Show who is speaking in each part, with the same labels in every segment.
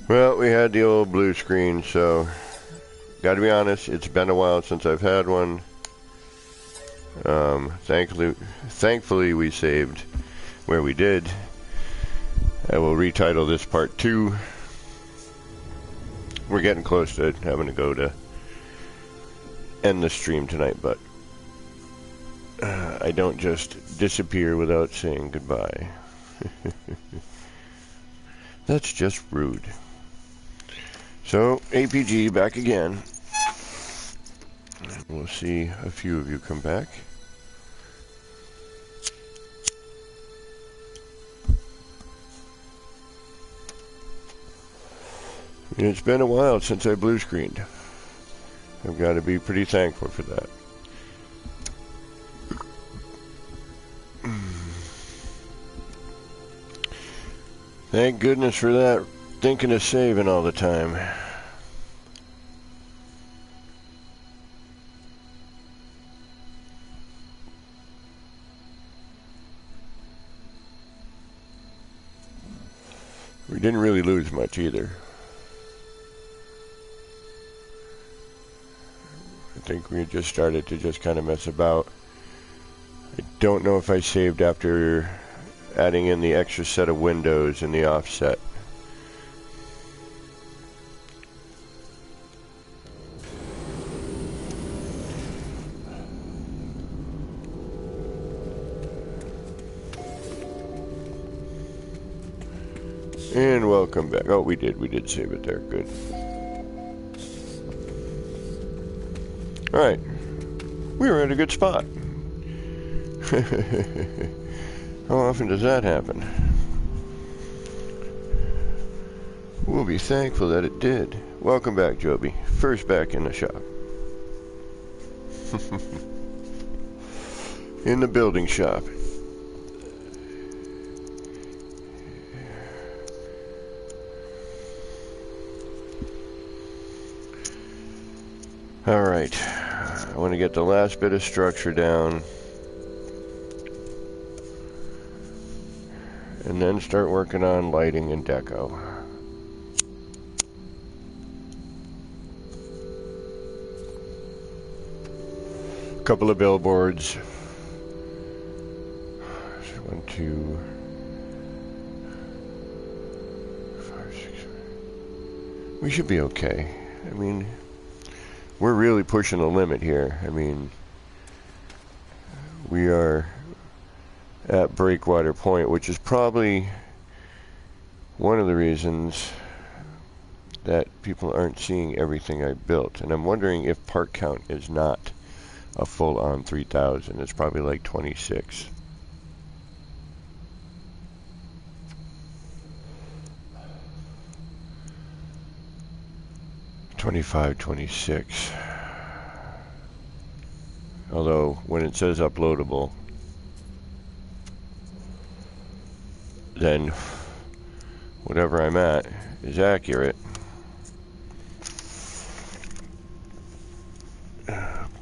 Speaker 1: Well, we had the old blue screen, so gotta be honest, it's been a while since I've had one. Thankfully we saved where we did. I will retitle this part 2. We're getting close to having to go to end the stream tonight, but I don't just disappear without saying goodbye. That's just rude. So, APG back again. We'll see a few of you come back. It's been a while since I blue screened. I've got to be pretty thankful for that. Thank goodness for that. Thinking of saving all the time. We didn't really lose much either. I think we just started to just kind of mess about. I don't know if I saved after adding in the extra set of windows in the offset. And welcome back. Oh, we did save it there. Good. Alright. We were at a good spot. How often does that happen? We'll be thankful that it did. Welcome back, Joby. First back in the shop. In the building shop. Alright, I want to get the last bit of structure down and then start working on lighting and deco. A couple of billboards. 1, 2, 5, 6. We should be okay. I mean, we're really pushing the limit here. I mean, we are at breakwater point, which is probably one of the reasons that people aren't seeing everything I built. And I'm wondering if part count is not a full-on 3,000. It's probably like 26. $25, $26. Although when it says uploadable, then whatever I'm at is accurate.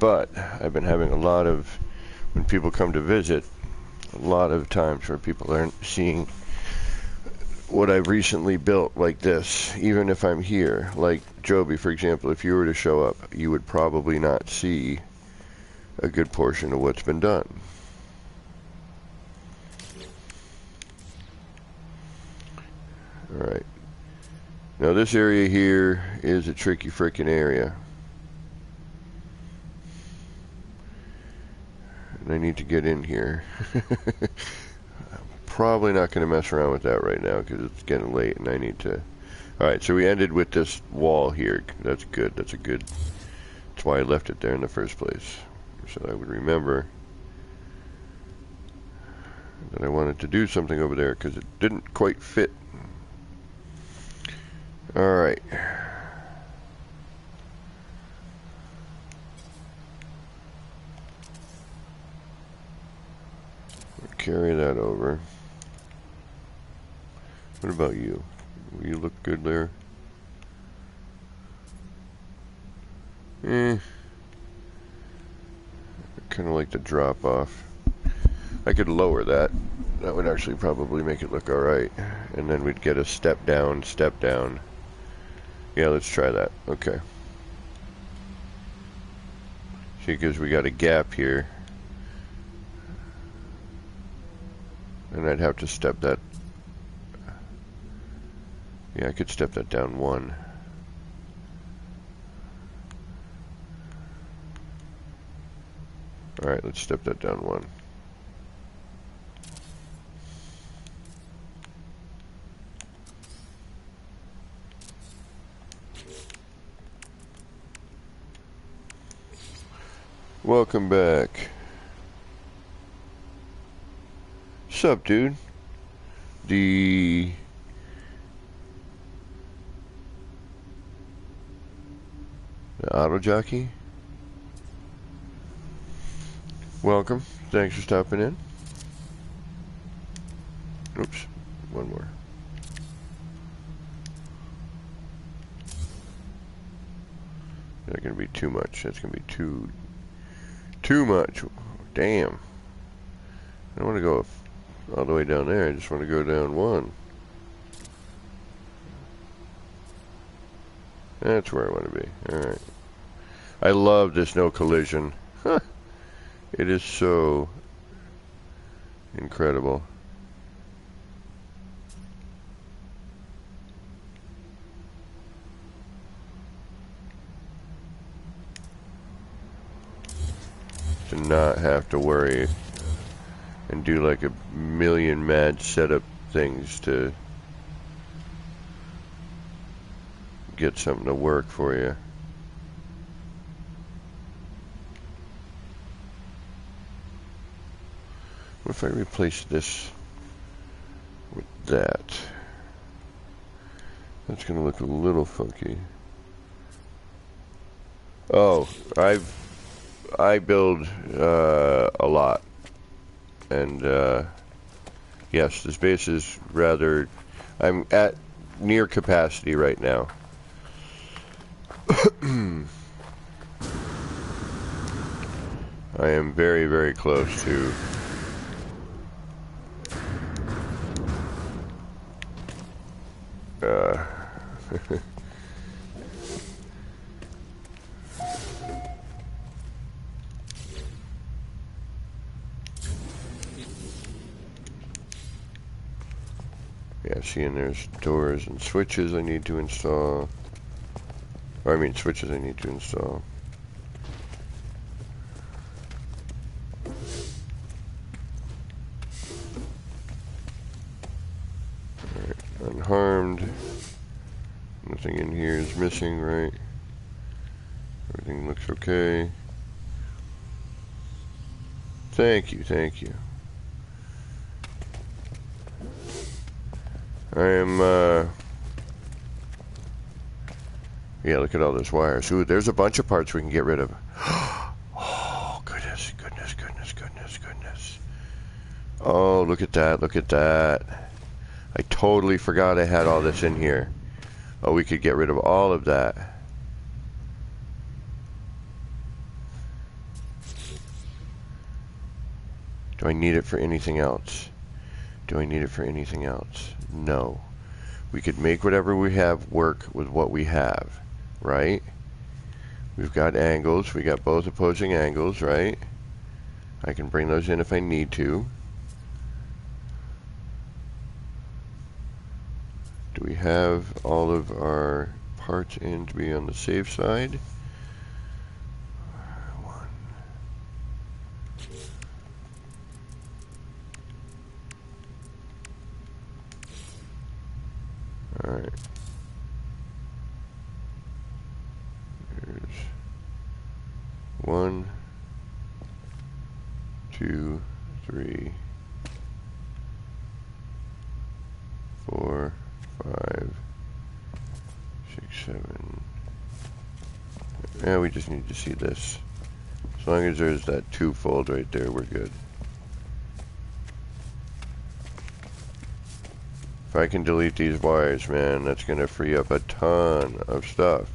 Speaker 1: But I've been having a lot of, when people come to visit, a lot of times where people aren't seeing what I've recently built like this, even if I'm here. Like Joby, for example, if you were to show up, you would probably not see a good portion of what's been done. Alright. Now this area here is a tricky frickin' area. And I need to get in here. Probably not going to mess around with that right now because it's getting late and I need to. Alright, so we ended with this wall here. That's good. That's why I left it there in the first place. So I would remember that I wanted to do something over there because it didn't quite fit. Alright. Carry that over. What about you? You look good there. I kind of like the drop off. I could lower that. That would actually probably make it look alright. And then we'd get a step down, step down. Yeah, let's try that. Okay. See, because we got a gap here. And I'd have to step that. Yeah, I could step that down 1. Alright, let's step that down 1. Welcome back. Sup, dude? The auto jockey? Welcome. Thanks for stopping in. Oops. One more. That's gonna be too much. That's gonna be too much. Damn. I don't want to go all the way down there. I just want to go down 1. That's where I want to be. Alright. I love this no collision. Huh. It is so incredible. To not have to worry and do like a million mad setup things to get something to work for you. What if I replace this with that? That's gonna look a little funky. Oh, I build a lot, and yes, this base is rather. I'm at near capacity right now. I am very, very close to. Yeah, seeing there's doors and switches I need to install. Or I mean switches I need to install. Alright, unharmed. Nothing in here is missing, right? Everything looks okay. Thank you, thank you. I am, yeah, look at all those wires. Ooh, there's a bunch of parts we can get rid of. Oh, goodness, goodness, goodness, goodness, goodness. Oh, look at that, look at that. I totally forgot I had all this in here. Oh, we could get rid of all of that. Do I need it for anything else? Do I need it for anything else? No. We could make whatever we have work with what we have, right? We've got angles. We got both opposing angles, right? I can bring those in if I need to. Do we have all of our parts in to be on the safe side? Alright. There's 1, 2, 3, 4, 5, 6, 7. Yeah, we just need to see this. As long as there's that 2 fold right there, we're good. If I can delete these wires, man, that's going to free up a ton of stuff.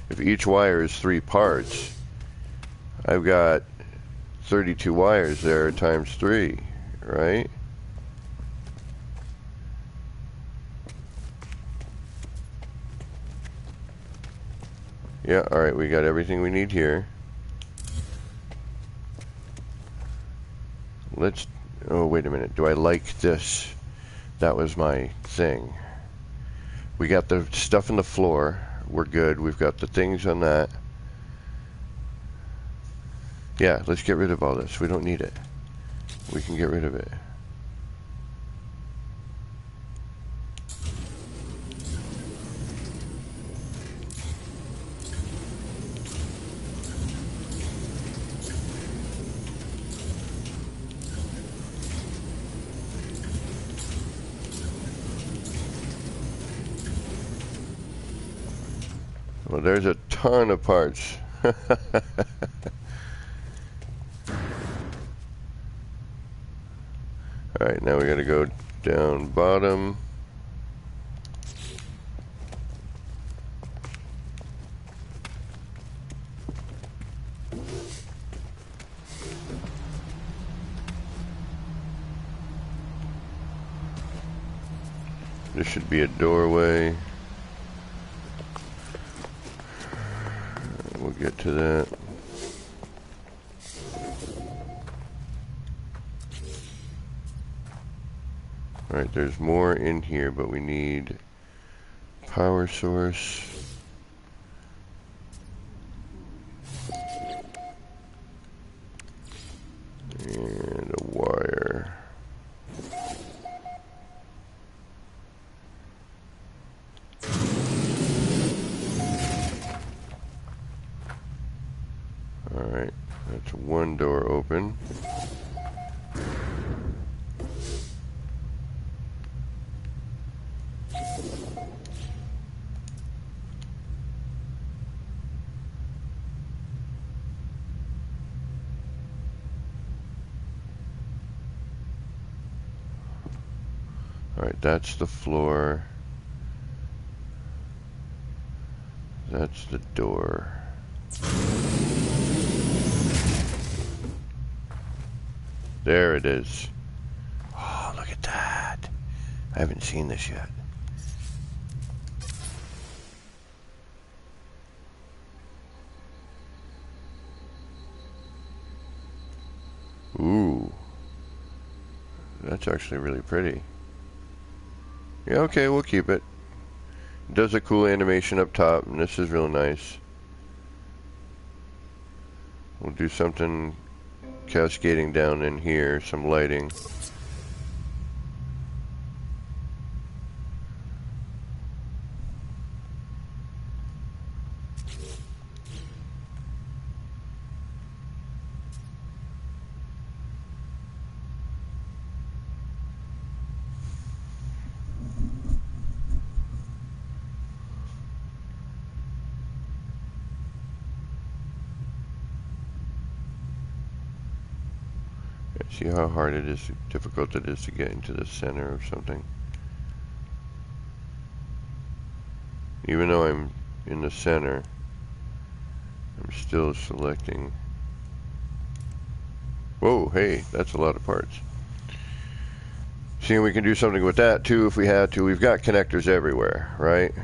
Speaker 1: If each wire is 3 parts, I've got 32 wires there times 3, right? Yeah, alright, we got everything we need here. Let's... Oh, wait a minute. Do I like this? That was my thing. We got the stuff in the floor. We're good. We've got the things on that. Yeah, let's get rid of all this. We don't need it. We can get rid of it. Well, there's a ton of parts. Alright, now we gotta go down bottom. There should be a doorway. We'll get to that. Alright, there's more in here, but we need power source. And a wire. Alright, that's one door open. Alright, that's the floor. That's the door. There it is. Oh, look at that. I haven't seen this yet. Ooh. That's actually really pretty. Yeah, okay, we'll keep it. It does a cool animation up top, and this is real nice. We'll do something cascading down in here, some lighting. See how hard it is, difficult it is to get into the center of something? Even though I'm in the center, I'm still selecting. Whoa, hey, that's a lot of parts. Seeing we can do something with that too if we had to. We've got connectors everywhere, right?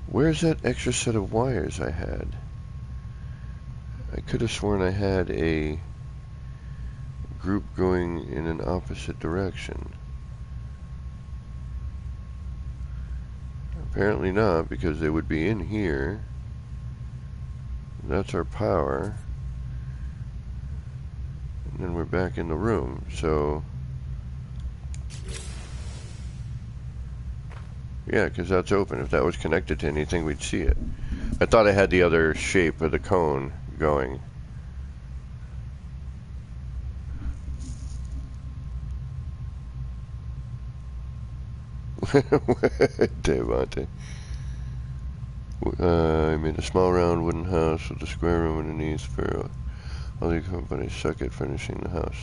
Speaker 1: Where's that extra set of wires I had? I could have sworn I had a group going in an opposite direction. Apparently not, because they would be in here. That's our power. And then we're back in the room, so... Yeah, because that's open. If that was connected to anything, we'd see it. I thought I had the other shape of the cone going. Devante. I made a small round wooden house with a square room underneath for all the companies suck at finishing the house.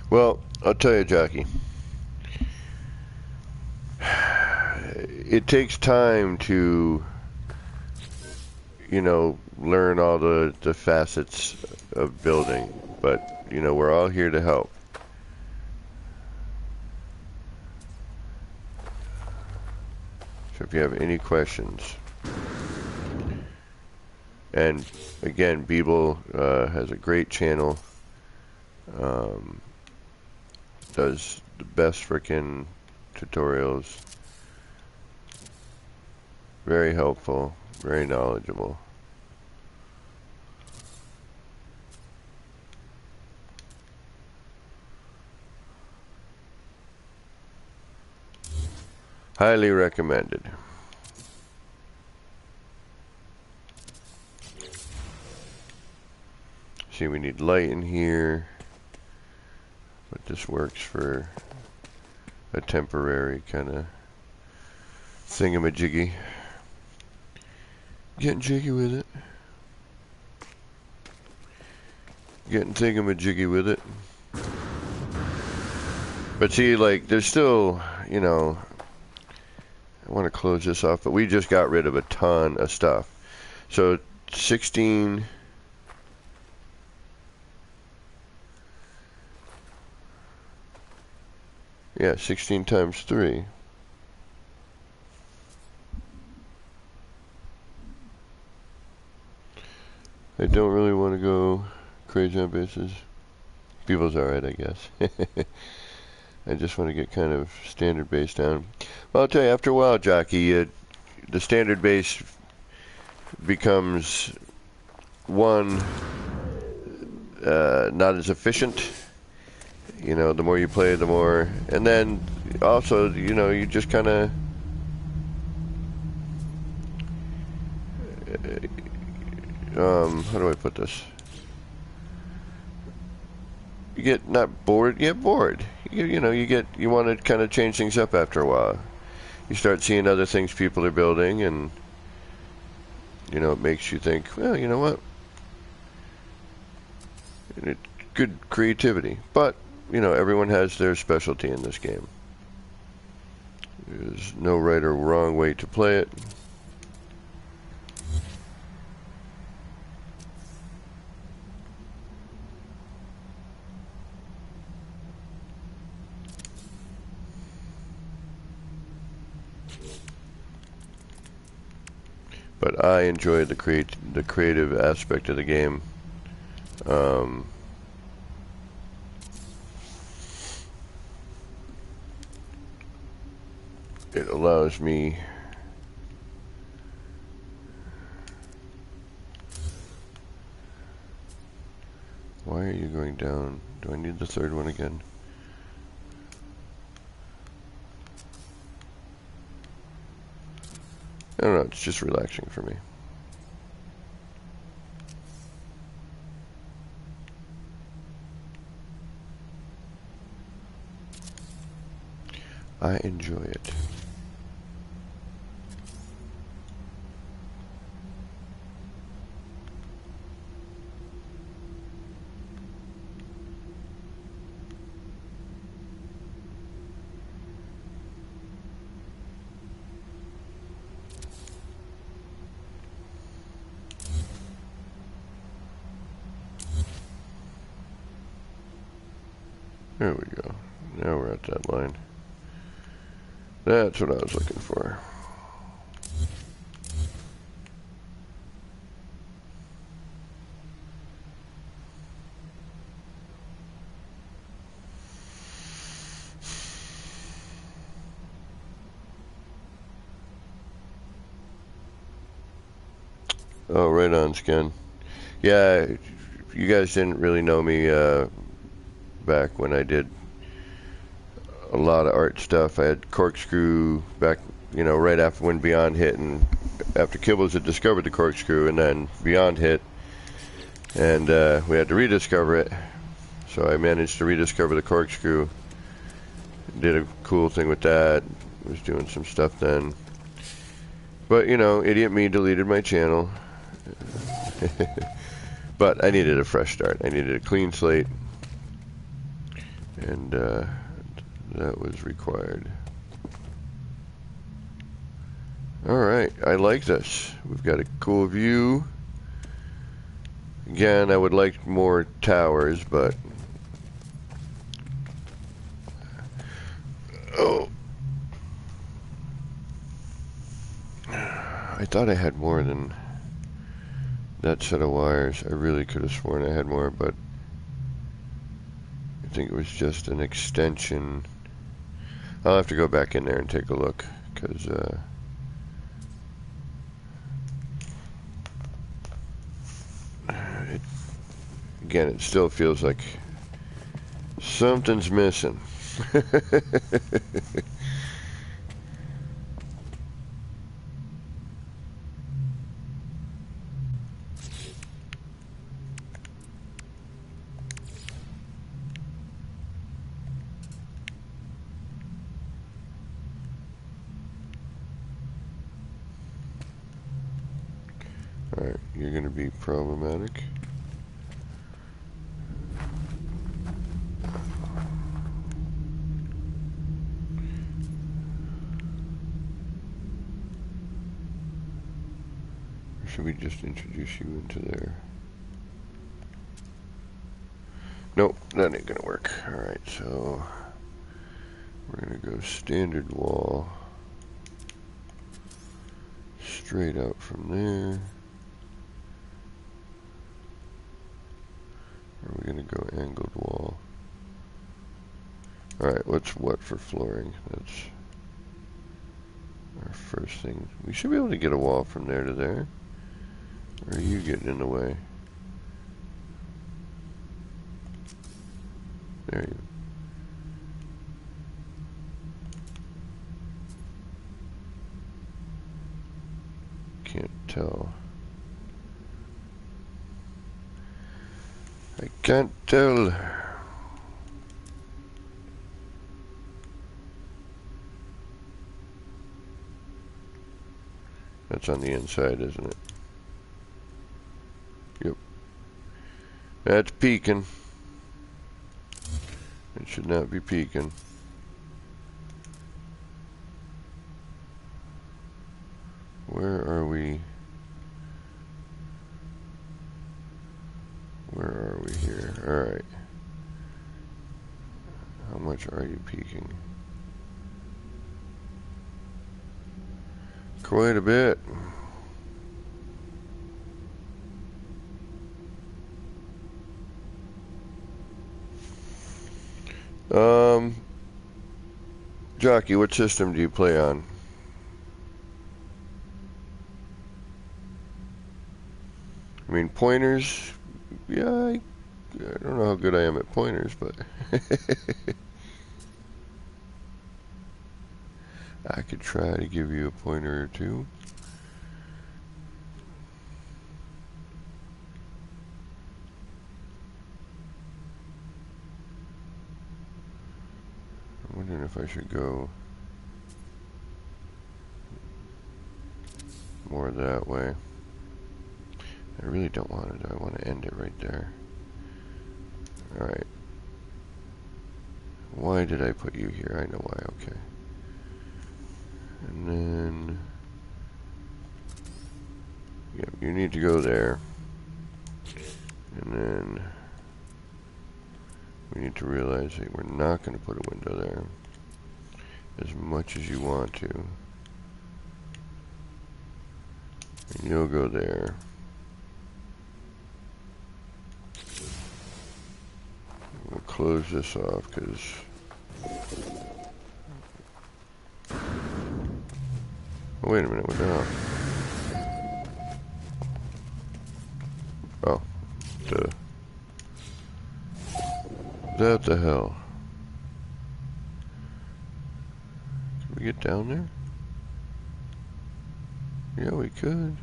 Speaker 1: Well, I'll tell you, Jockey. It takes time to, you know, learn all the facets of building, but, you know, we're all here to help. So if you have any questions, And again, Beeble has a great channel. Does the best frickin' tutorials. Very helpful, very knowledgeable. Highly recommended. See, we need light in here, but this works for a temporary kind of thingamajiggy. Getting jiggy with it. Getting thingamajiggy with it. But see, like, there's still, you know, I want to close this off, but we just got rid of a ton of stuff. So 16... Yeah, 16 times 3. I don't really want to go crazy on bases. People's alright, I guess. I just want to get kind of standard base down. Well, I'll tell you, after a while, Jockey, the standard base becomes, one, not as efficient. You know, the more you play, the more. And then also, you know, you just kind of. How do I put this? You get not bored, you get bored. You know, you want to kind of change things up after a while. You start seeing other things people are building, and you know, it makes you think, well, you know what? It's good creativity, but you know, everyone has their specialty in this game. There's no right or wrong way to play it. But I enjoy the creative aspect of the game. It allows me Why are you going down? Do I need the third one again? I don't know, it's just relaxing for me. I enjoy it. There we go. Now we're at that line. That's what I was looking for. Oh, right on, Skin. Yeah, you guys didn't really know me back when I did a lot of art stuff. I had Corkscrew back, you know, right after when Beyond hit, and after Kibbles had discovered the Corkscrew, and then Beyond hit, and we had to rediscover it. So I managed to rediscover the Corkscrew. Did a cool thing with that. Was doing some stuff then. But, you know, idiot me deleted my channel. But I needed a fresh start. I needed a clean slate. And that was required. Alright, I like this. We've got a cool view. Again, I would like more towers, but... Oh! I thought I had more than that set of wires. I really could have sworn I had more, but I think it was just an extension. I'll have to go back in there and take a look, because again, it still feels like something's missing. Alright, you're going to be problematic. Or should we just introduce you into there? Nope, that ain't going to work. Alright, so we're going to go standard wall. Straight out from there. Or are we going to go angled wall? Alright, what's what for flooring? That's our first thing. We should be able to get a wall from there to there. Or are you getting in the way? There you go. Can't tell. I can't tell. That's on the inside, isn't it? Yep. That's peeking. It should not be peeking. Where are we? Where are we here? Alright. How much are you peeking? Quite a bit. Jockey, what system do you play on? I mean, pointers, yeah, I don't know how good I am at pointers, but I could try to give you a pointer or two. I'm wondering if I should go more that way. I really don't want it. I want to end it right there. Alright. Why did I put you here? I know why. Okay. And then... yep, you need to go there. And then... we need to realize that we're not going to put a window there. As much as you want to. And you'll go there. We'll close this off because oh, wait a minute, we're down. Oh, what the hell? Can we get down there? Yeah, we could.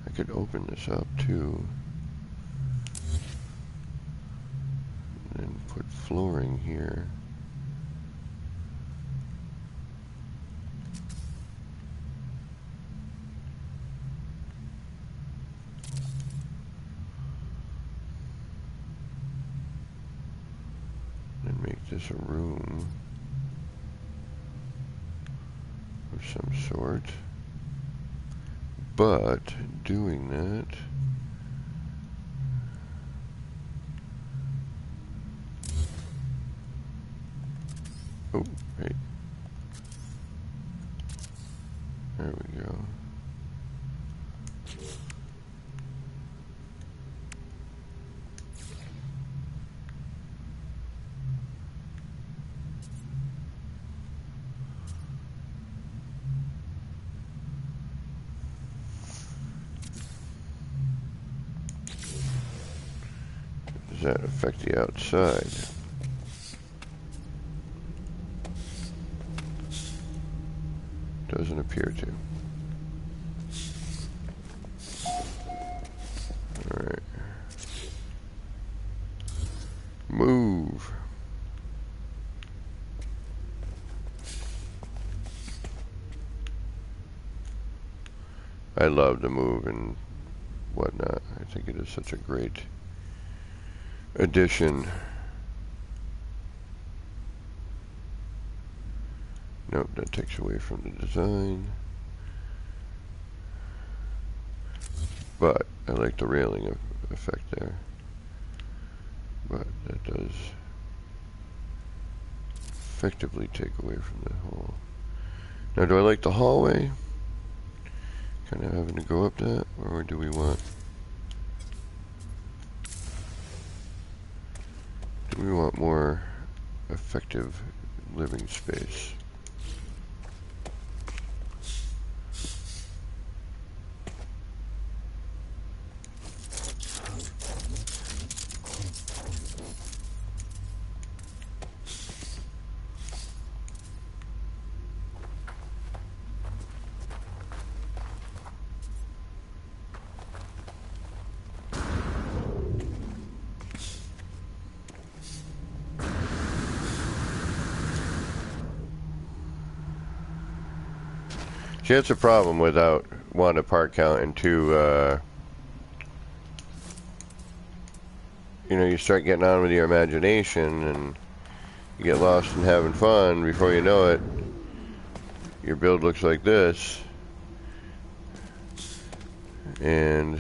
Speaker 1: I could open this up too. And put flooring here. And make this a room of some sort. But doing that, that affect the outside? Doesn't appear to. Alright. Move. I love the move and whatnot. I think it is such a great addition. Nope, that takes away from the design. But I like the railing effect there. But that does effectively take away from the hall. Now, do I like the hallway? Kind of having to go up that, or do we want? Do we want more effective living space? See, that's a problem without one, a part count, and two, you know, you start getting on with your imagination and you get lost in having fun. Before you know it, your build looks like this. And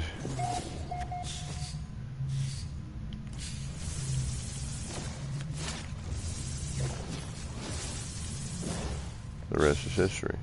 Speaker 1: the rest is history.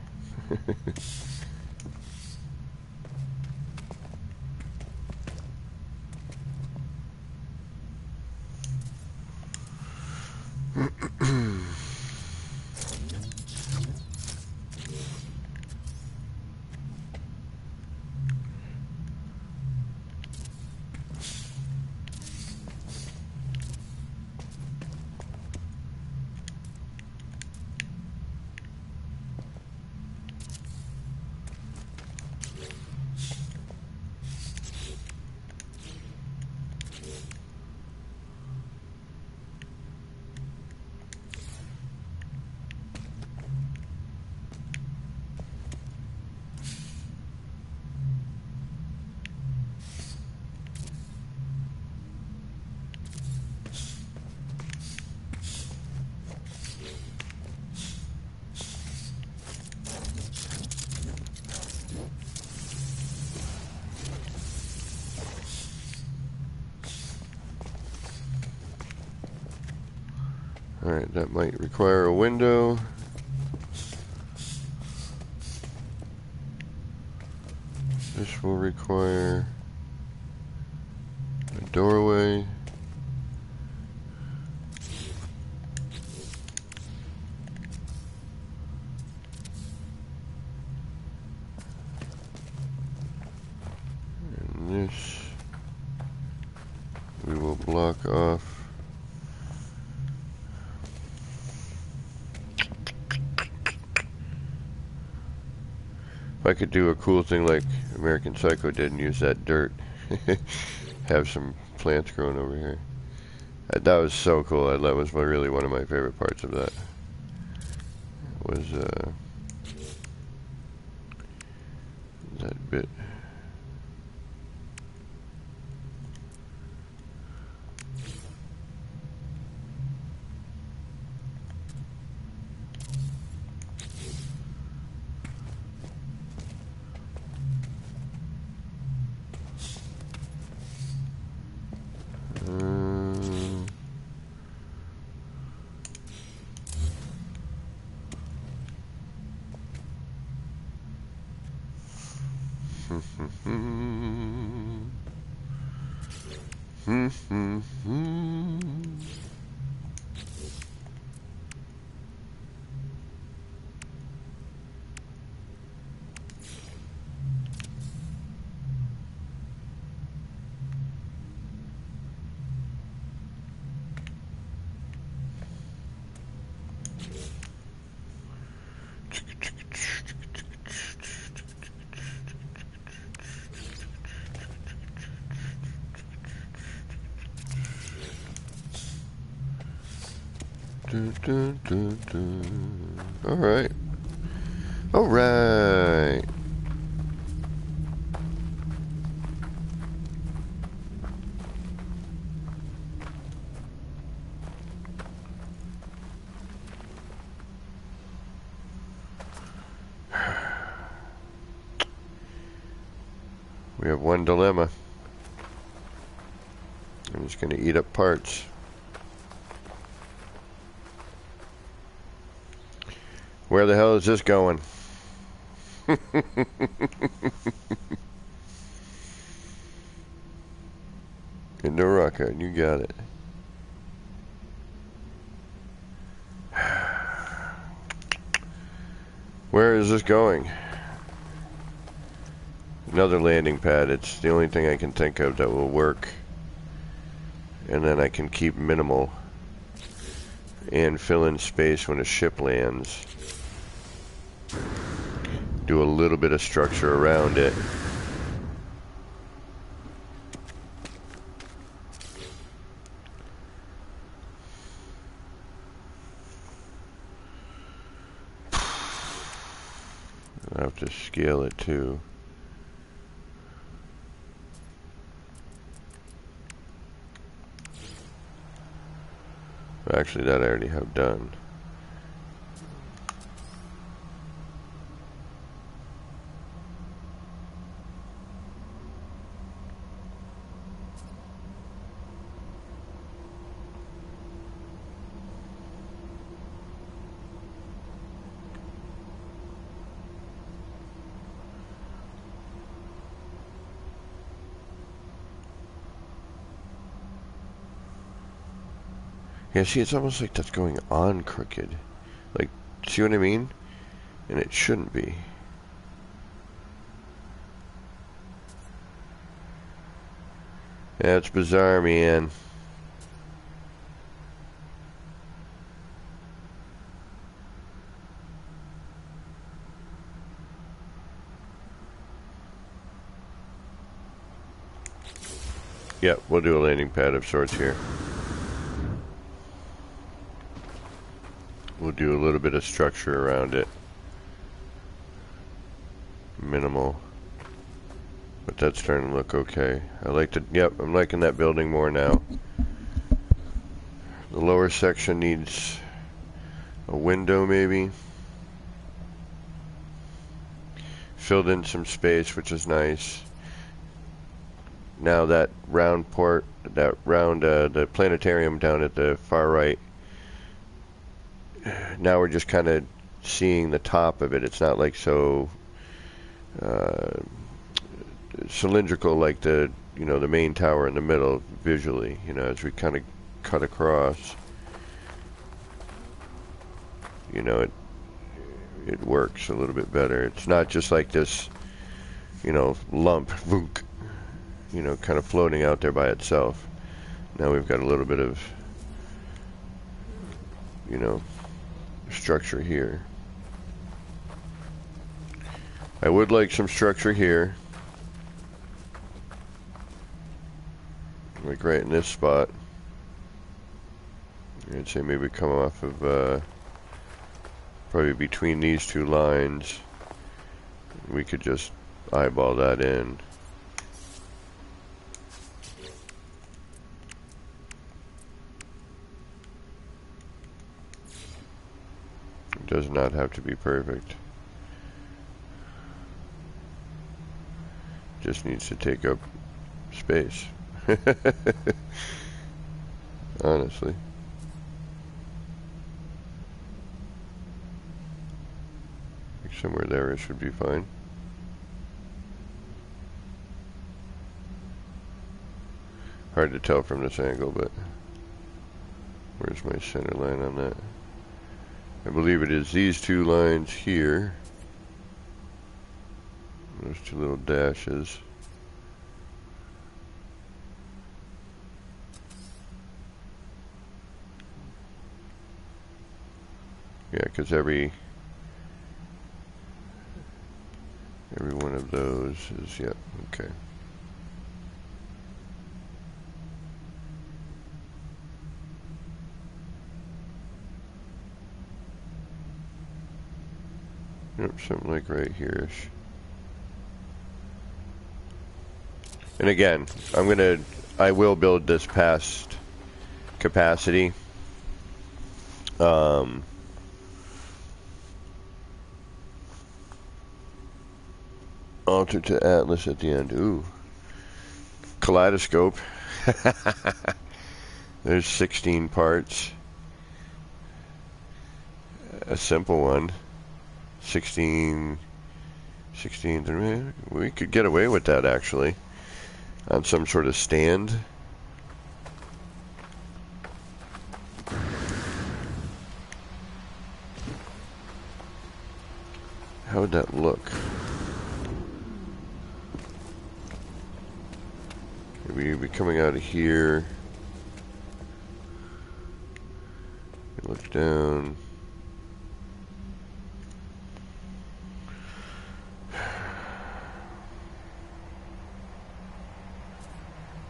Speaker 1: Alright, that might require a window. This will require a doorway. And this we will block off. If I could do a cool thing like American Psycho did and use that dirt, have some plants growing over here. That was so cool. That was really one of my favorite parts of that. Was that bit. All right. All right. We have one dilemma. I'm just going to eat up parts. Where the hell is this going? Into a rocket, you got it. Where is this going? Another landing pad. It's the only thing I can think of that will work. And then I can keep minimal and fill in space when a ship lands. Do a little bit of structure around it. I have to scale it too. Actually, that I already have done. Yeah, see, it's almost like that's going on crooked. Like, see what I mean? And it shouldn't be. That's bizarre, man. Yep, we'll do a landing pad of sorts here. We'll do a little bit of structure around it. Minimal. But that's starting to look okay. I like the, yep, I'm liking that building more now. The lower section needs a window maybe. Filled in some space, which is nice. Now that round port, that round, the planetarium down at the far right, now we're just kind of seeing the top of it. It's not like so cylindrical like the, you know, the main tower in the middle visually, you know, as we kind of cut across, you know, it works a little bit better. It's not just like this, you know, lump, vunk, you know, kind of floating out there by itself. Now we've got a little bit of, you know, structure here. I would like some structure here, like right in this spot. I'd say maybe come off of probably between these two lines. We could just eyeball that in. It does not have to be perfect. Just needs to take up space. Honestly. I think somewhere there it should be fine. Hard to tell from this angle, but where's my center line on that? I believe it is these two lines here. Those two little dashes. Yeah, because every one of those is, yep, okay. Yep, something like right here-ish. And again, I will build this past capacity. Alter to Atlas at the end. Ooh. Kaleidoscope. There's 16 parts. A simple one. 16. We could get away with that, actually. On some sort of stand. How would that look? Maybe you'd be coming out of here. You look down.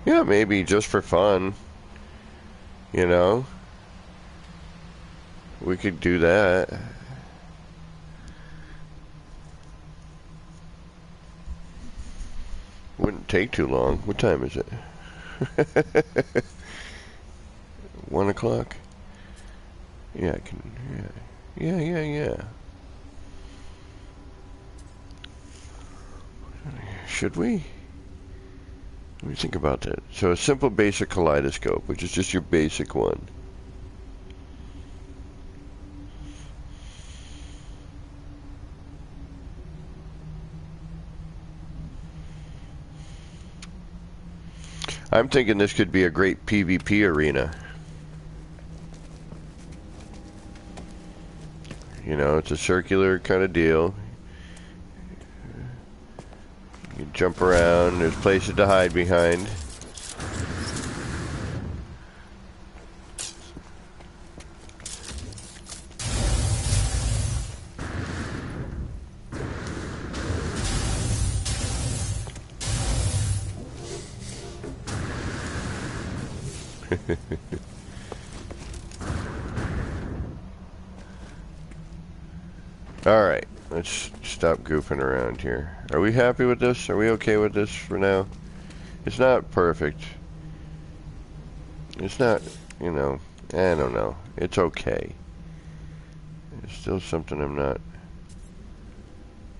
Speaker 1: Yeah, maybe just for fun. You know? We could do that. Wouldn't take too long. What time is it? 1 o'clock? Yeah, I can... Yeah. Should we? Let me think about that. So a simple basic kaleidoscope, which is just your basic one. I'm thinking this could be a great PvP arena. You know, it's a circular kind of deal. You jump around, there's places to hide behind. Alright, let's stop goofing around here. Are we happy with this? Are we okay with this for now? It's not perfect. It's not, you know, I don't know. It's okay. It's still something I'm not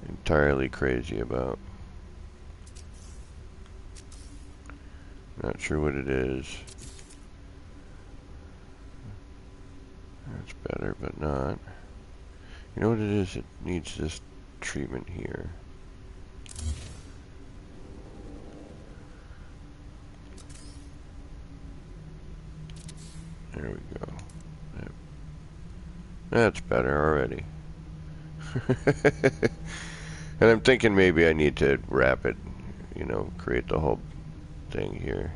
Speaker 1: entirely crazy about. Not sure what it is. That's better, but not. You know what it is? It needs this treatment here. There we go. Yep. That's better already. And I'm thinking maybe I need to wrap it, you know, create the whole thing here.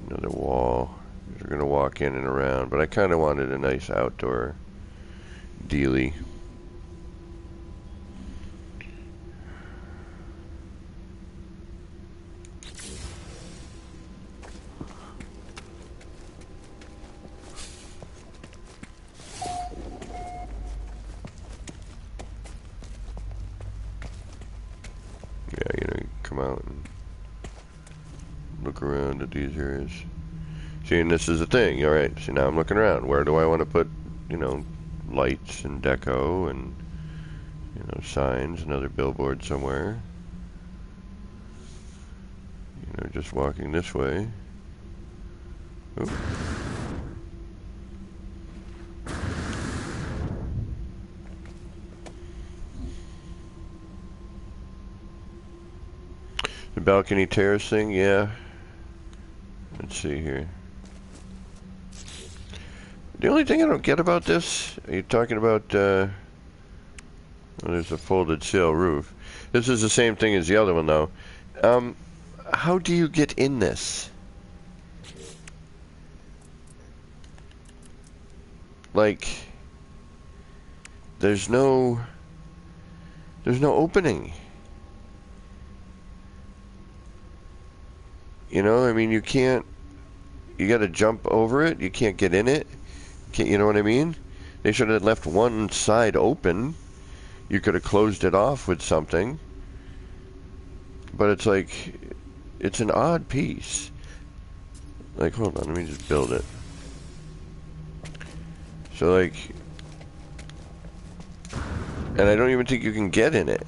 Speaker 1: Another wall. We're going to walk in and around, but I kind of wanted a nice outdoor dealy. Yeah, you know, you come out and look around at these areas. See, and this is the thing, alright, so now I'm looking around. Where do I want to put, you know, lights and deco and, you know, signs, another billboard somewhere. You know, just walking this way. Oop. The balcony terrace thing, yeah. Let's see here. The only thing I don't get about this, are you talking about, well, there's a folded sail roof. This is the same thing as the other one, though. How do you get in this? Like, there's no opening. You know, I mean, you gotta jump over it, you can't get in it. You know what I mean? They should have left one side open, You could have closed it off with something, but it's like, it's an odd piece. Like, hold on, let me just build it. So, like, and I don't even think you can get in it.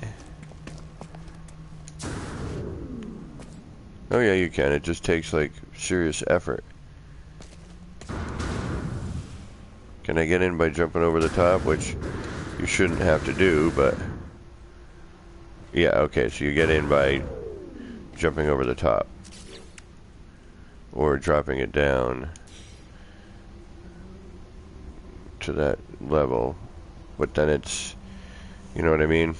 Speaker 1: Oh yeah, you can. It just takes, like, serious effort. Can I get in by jumping over the top? Which you shouldn't have to do, but... yeah, okay, so you get in by jumping over the top. Or dropping it down to that level. But then it's... you know what I mean?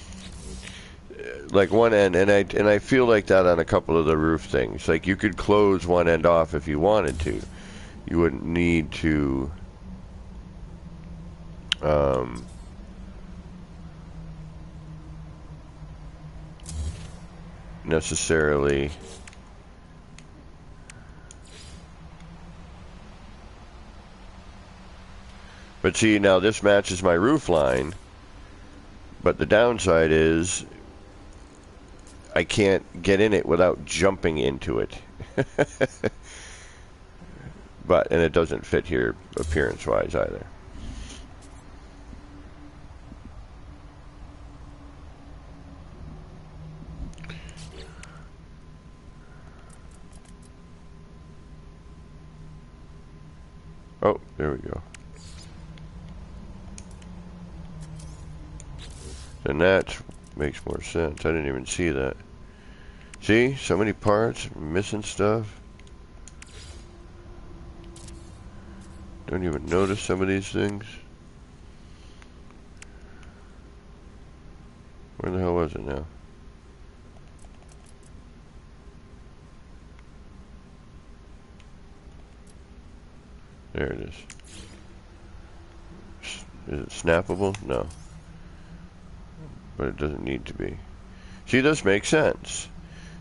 Speaker 1: Like one end, and I feel like that on a couple of the roof things. Like you could close one end off if you wanted to. You wouldn't need to necessarily but see, now this matches my roof line, but the downside is I can't get in it without jumping into it. But, and it doesn't fit here appearance-wise either. Oh, there we go. Then that makes more sense. I didn't even see that. See? So many parts, missing stuff. Don't even notice some of these things. Where the hell was it now? There it is. Is it snappable? No. But it doesn't need to be. See, this makes sense.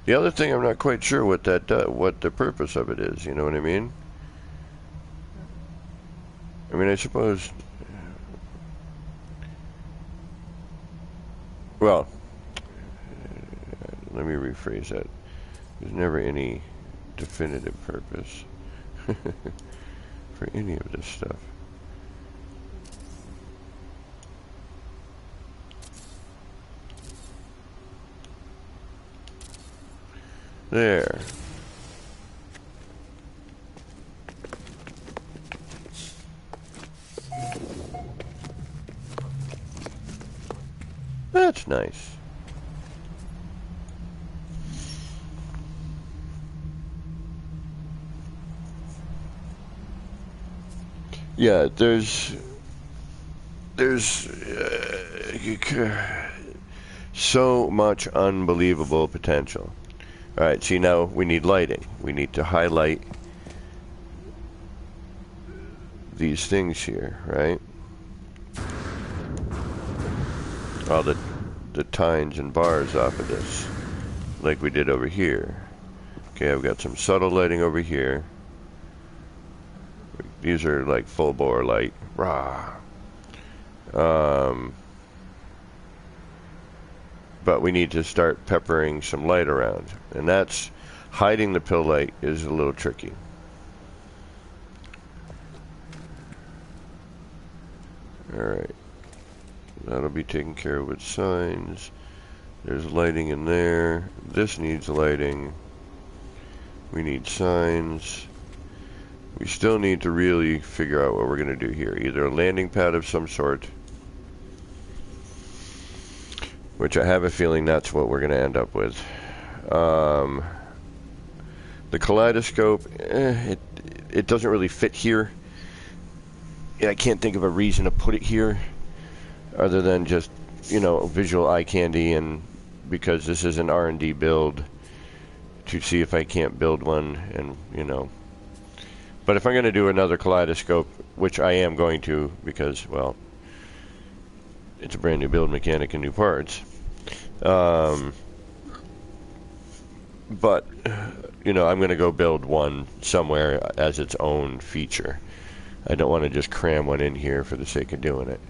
Speaker 1: The other thing, I'm not quite sure what that what the purpose of it is. You know what I mean? I mean, I suppose. Well, let me rephrase that. There's never any definitive purpose for any of this stuff. There. That's nice. Yeah, there's so much unbelievable potential. All right, see, now we need lighting. We need to highlight these things here, right? All the tines and bars off of this, like we did over here. Okay, I've got some subtle lighting over here. These are like full bore light. Rah. But we need to start peppering some light around, and that's hiding the pill light is a little tricky. Alright, that'll be taken care of with signs. There's lighting in there. This needs lighting. We need signs. We still need to really figure out what we're going to do here. Either a landing pad of some sort, which I have a feeling that's what we're going to end up with. The kaleidoscope, it doesn't really fit here. I can't think of a reason to put it here other than just, you know, visual eye candy, and because this is an R&D build to see if I can't build one, and, you know. But if I'm going to do another kaleidoscope, which I am going to, because, well, it's a brand new build mechanic and new parts. But, you know, I'm going to go build one somewhere as its own feature. I don't want to just cram one in here for the sake of doing it.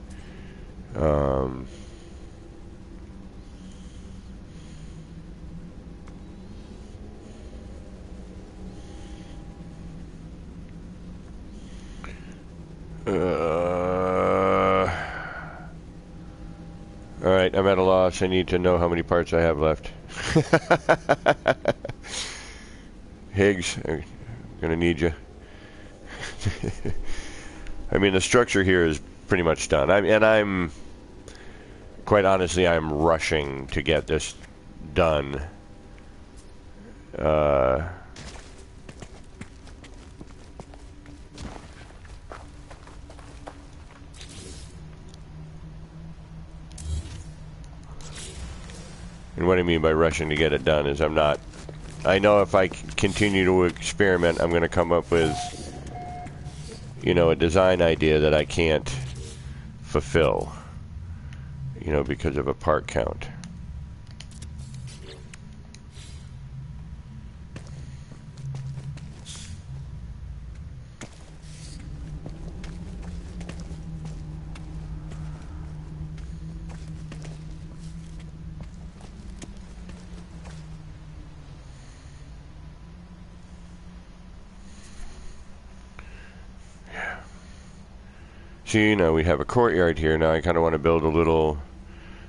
Speaker 1: Alright, I'm at a loss. I need to know how many parts I have left. Higgs, I'm gonna need you. I mean, the structure here is pretty much done. I'm quite honestly, I'm rushing to get this done. And what I mean by rushing to get it done is I know if I continue to experiment, I'm going to come up with, you know, a design idea that I can't fulfill, you know, because of a part count. See, now we have a courtyard here. Now I kind of want to build a little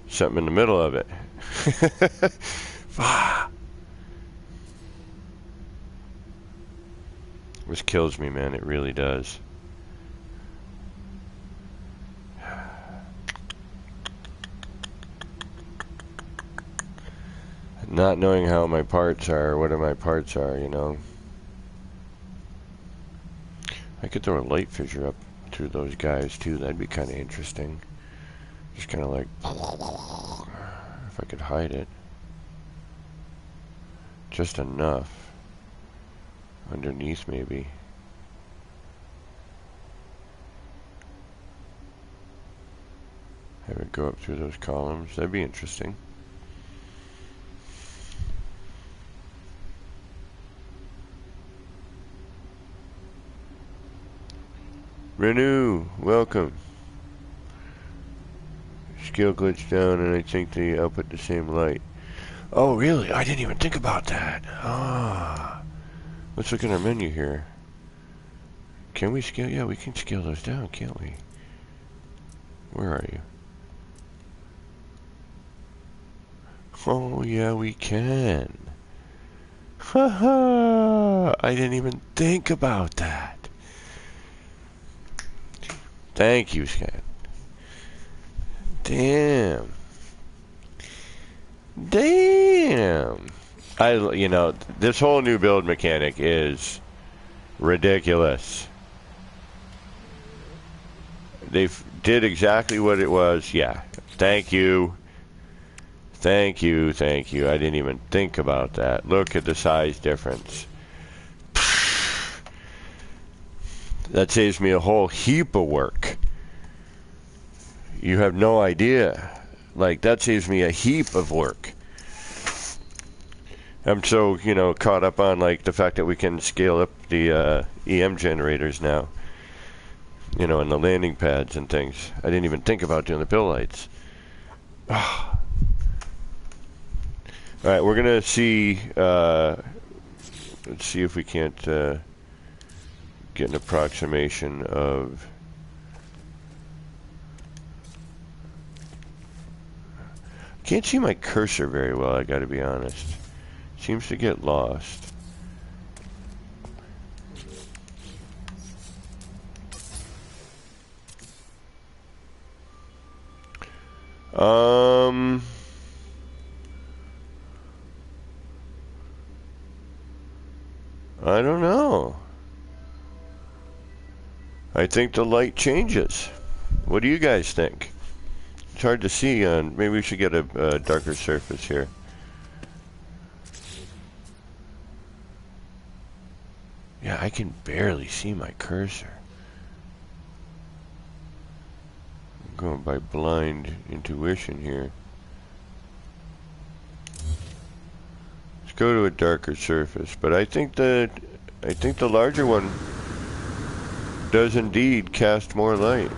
Speaker 1: something in the middle of it. This kills me, man. It really does. Not knowing how my parts are, what my parts are, you know. I could throw a light fissure up through those guys too. That'd be kind of interesting. Just kind of like, if I could hide it just enough underneath, maybe. Have it go up through those columns. That'd be interesting. Renew, welcome. Scale glitch down, and I think they output the same light. Oh, really? I didn't even think about that. Ah. Let's look at our menu here. Can we scale? Yeah, we can scale those down, can't we? Where are you? Oh, yeah, we can. Haha. I didn't even think about that. Thank you, Scott. Damn. You know, this whole new build mechanic is ridiculous. They did exactly what it was. Yeah. Thank you. Thank you. Thank you. I didn't even think about that. Look at the size difference. That saves me a whole heap of work. You have no idea. Like, that saves me a heap of work. I'm so, you know, caught up on, like, the fact that we can scale up the EM generators now. You know, and the landing pads and things. I didn't even think about doing the pill lights. Alright, we're going to see, let's see if we can't get an approximation of... Can't see my cursor very well, I gotta be honest. Seems to get lost. I don't know. I think the light changes. What do you guys think? It's hard to see on... Maybe we should get a darker surface here. Yeah, I can barely see my cursor. I'm going by blind intuition here. Let's go to a darker surface. But I think the larger one does indeed cast more light.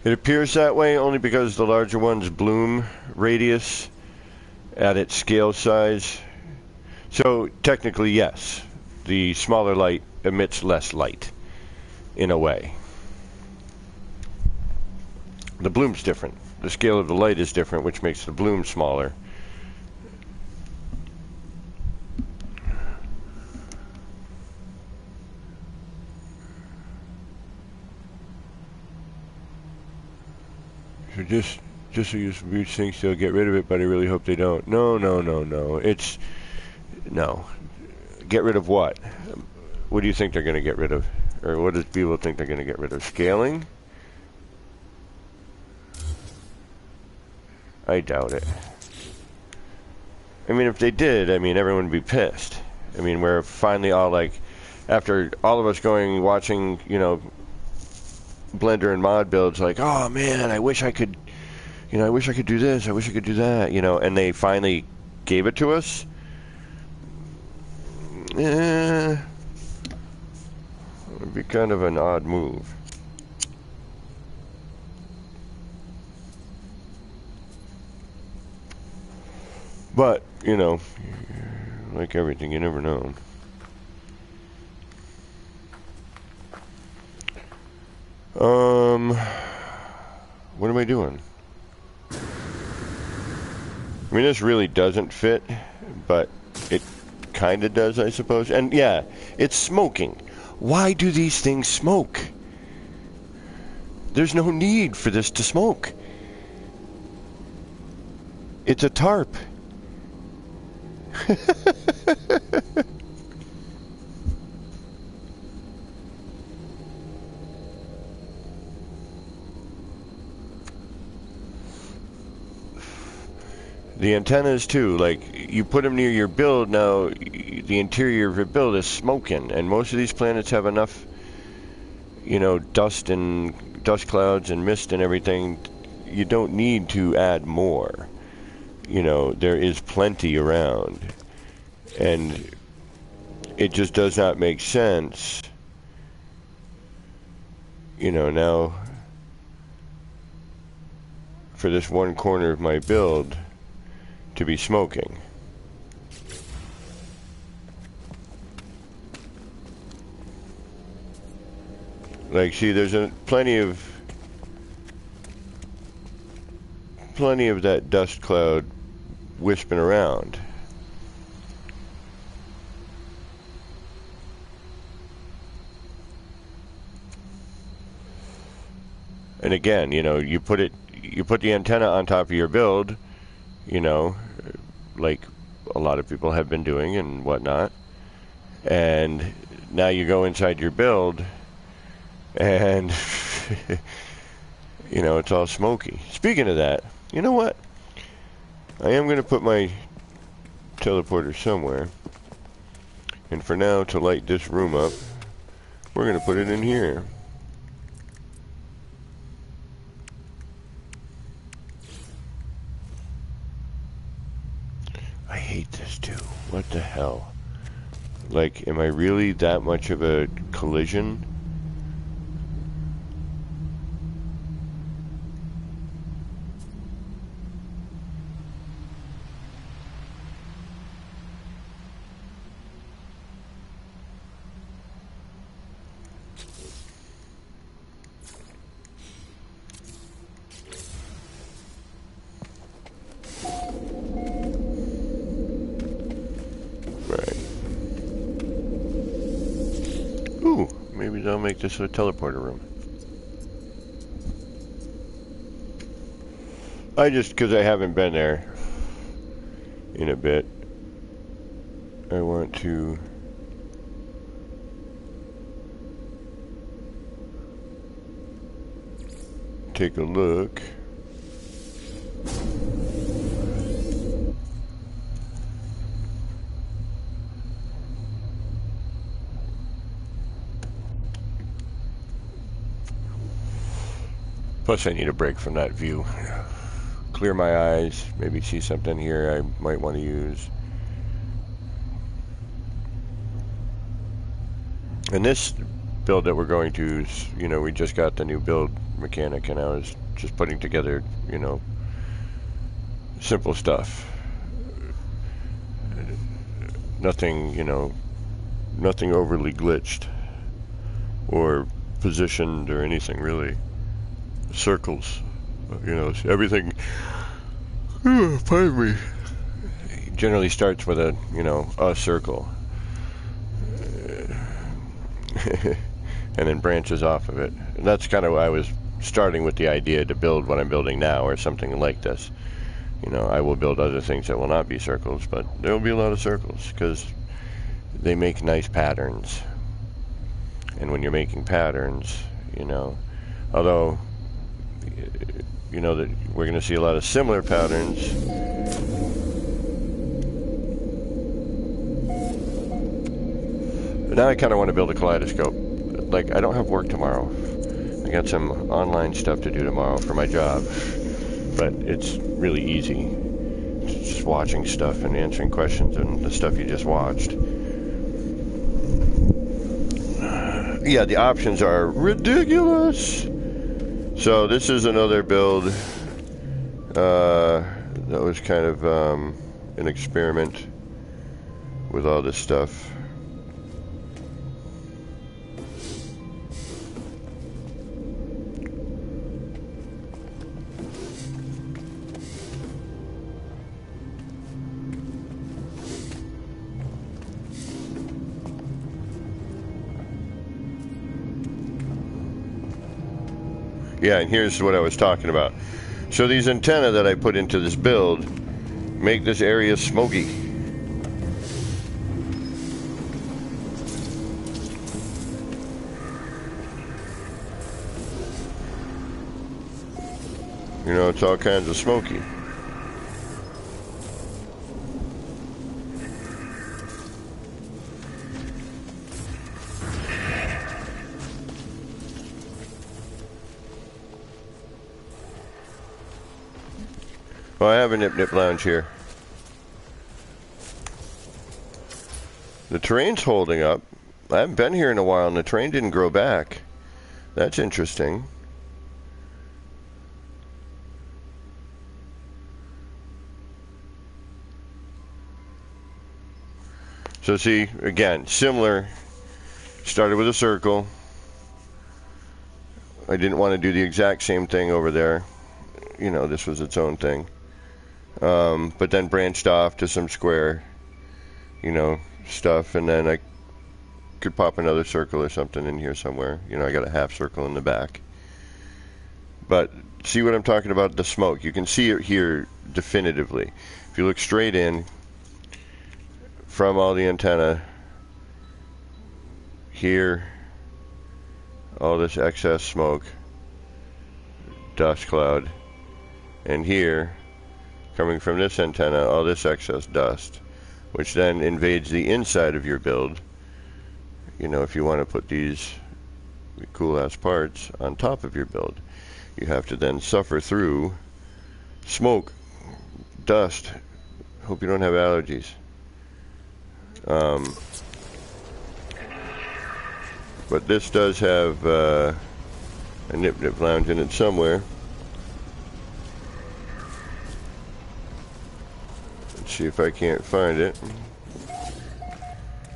Speaker 1: It appears that way only because the larger one's bloom radius at its scale size. So technically, yes, the smaller light emits less light in a way. The bloom's different. The scale of the light is different, which makes the bloom smaller. So just so you think they'll get rid of it, but I really hope they don't. No. No. Get rid of what? What do you think they're going to get rid of? Or what do people think they're going to get rid of? Scaling? I doubt it. I mean, if they did, I mean, everyone would be pissed. I mean, we're finally all like, after all of us watching, Blender and mod builds, like, oh man, I wish I could do this, I wish I could do that, and they finally gave it to us. It would be kind of an odd move. But, like everything, you never know. What am I doing? I mean, this really doesn't fit, but it kind of does, I suppose. And yeah, it's smoking. Why do these things smoke? There's no need for this to smoke. It's a tarp. The antennas too, like you put them near your build, now the interior of your build is smoking, and most of these planets have enough, dust and dust clouds and mist and everything. You don't need to add more. There is plenty around, and it just does not make sense, now for this one corner of my build to be smoking. Like, see, there's plenty of that dust cloud wisping around. And again, you put the antenna on top of your build, like a lot of people have been doing and whatnot, and now you go inside your build and it's all smoky. Speaking of that, you know what? I am going to put my teleporter somewhere, and for now, to light this room up, we're going to put it in here. I hate this too. What the hell? Like, am I really that much of a collision? Maybe I'll make this a teleporter room. Because I haven't been there in a bit, I want to take a look. Plus, I need a break from that view. Clear my eyes, maybe see something here I might want to use. And this build that we're going to, you know, we just got the new build mechanic, and I was just putting together, you know, simple stuff. Nothing, you know, nothing overly glitched or positioned or anything really. Circles, you know, everything. Pardon me. Generally starts with a, you know, a circle, and then branches off of it. And that's kind of why I was starting with the idea to build what I'm building now, or something like this. You know, I will build other things that will not be circles, but there will be a lot of circles because they make nice patterns. And when you're making patterns, you know, although, you know, that we're going to see a lot of similar patterns. But now I kind of want to build a kaleidoscope. Like, I don't have work tomorrow. I got some online stuff to do tomorrow for my job. But it's really easy. Just watching stuff and answering questions and the stuff you just watched. Yeah, the options are ridiculous. So this is another build that was kind of an experiment with all this stuff. Yeah, and here's what I was talking about. So these antennae that I put into this build make this area smoky. You know, it's all kinds of smoky. Well, I have a nip lounge here. The terrain's holding up. I haven't been here in a while and the terrain didn't grow back. That's interesting. So see, again, similar. Started with a circle. I didn't want to do the exact same thing over there. You know, this was its own thing. But then branched off to some square, you know, stuff, and then I could pop another circle or something in here somewhere. You know, I got a half circle in the back. But see what I'm talking about? The smoke. You can see it here definitively. If you look straight in from all the antenna here, all this excess smoke, dust cloud, and here, coming from this antenna, all this excess dust, which then invades the inside of your build. You know, if you want to put these cool ass parts on top of your build, you have to then suffer through smoke, dust. Hope you don't have allergies. But this does have a nip lounge in it somewhere. See if I can't find it.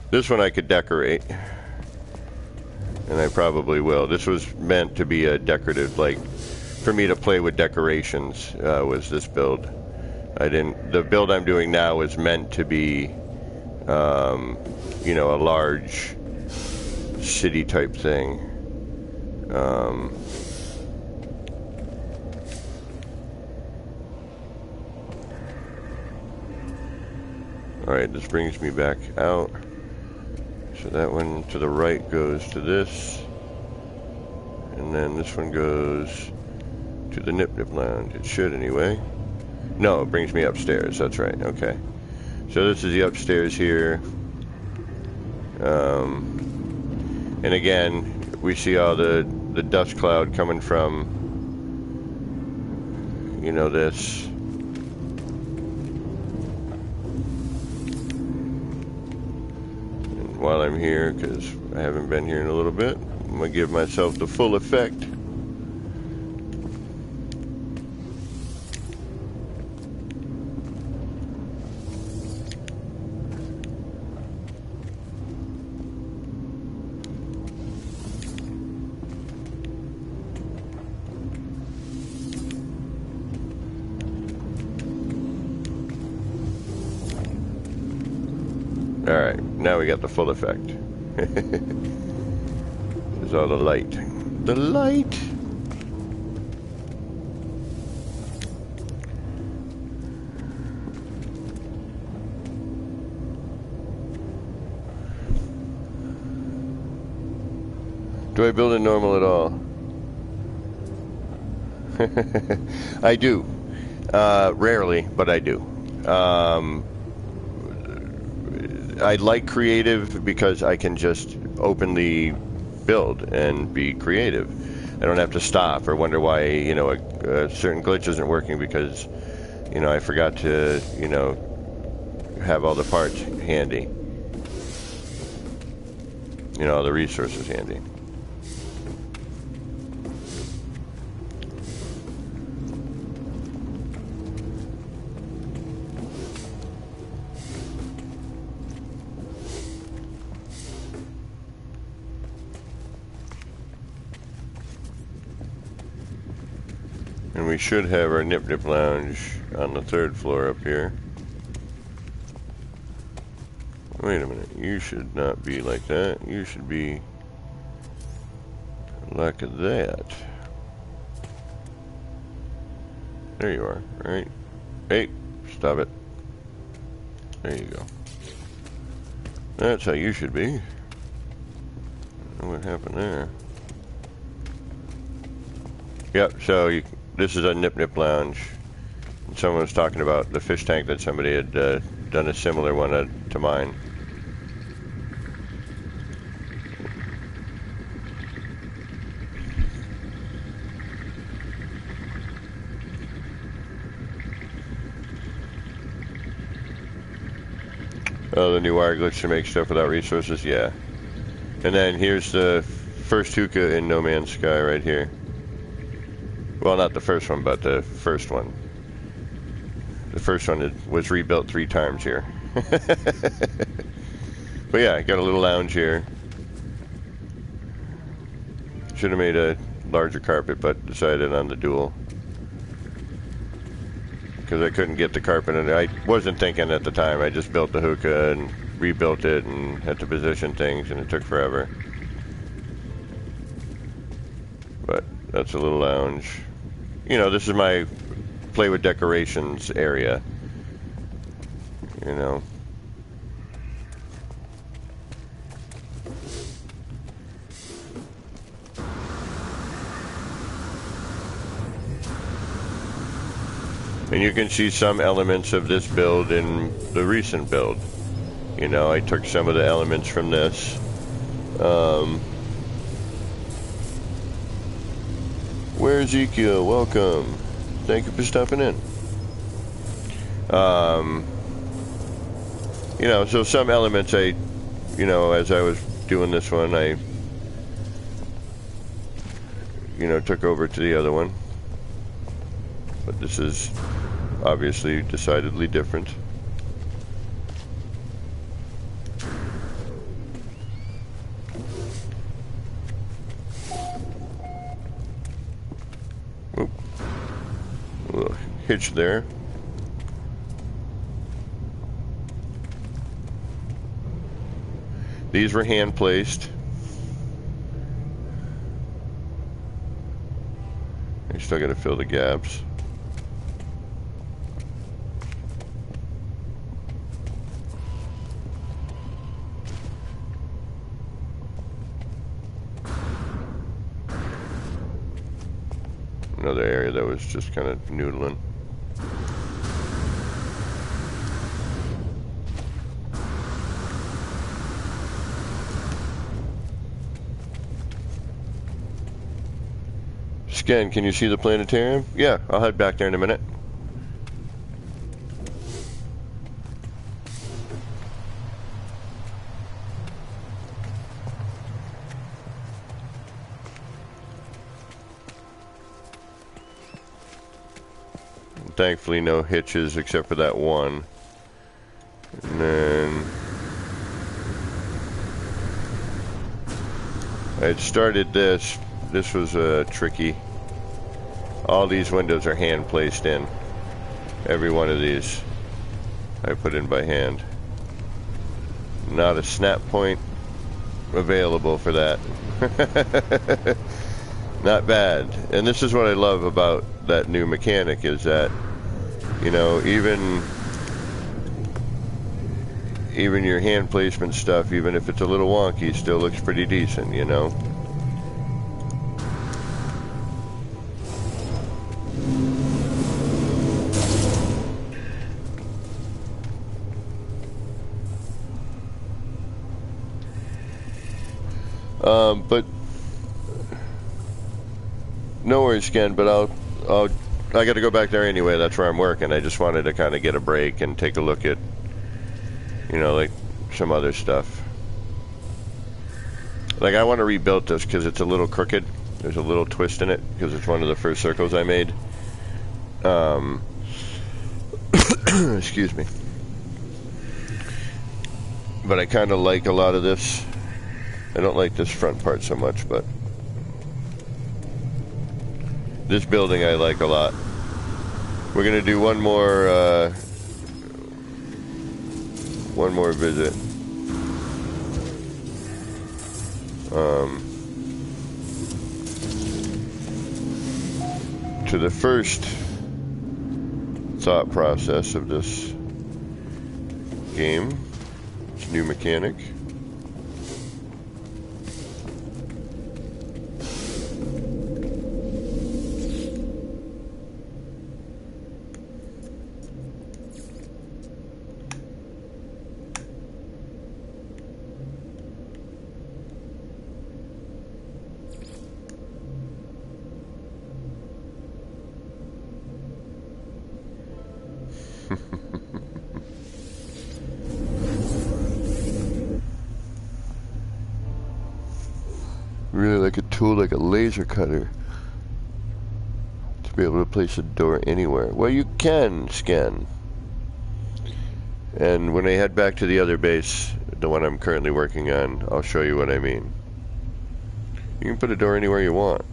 Speaker 1: This one I could decorate, and I probably will. This was meant to be a decorative, like for me to play with decorations. Was this build? The build I'm doing now is meant to be, you know, a large city type thing. Alright, this brings me back out. So that one to the right goes to this. And then this one goes to the nip lounge. It should anyway. No, it brings me upstairs. That's right. Okay. So this is the upstairs here. And again, we see all the dust cloud coming from, you know, this. While I'm here, because I haven't been here in a little bit, I'm gonna give myself the full effect. Alright, now we got the full effect. There's all the light. The light! Do I build it normal at all? I do. Rarely, but I do. I like creative because I can just openly build and be creative. I don't have to stop or wonder why, you know, a certain glitch isn't working because, you know, I forgot to, you know, have all the parts handy. You know, all the resources handy. And we should have our Nip Nip Lounge on the 3rd floor up here. Wait a minute, you should not be like that. You should be like that. There you are, right? Hey, stop it. There you go. That's how you should be. I don't know what happened there. Yep, so this is a Nip Nip Lounge. Someone was talking about the fish tank that somebody had done a similar one to mine. Oh, the new wire glitch to make stuff without resources? Yeah. And then here's the first hookah in No Man's Sky right here. Well, not the first one, but the first one. The first one was rebuilt 3 times here. But yeah, I got a little lounge here. Should have made a larger carpet, but decided on the dual. Because I couldn't get the carpet in. I wasn't thinking at the time. I just built the hookah and rebuilt it and had to position things, and it took forever. But that's a little lounge. You know, this is my play with decorations area. You know. And you can see some elements of this build in the recent build. You know, I took some of the elements from this. Where's Ezekiel? Welcome. Thank you for stopping in. You know, so some elements you know, as I was doing this one, I, you know, took over to the other one. But this is obviously decidedly different. Oop. A little hitch there. These were hand placed. I still got to fill the gaps. Another area that was just kind of noodling. Sken, can you see the planetarium? Yeah, I'll head back there in a minute. thankfully no hitches except for that one. And then I had started this. This was tricky. All these windows are hand placed in. Every one of these I put in by hand. Not a snap point available for that. Not bad. And this is what I love about that new mechanic, is that, you know, even your hand placement stuff, even if it's a little wonky, still looks pretty decent, you know. But no worries, Ken, but I got to go back there anyway. That's where I'm working. I just wanted to kind of get a break and take a look at, you know, like some other stuff. Like, I want to rebuild this because it's a little crooked. There's a little twist in it because it's one of the first circles I made. Excuse me. But I kind of like a lot of this. I don't like this front part so much, but this building I like a lot. We're gonna do one more visit. To the first thought process of this game, this new mechanic. Really like a tool, like a laser cutter, to be able to place a door anywhere. Well, you can scan. And when I head back to the other base, the one I'm currently working on, I'll show you what I mean. You can put a door anywhere you want.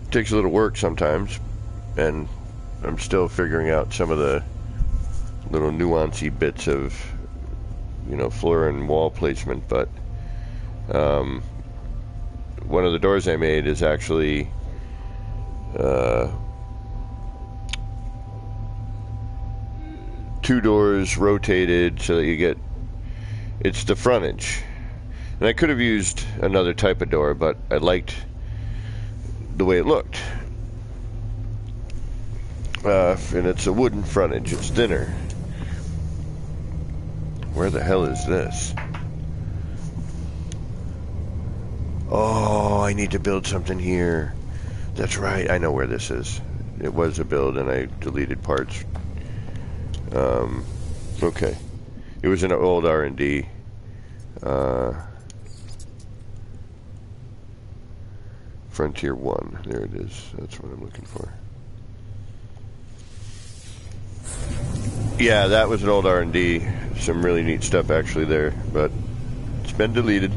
Speaker 1: It takes a little work sometimes, and I'm still figuring out some of the little nuancey bits of, you know, floor and wall placement, but one of the doors I made is actually two doors rotated so that you get, it's the frontage. And I could have used another type of door, but I liked the way it looked. And it's a wooden frontage, it's thinner. Where the hell is this? Oh, I need to build something here. That's right, I know where this is. It was a build and I deleted parts. Okay. It was an old R&D. Frontier 1, there it is. That's what I'm looking for. Yeah, that was an old R&D. Some really neat stuff actually there, but it's been deleted.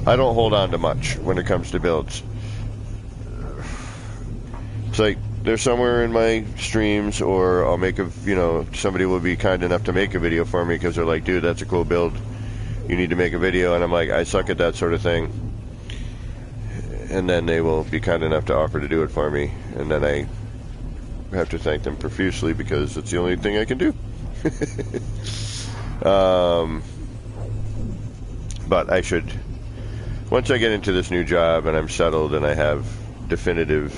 Speaker 1: I don't hold on to much when it comes to builds. It's like they're somewhere in my streams, or I'll make a, you know, somebody will be kind enough to make a video for me because they're like, dude, that's a cool build. You need to make a video, and I'm like, I suck at that sort of thing. And then they will be kind enough to offer to do it for me, and then I have to thank them profusely because it's the only thing I can do. But I should, once I get into this new job and I'm settled and I have definitive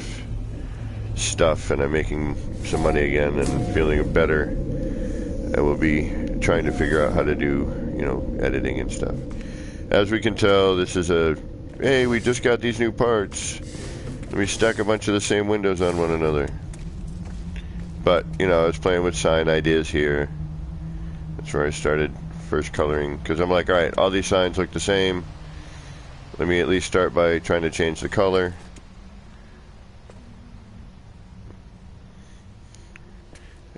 Speaker 1: stuff and I'm making some money again and feeling better, I will be trying to figure out how to do, you know, editing and stuff. As we can tell, this is a, hey, we just got these new parts. Let me stack a bunch of the same windows on one another. But, you know, I was playing with sign ideas here. That's where I started first coloring, because I'm like, all right, all these signs look the same. Let me at least start by trying to change the color.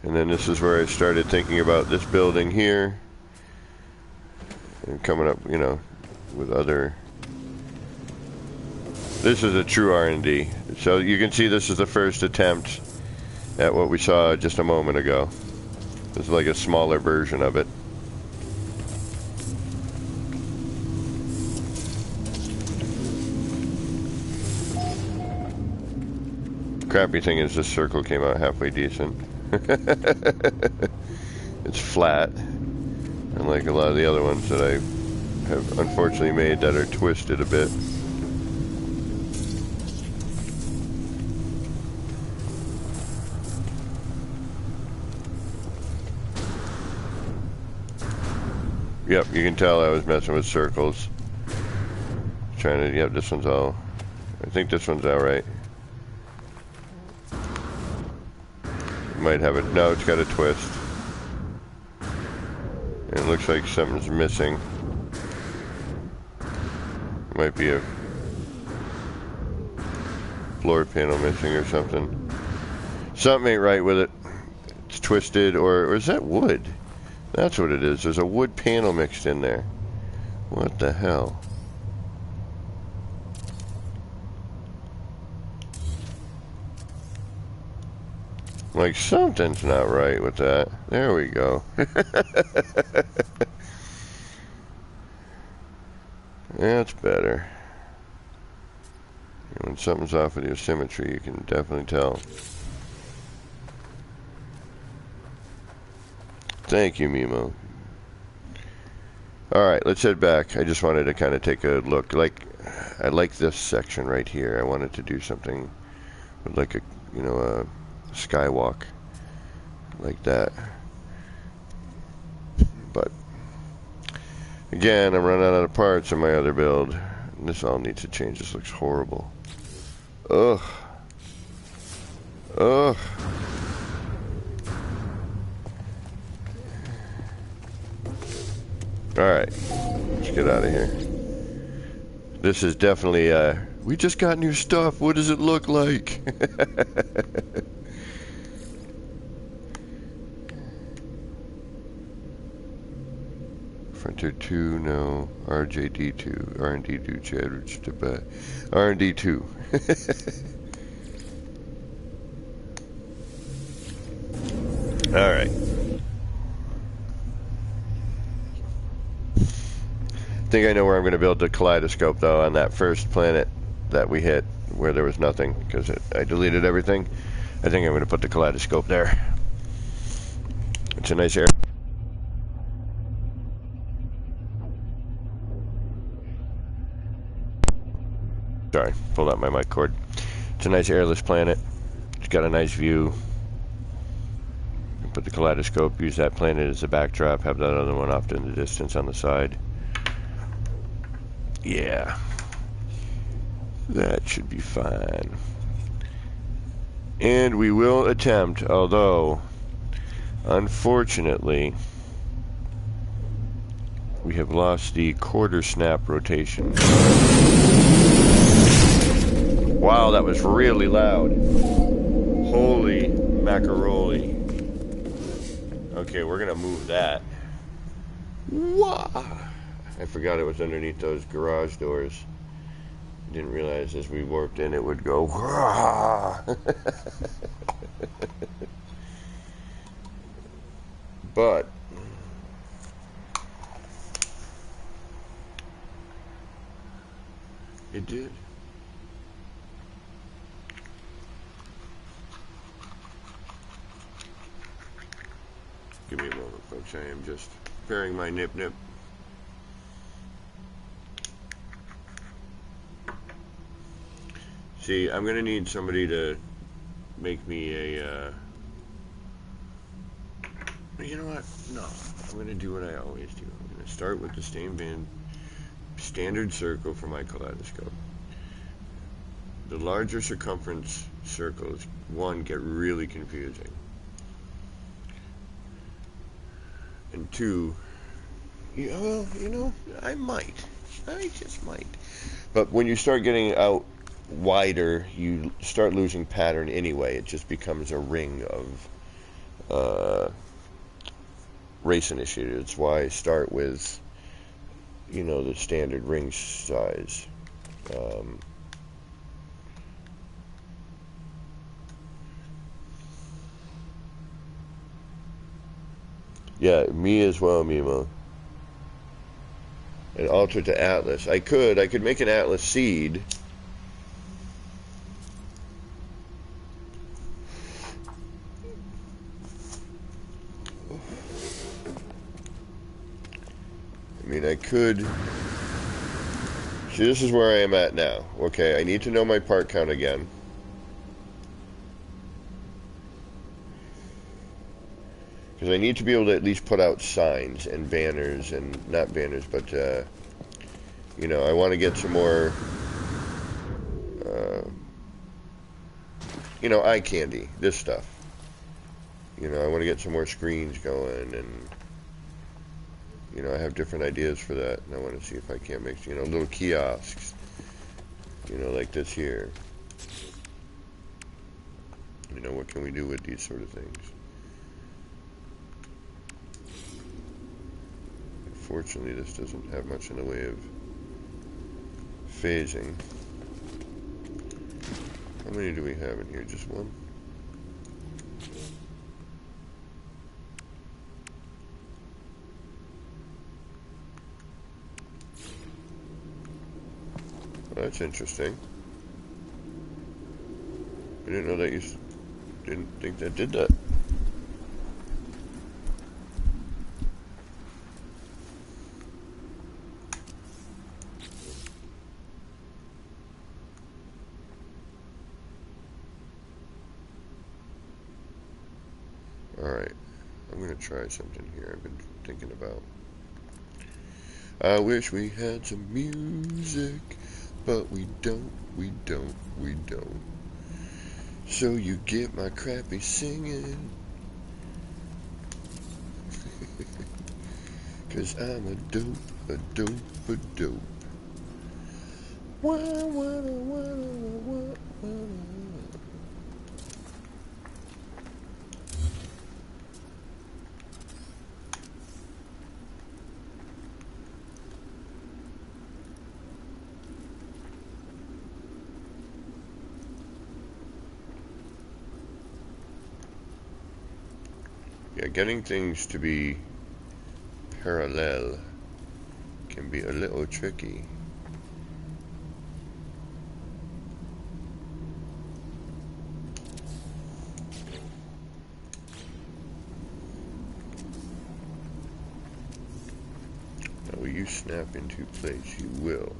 Speaker 1: And then this is where I started thinking about this building here. And coming up, you know, with other... This is a true R&D. So you can see this is the first attempt at what we saw just a moment ago. This is like a smaller version of it. Crappy thing is this circle came out halfway decent. It's flat, unlike a lot of the other ones that I have unfortunately made that are twisted a bit. Yep, you can tell I was messing with circles. Trying to, yep, this one's all, I think this one's all right. Might have it, no, it's got a twist. And it looks like something's missing. Might be a floor panel missing or something. Something ain't right with it. It's twisted, or is that wood? That's what it is. There's a wood panel mixed in there. What the hell? Like, something's not right with that. There we go. That's better. When something's off with your symmetry, you can definitely tell. Thank you, Mimo. Alright, let's head back. I just wanted to kind of take a look. Like, I like this section right here. I wanted to do something with like a, you know, a skywalk like that. But again, I'm running out of parts in my other build. And this all needs to change. This looks horrible. Ugh. Ugh. Alright, let's get out of here. This is definitely, we just got new stuff. What does it look like? Frontier 2, no. RJD2, R&D2, Chadwich, R&D2. Alright. I think I know where I'm going to build the kaleidoscope, though, on that first planet that we hit where there was nothing, because I deleted everything. I think I'm going to put the kaleidoscope there. It's a nice area. Sorry, pulled out my mic cord. It's a nice airless planet. It's got a nice view. Put the kaleidoscope, use that planet as a backdrop, have that other one off in the distance on the side. Yeah, that should be fine. And we will attempt, although unfortunately we have lost the quarter snap rotation. Wow, that was really loud. Holy macaroni. Okay, we're gonna move that. Wow. I forgot it was underneath those garage doors. Didn't realize as we warped in it would go. But it did. Give me a moment, folks. I am just preparing my nip-nip. See, I'm going to need somebody to make me a, you know what? No. I'm going to do what I always do. I'm going to start with the same standard circle for my kaleidoscope. The larger circumference circles, one, get really confusing. And two, well, you know, I might. I just might. But when you start getting out wider, you start losing pattern anyway. It just becomes a ring of race initiated. It's why I start with, the standard ring size. Yeah, me as well, Mimo. And alter to Atlas. I could make an Atlas seed. I mean, I could. See, this is where I am at now. Okay, I need to know my part count again. Because I need to be able to at least put out signs and banners, and not banners, but, I want to get some more, eye candy, this stuff. I want to get some more screens going, and, I have different ideas for that, and I want to see if I can't make, little kiosks, like this here. What can we do with these sort of things? Unfortunately, this doesn't have much in the way of phasing. How many do we have in here? Just one? Well, that's interesting. I didn't know that you didn't think that did that. Alright, I'm going to try something here I've been thinking about. I wish we had some music, but we don't. So you get my crappy singing. 'Cause I'm a dope. Yeah, getting things to be parallel can be a little tricky. Now, will you snap into place? You will.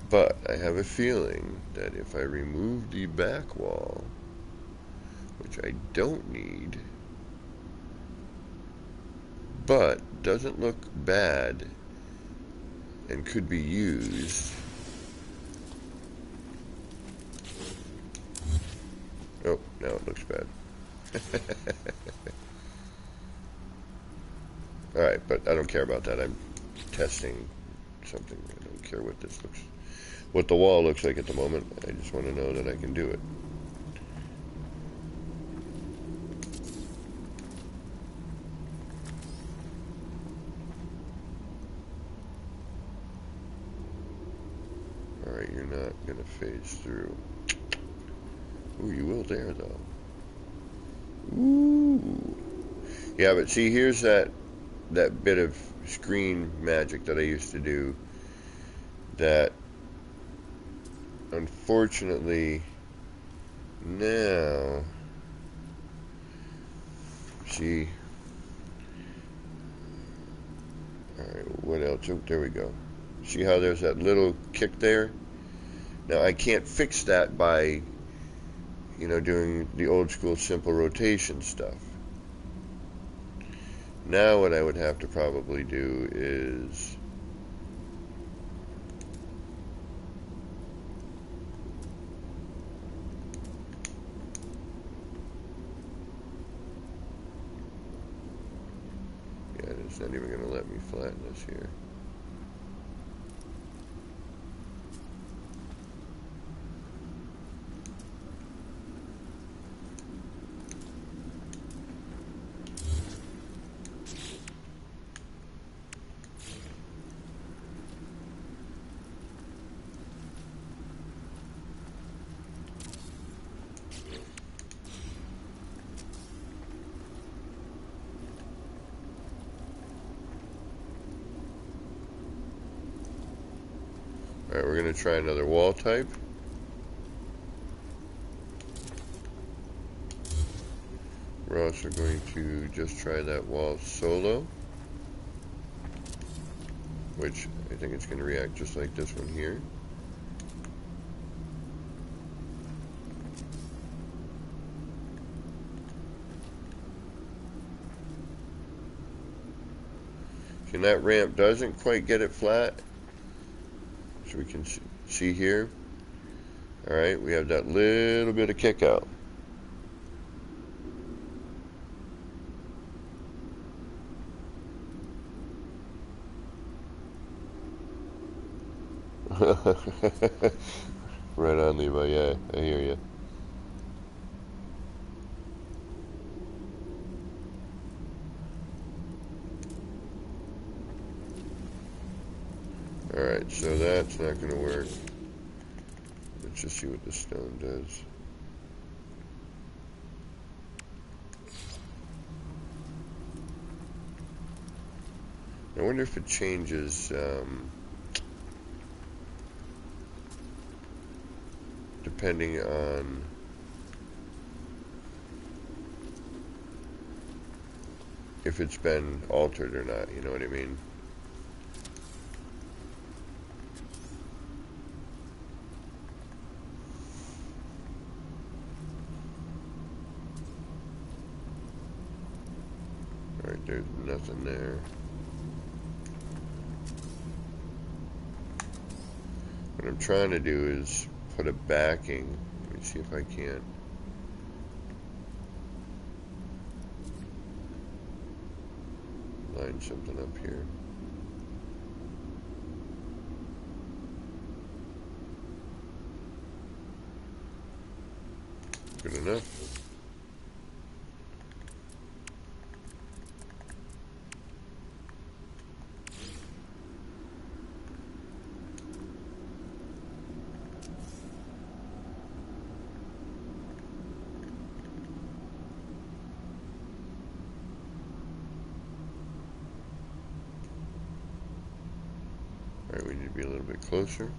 Speaker 1: But I have a feeling that if I remove the back wall, which I don't need, but doesn't look bad and could be used. Oh, now it looks bad. Alright, but I don't care about that. I'm testing something. I don't care what this looks, what the wall looks like at the moment. I just want to know that I can do it. Alright, you're not going to phase through. Ooh, you will there, though. Ooh. Yeah, but see, here's that bit of screen magic that I used to do that, unfortunately, now, see, alright, what else? Oh, there we go. See how there's that little kick there? Now, I can't fix that by, doing the old school simple rotation stuff. Now what I would have to probably do is yeah, it's not even going to let me flatten this here. Alright, we're going to try another wall type. We're also going to just try that wall solo, which I think it's going to react just like this one here. And that ramp doesn't quite get it flat, so we can see here. Alright, we have that little bit of kick out. Right on, Levi. Yeah, I hear you. Alright, so that's not going to work. Let's just see what the stone does. I wonder if it changes depending on if it's been altered or not, you know what I mean? Alright, there's nothing there. What I'm trying to do is put a backing. Let me see if I can. Line something up here. Good enough. Alright, we need to be a little bit closer.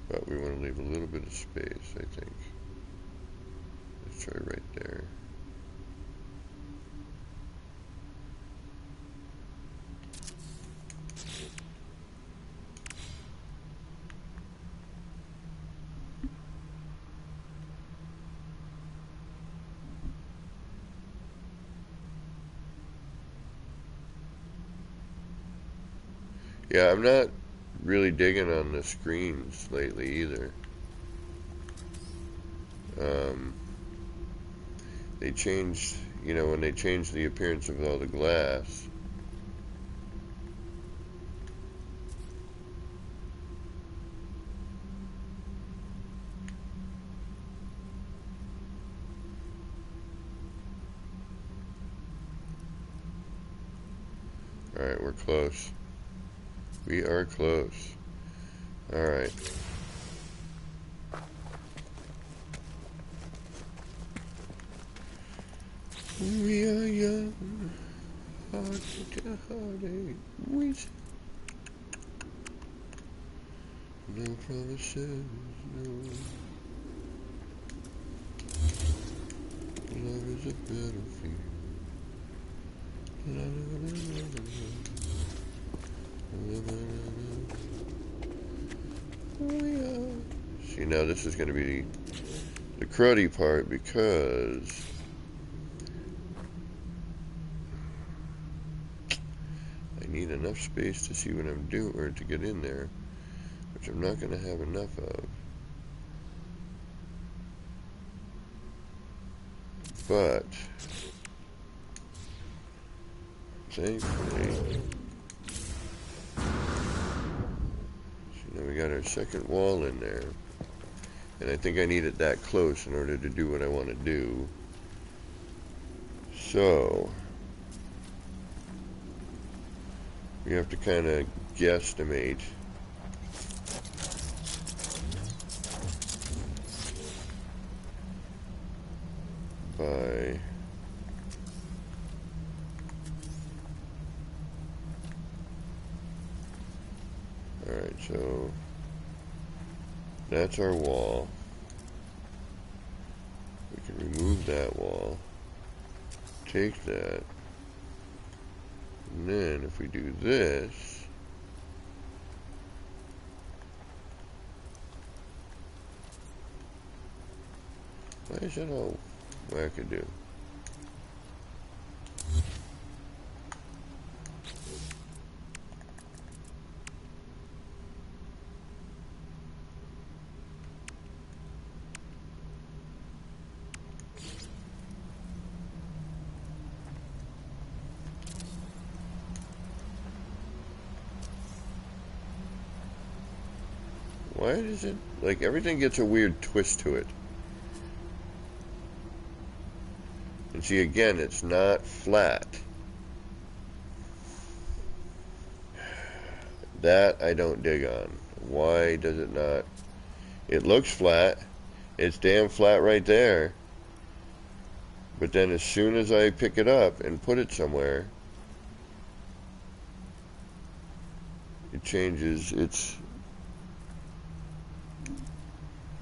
Speaker 1: But we want to leave a little bit of space, I think. Let's try right there. Yeah, I'm not really digging on the screens lately either. They changed, you know, when they changed the appearance of all the glass. Alright, we're close. We are close. Alright. We are young, heart to heartache, no promises, no. Love is a battlefield. La, la, la, la, la, la, la, la, la. See, now this is going to be the cruddy part because I need enough space to see what I'm doing, or to get in there, which I'm not going to have enough of. But thankfully, so now we got our second wall in there, and I think I need it that close in order to do what I want to do. So we have to kind of guesstimate modify alright, so that's our wall. We can remove that wall, take that, and then if we do this, why is it all wackadoo? Why does it, like, everything gets a weird twist to it? And see, again, it's not flat. That I don't dig on. Why does it not? It looks flat. It's damn flat right there. But then as soon as I pick it up and put it somewhere, it changes its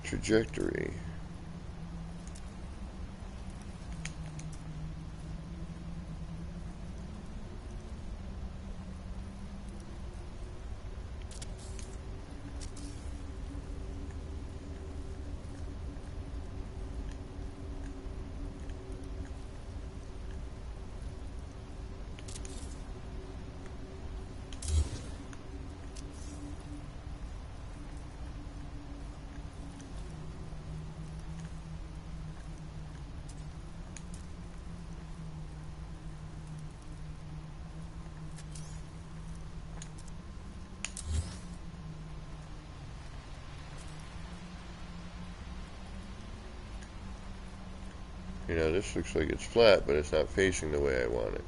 Speaker 1: trajectory. You know, this looks like it's flat, but it's not facing the way I want it.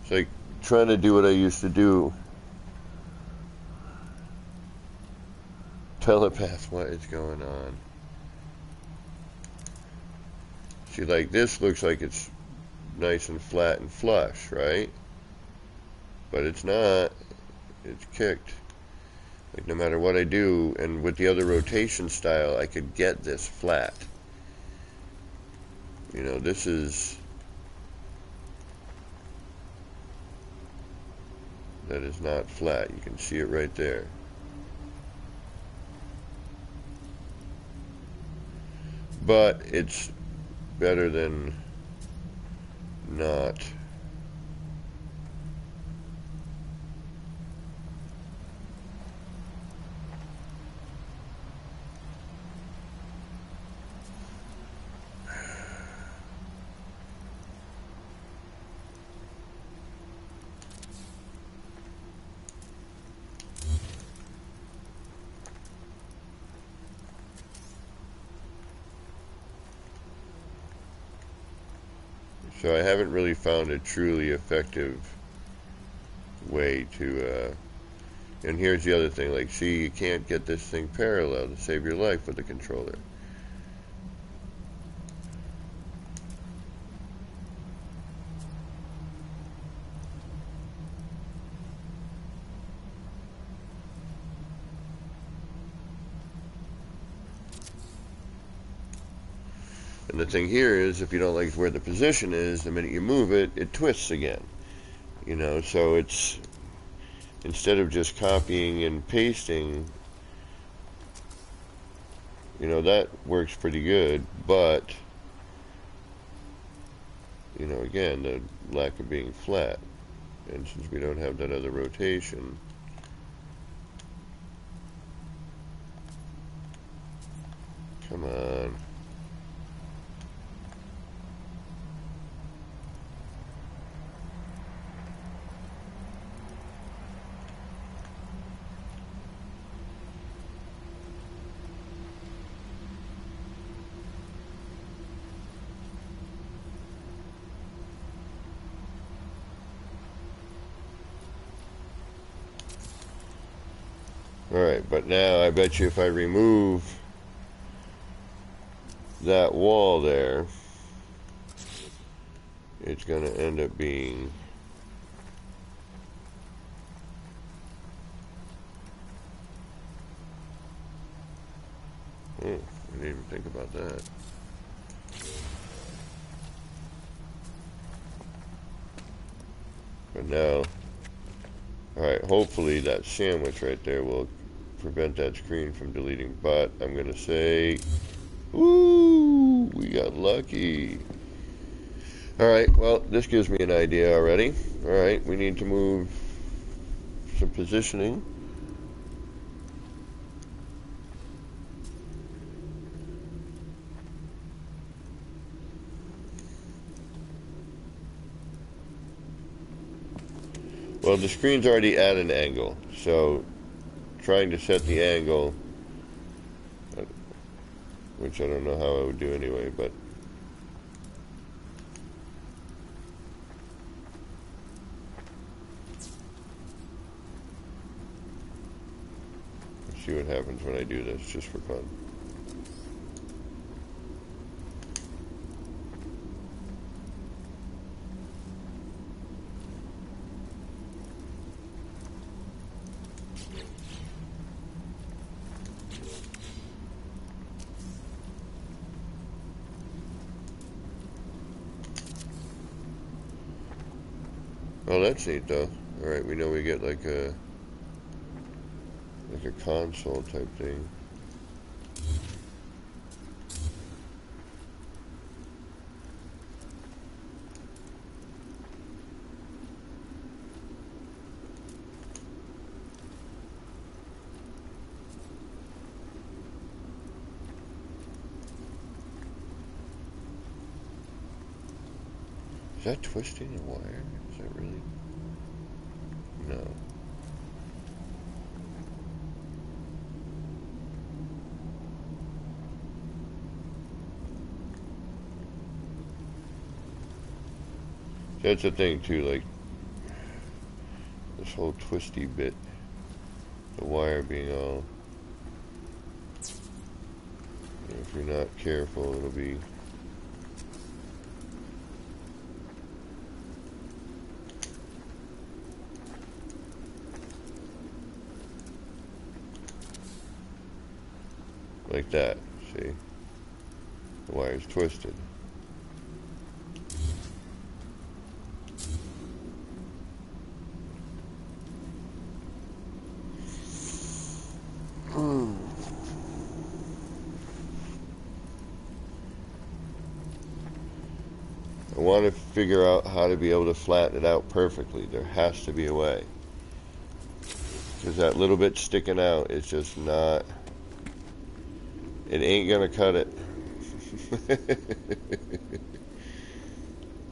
Speaker 1: It's like trying to do what I used to do. Telepath, what is going on? See, like this looks like it's nice and flat and flush, right? But it's not. It's kicked. Like no matter what I do, and with the other rotation style, I could get this flat. You know, this is... that is not flat. You can see it right there. But it's better than not. So I haven't really found a truly effective way to, and here's the other thing, like, see, you can't get this thing parallel to save your life with the controller. And the thing here is, if you don't like where the position is, the minute you move it, it twists again. You know, so it's, instead of just copying and pasting, you know, that works pretty good, but, you know, again, the lack of being flat. And since we don't have that other rotation, come on. Alright, but now I bet you if I remove that wall there, it's going to end up being I didn't even think about that. But now, alright, hopefully that sandwich right there will prevent that screen from deleting. But I'm going to say, ooh, we got lucky. Alright, well, this gives me an idea already. Alright, we need to move some positioning. Well, the screen's already at an angle, so trying to set the angle, which I don't know how I would do anyway, but let's see what happens when I do this, just for fun. Oh, that's neat though. Alright, we know we get like a console type thing. Is that twisting the wire? Is that really? No. That's the thing too, like this whole twisty bit, the wire being all, if you're not careful, it'll be like that, see? The wire's twisted. I want to figure out how to be able to flatten it out perfectly. There has to be a way. Because that little bit sticking out is just not, it ain't gonna cut it.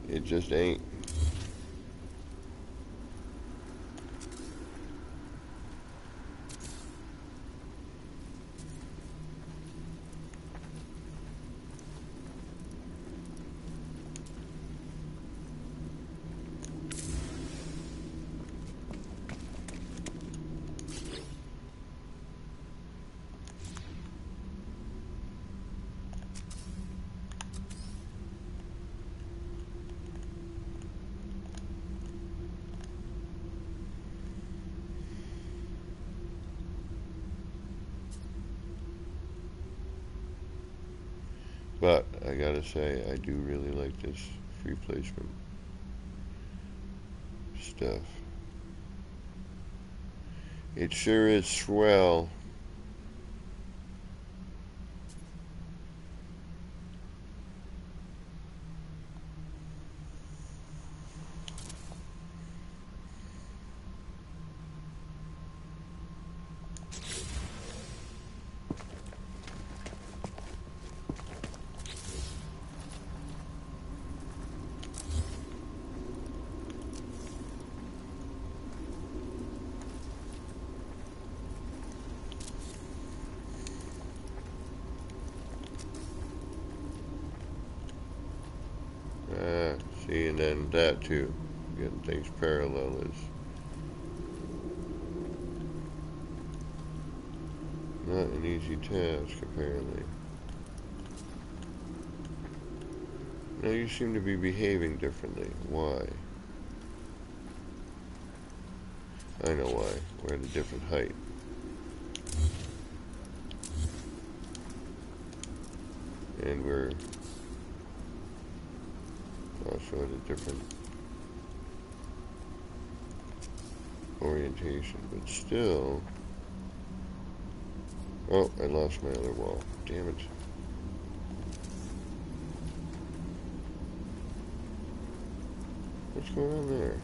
Speaker 1: It just ain't. But I gotta say, I do really like this free placement stuff. It sure is swell. See, and then that too. Getting things parallel is Not an easy task, apparently. Now you seem to be behaving differently. Why? I know why. We're at a different height. And we're also at a different orientation, but still... Oh, I lost my other wall. Damn it. What's going on there?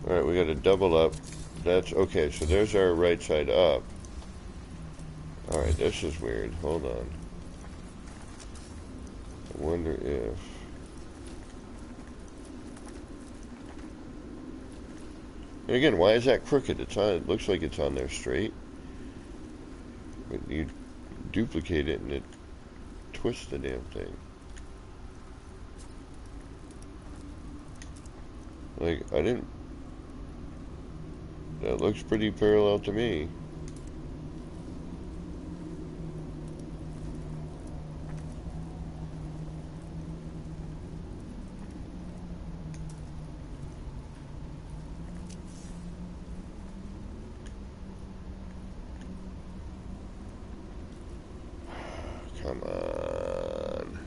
Speaker 1: Alright, we got to double up. That's okay, so there's our right side up. Alright, this is weird. Hold on. I wonder if... And again, why is that crooked? It's on. It looks like it's on there straight. But you duplicate it and it twists the damn thing. Like, I didn't... That looks pretty parallel to me. Come on.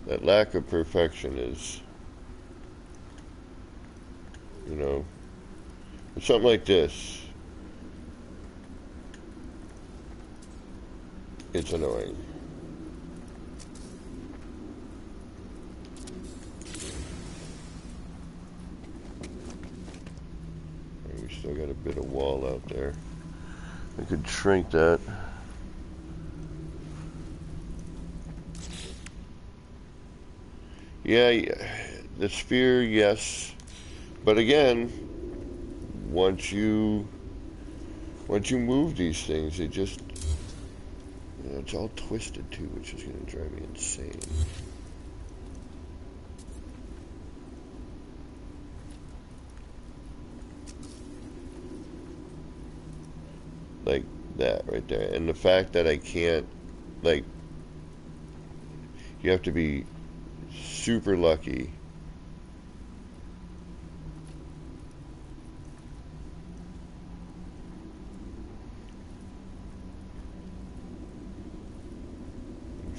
Speaker 1: That lack of perfection is, you know, something like this. It's annoying. And we still got a bit of wall out there. I could shrink that. Yeah, the sphere, yes. But again, once you move these things, it just, you know, it's all twisted too, which is going to drive me insane. Like that right there. And the fact that I can't, like, you have to be super lucky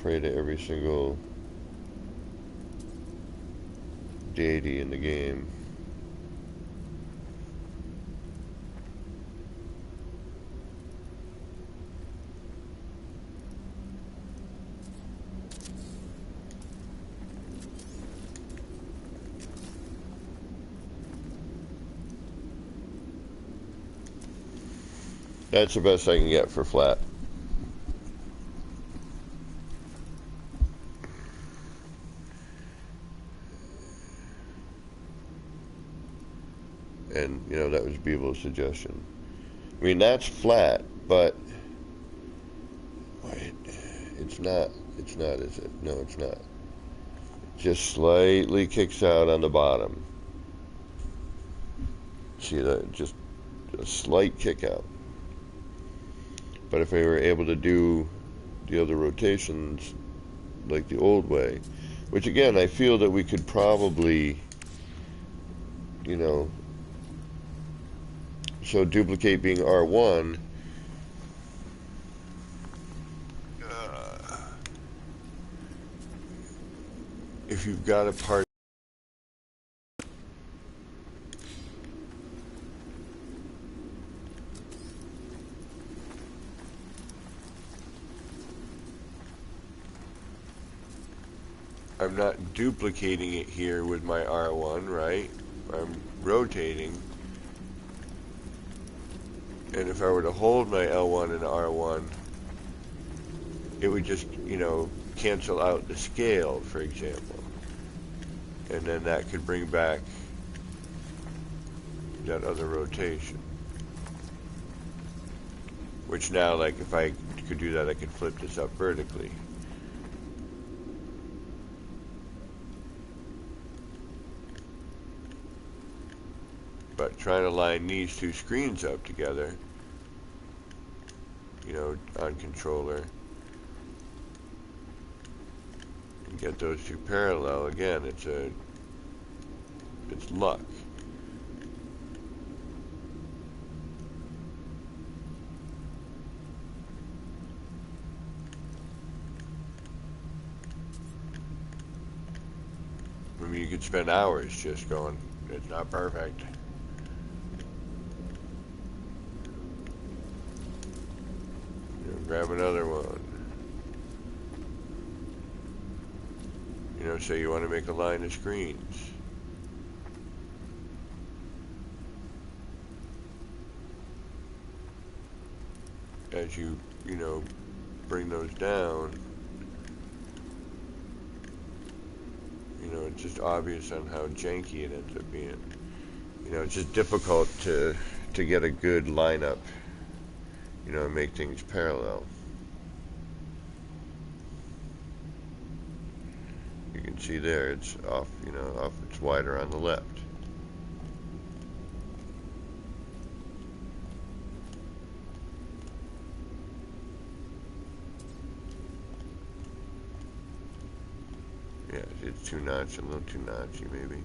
Speaker 1: pray to every single deity in the game. That's the best I can get for flat. And, you know, that was Beeble's suggestion. I mean, that's flat, but wait, it's not, is it? No, it's not. It just slightly kicks out on the bottom. See that? Just a slight kick out. But if I were able to do the other rotations like the old way, which again, I feel that we could probably, you know, so duplicate being R1, if you've got a part, I'm not duplicating it here with my R1, right? I'm rotating. And if I were to hold my L1 and R1, it would just, you know, cancel out the scale, for example. And then that could bring back that other rotation. Which now, like, if I could do that, I could flip this up vertically. But trying to line these two screens up together, you know, on controller, and get those two parallel, again, it's luck. I mean, you could spend hours just going, it's not perfect. You know, grab another one. You know, say you want to make a line of screens. As you know, bring those down, you know, it's just obvious on how janky it ends up being. You know, it's just difficult to get a good lineup, you know, and make things parallel. You can see there, it's off, you know, it's wider on the left. Yeah, it's too notchy, a little too notchy maybe.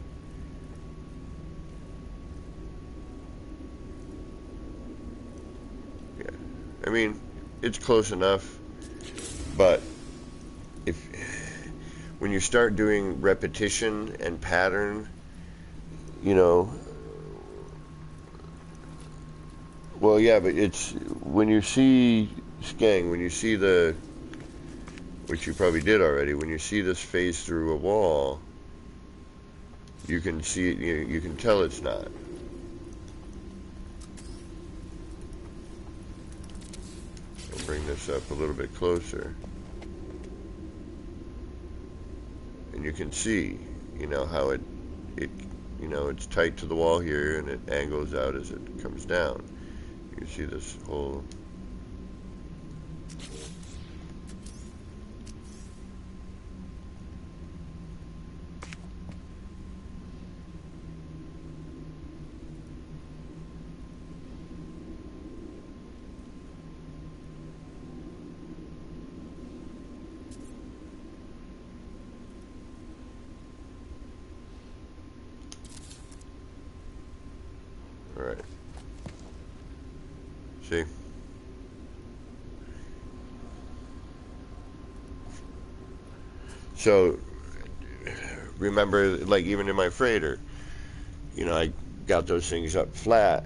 Speaker 1: Yeah, I mean, it's close enough, but when you start doing repetition and pattern, you know, well, yeah, but it's when you see Skeng, when you see which you probably did already, when you see this phase through a wall, you can see it, you can tell it's not. I'll bring this up a little bit closer. And you can see, you know, how it you know, it's tight to the wall here and it angles out as it comes down. You see this whole all right. See? So remember, like even in my freighter, you know, I got those things up flat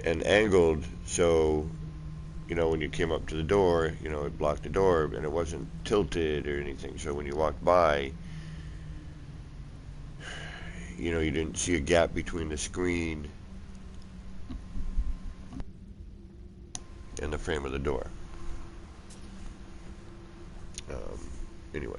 Speaker 1: and angled, so you know, when you came up to the door, you know, it blocked the door and it wasn't tilted or anything. So when you walked by, you know, you didn't see a gap between the screen and the frame of the door. Anyway.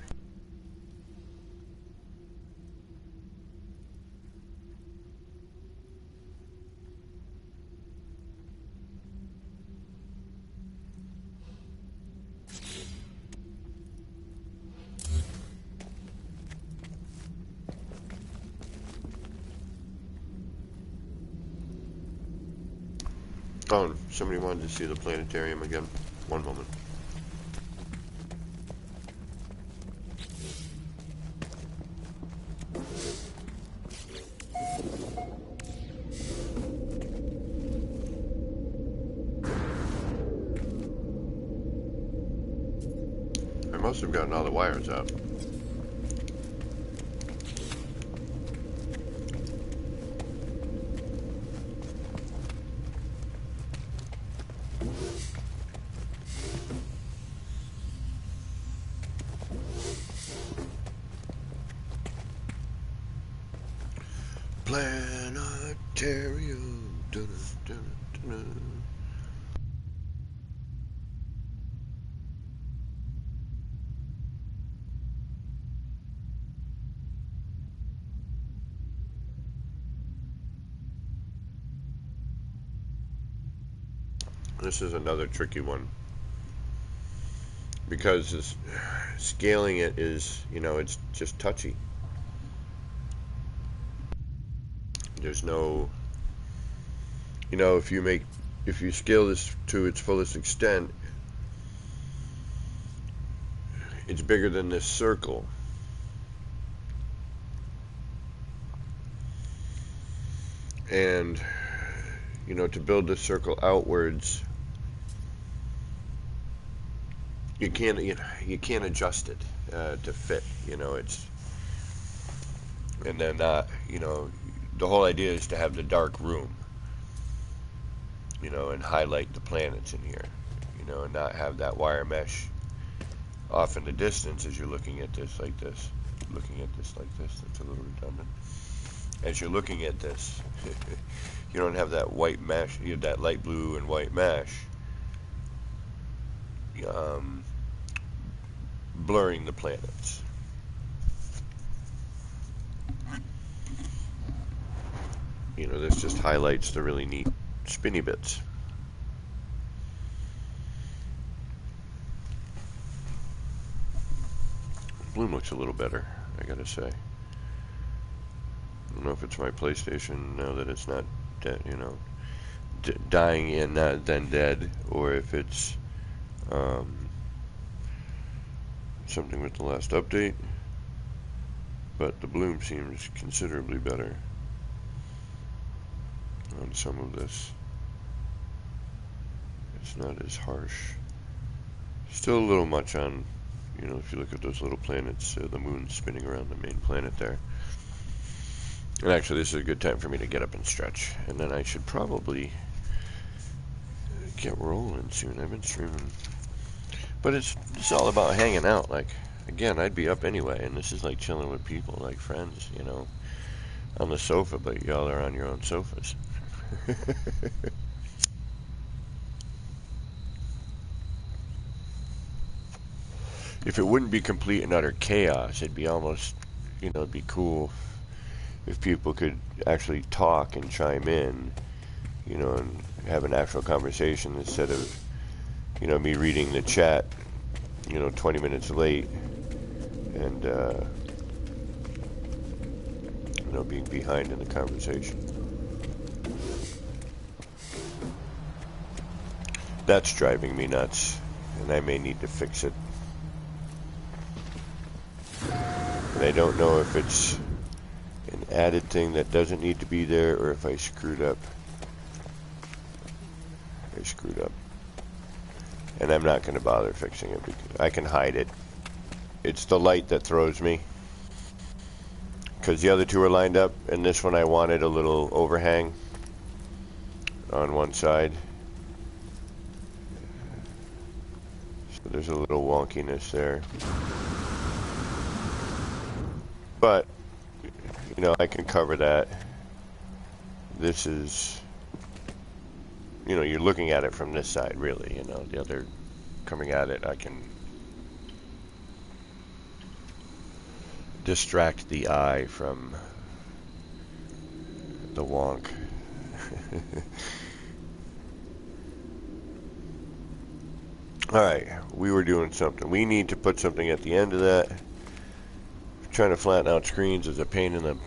Speaker 1: Oh, somebody wanted to see the planetarium again. One moment. I must have gotten all the wires out. Planetarium. Dun, dun, dun, dun. This is another tricky one because scaling it is, you know, it's just touchy. There's no, you know, if you scale this to its fullest extent, it's bigger than this circle. And, you know, to build this circle outwards, you can't adjust it to fit, you know. It's, and then you know, the whole idea is to have the dark room, you know, and highlight the planets in here, you know, and not have that wire mesh off in the distance as you're looking at this like this, looking at this like this. That's a little redundant. As you're looking at this, you don't have that white mesh, you have that light blue and white mesh blurring the planets. You know, this just highlights the really neat spinny bits. Bloom looks a little better, I gotta say. I don't know if it's my PlayStation now that it's not dead, you know, dying in, not then dead, or if it's something with the last update. But the bloom seems considerably better on some of this. It's not as harsh. Still a little much on, you know, if you look at those little planets, the moon spinning around the main planet there. And actually, this is a good time for me to get up and stretch. And then I should probably get rolling soon. I've been streaming. But it's all about hanging out. Like, again, I'd be up anyway. And this is like chilling with people, like friends, you know, on the sofa. But y'all are on your own sofas. If it wouldn't be complete and utter chaos, it'd be almost, you know, it'd be cool if people could actually talk and chime in, you know, and have an actual conversation instead of, you know, me reading the chat, you know, 20 minutes late and, you know, being behind in the conversation. That's driving me nuts, and I may need to fix it. And I don't know if it's an added thing that doesn't need to be there, or if I screwed up. I screwed up. And I'm not going to bother fixing it because I can hide it. It's the light that throws me. Because the other two are lined up, and this one I wanted a little overhang on one side. So there's a little wonkiness there. But, you know, I can cover that. This is, you know, you're looking at it from this side, really, you know. The other, coming at it, I can distract the eye from the wonk. Alright, we were doing something. We need to put something at the end of that. Trying to flatten out screens is a pain in the...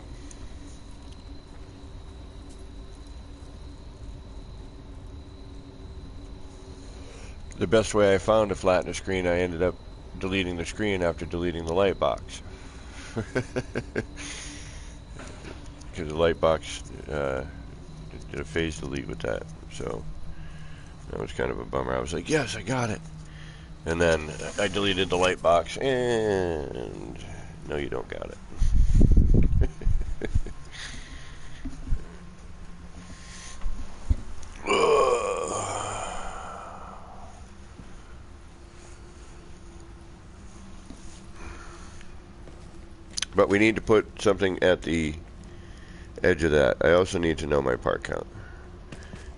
Speaker 1: The best way I found to flatten a screen, I ended up deleting the screen after deleting the light box. Because the light box did a phase delete with that. So that was kind of a bummer. I was like, yes, I got it. And then I deleted the light box, and no, you don't got it. But we need to put something at the edge of that. I also need to know my part count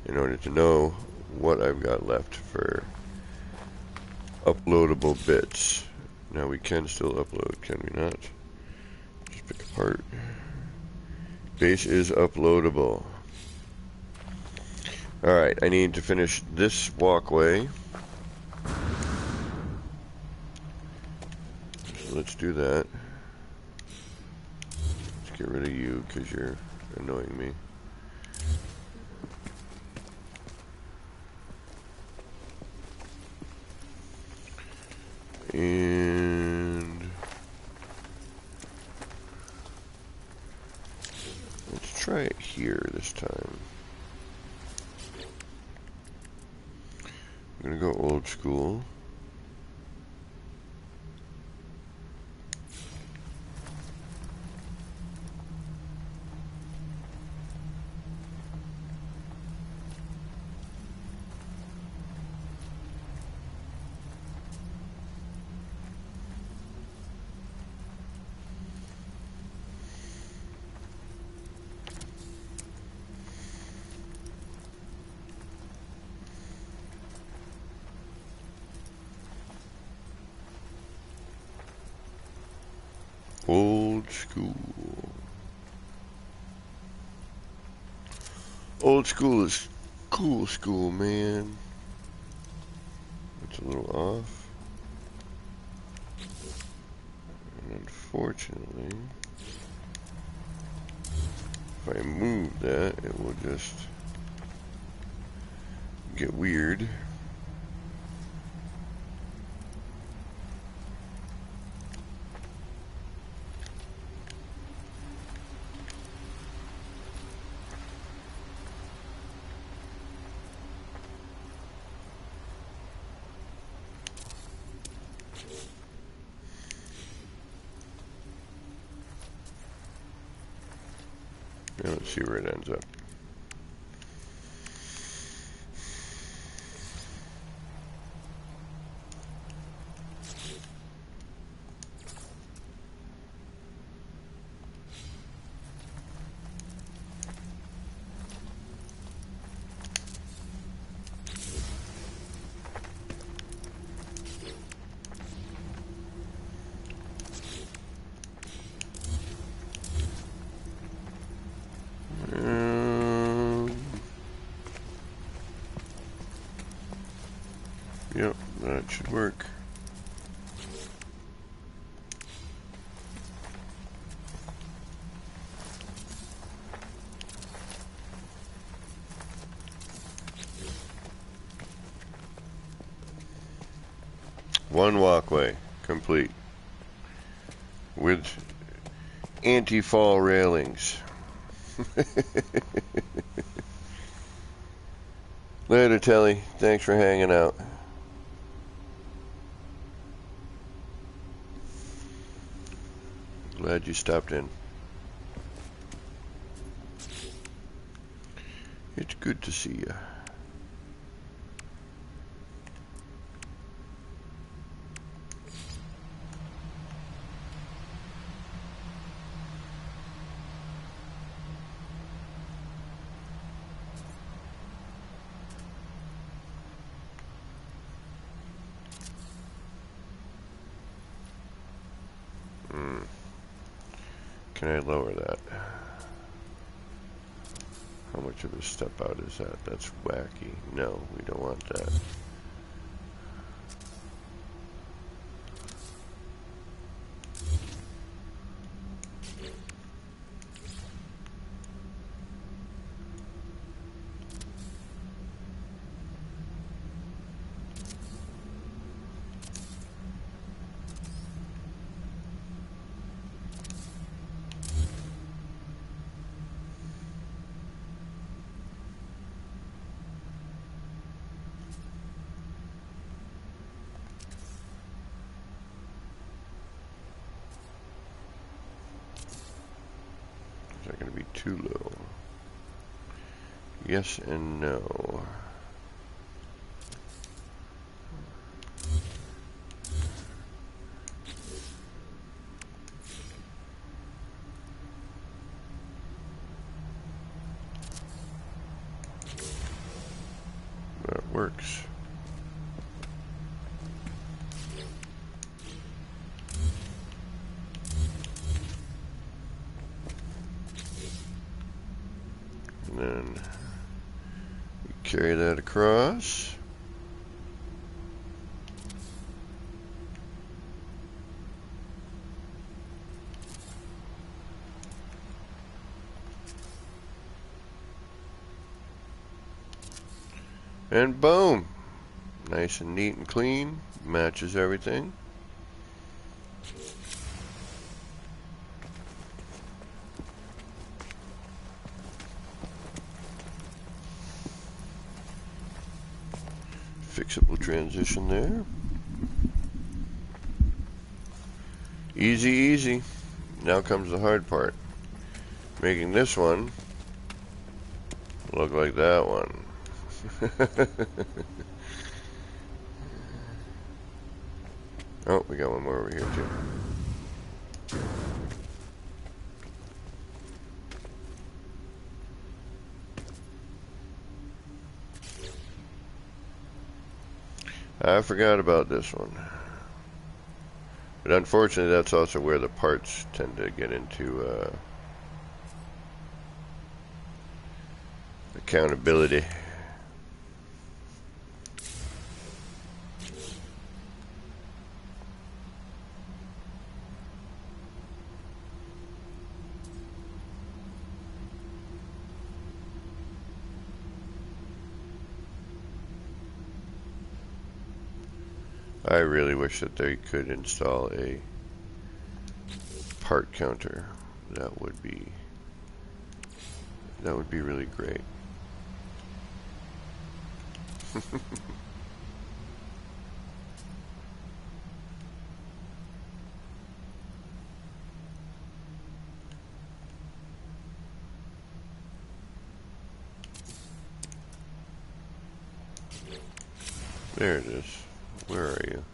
Speaker 1: in order to know what I've got left for uploadable bits. Now we can still upload, can we not? Just pick a part. Base is uploadable. Alright, I need to finish this walkway. So let's do that. Let's get rid of you because you're annoying me. here this time. I'm gonna go old school. Old school. Old school is cool school, man. It's a little off. And unfortunately, if I move that, it will just get weird. Yeah, let's see where it ends up. Yep, that should work. One walkway complete with anti-fall railings. Later, Telly. Thanks for hanging out. Glad you stopped in. It's good to see you. Can I lower that? How much of a step out is that? That's wacky. No, we don't want that. Is that going to be too low? Yes and no. That works. And then we carry that across. And boom! Nice and neat and clean. Matches everything. fixable transition there. Easy, easy. Now comes the hard part. Making this one look like that one. Oh, we got one more over here too. I forgot about this one. But unfortunately, that's also where the parts tend to get into accountability. I really wish that they could install a part counter. That would be really great. There it is. Where are you?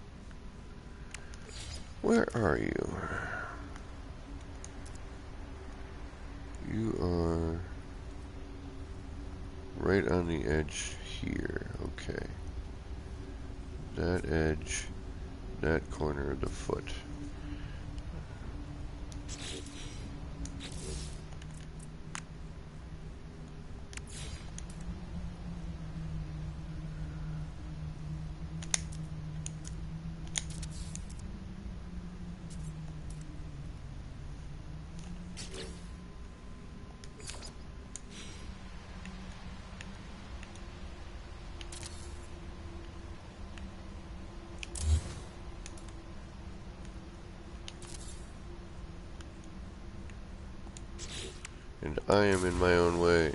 Speaker 1: Where are you? You are right on the edge here. Okay. That edge, that corner of the foot. And I am in my own way.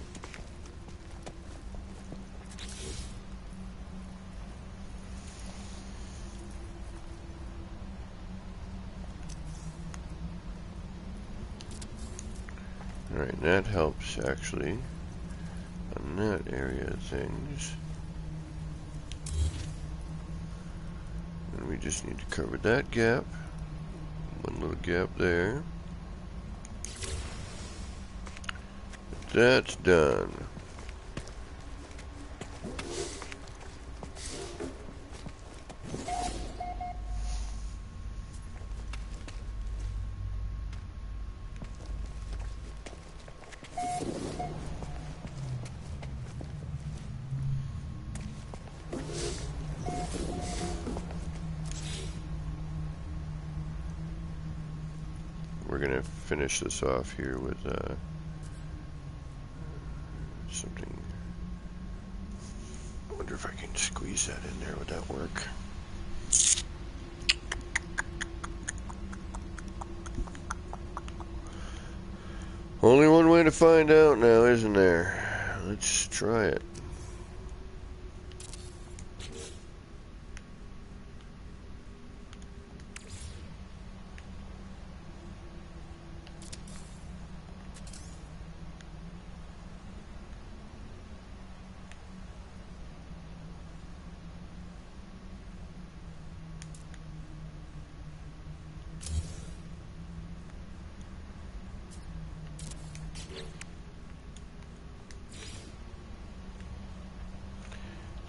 Speaker 1: Alright, that helps actually on that area of things. And we just need to cover that gap. One little gap there. That's done. We're gonna finish this off here with something. I wonder if I can squeeze that in there. Would that work? Only one way to find out now, isn't there? Let's try it.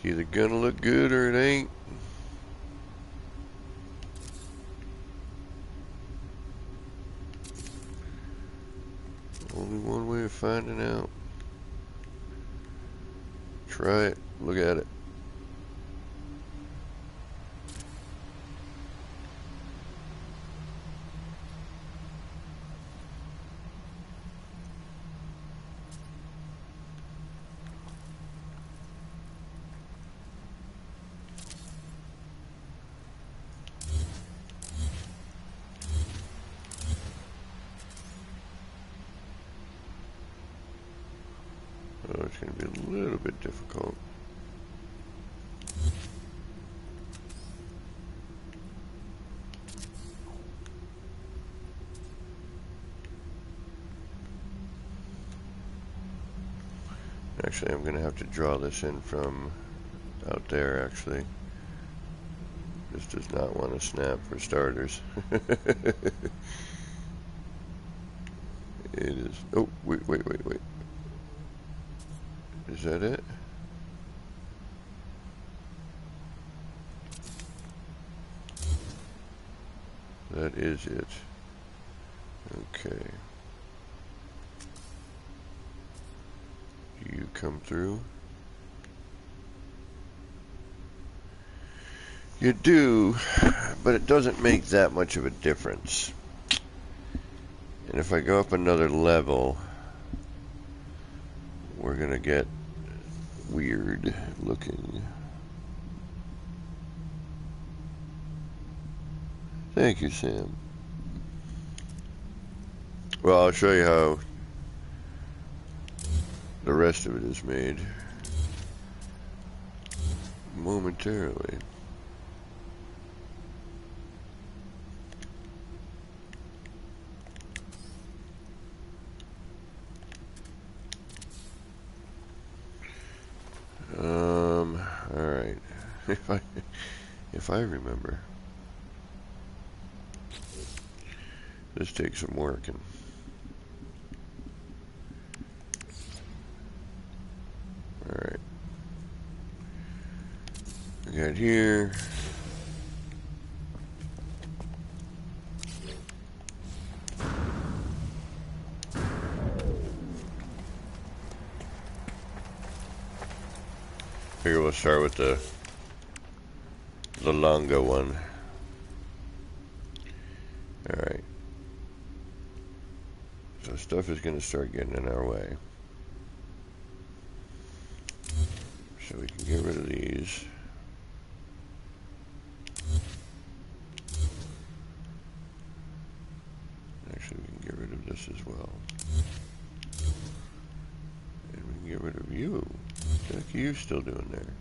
Speaker 1: It's either gonna look good or it ain't. Only one way of finding out. Try it. Look at it. Oh, it's going to be a little bit difficult. Actually, I'm going to have to draw this in from out there, actually. This does not want to snap for starters. It is. Oh, wait. Is that it? That is it. Okay. Do you come through? You do, but it doesn't make that much of a difference. And if I go up another level, we're gonna get weird looking. Thank you, Sam. Well, I'll show you how the rest of it is made momentarily. All right. If I remember, this takes some working. All right. We got here. Figure we'll start with the longer one. Alright. So stuff is going to start getting in our way. So we can get rid of these. Actually, we can get rid of this as well. And we can get rid of you. What are you still doing there?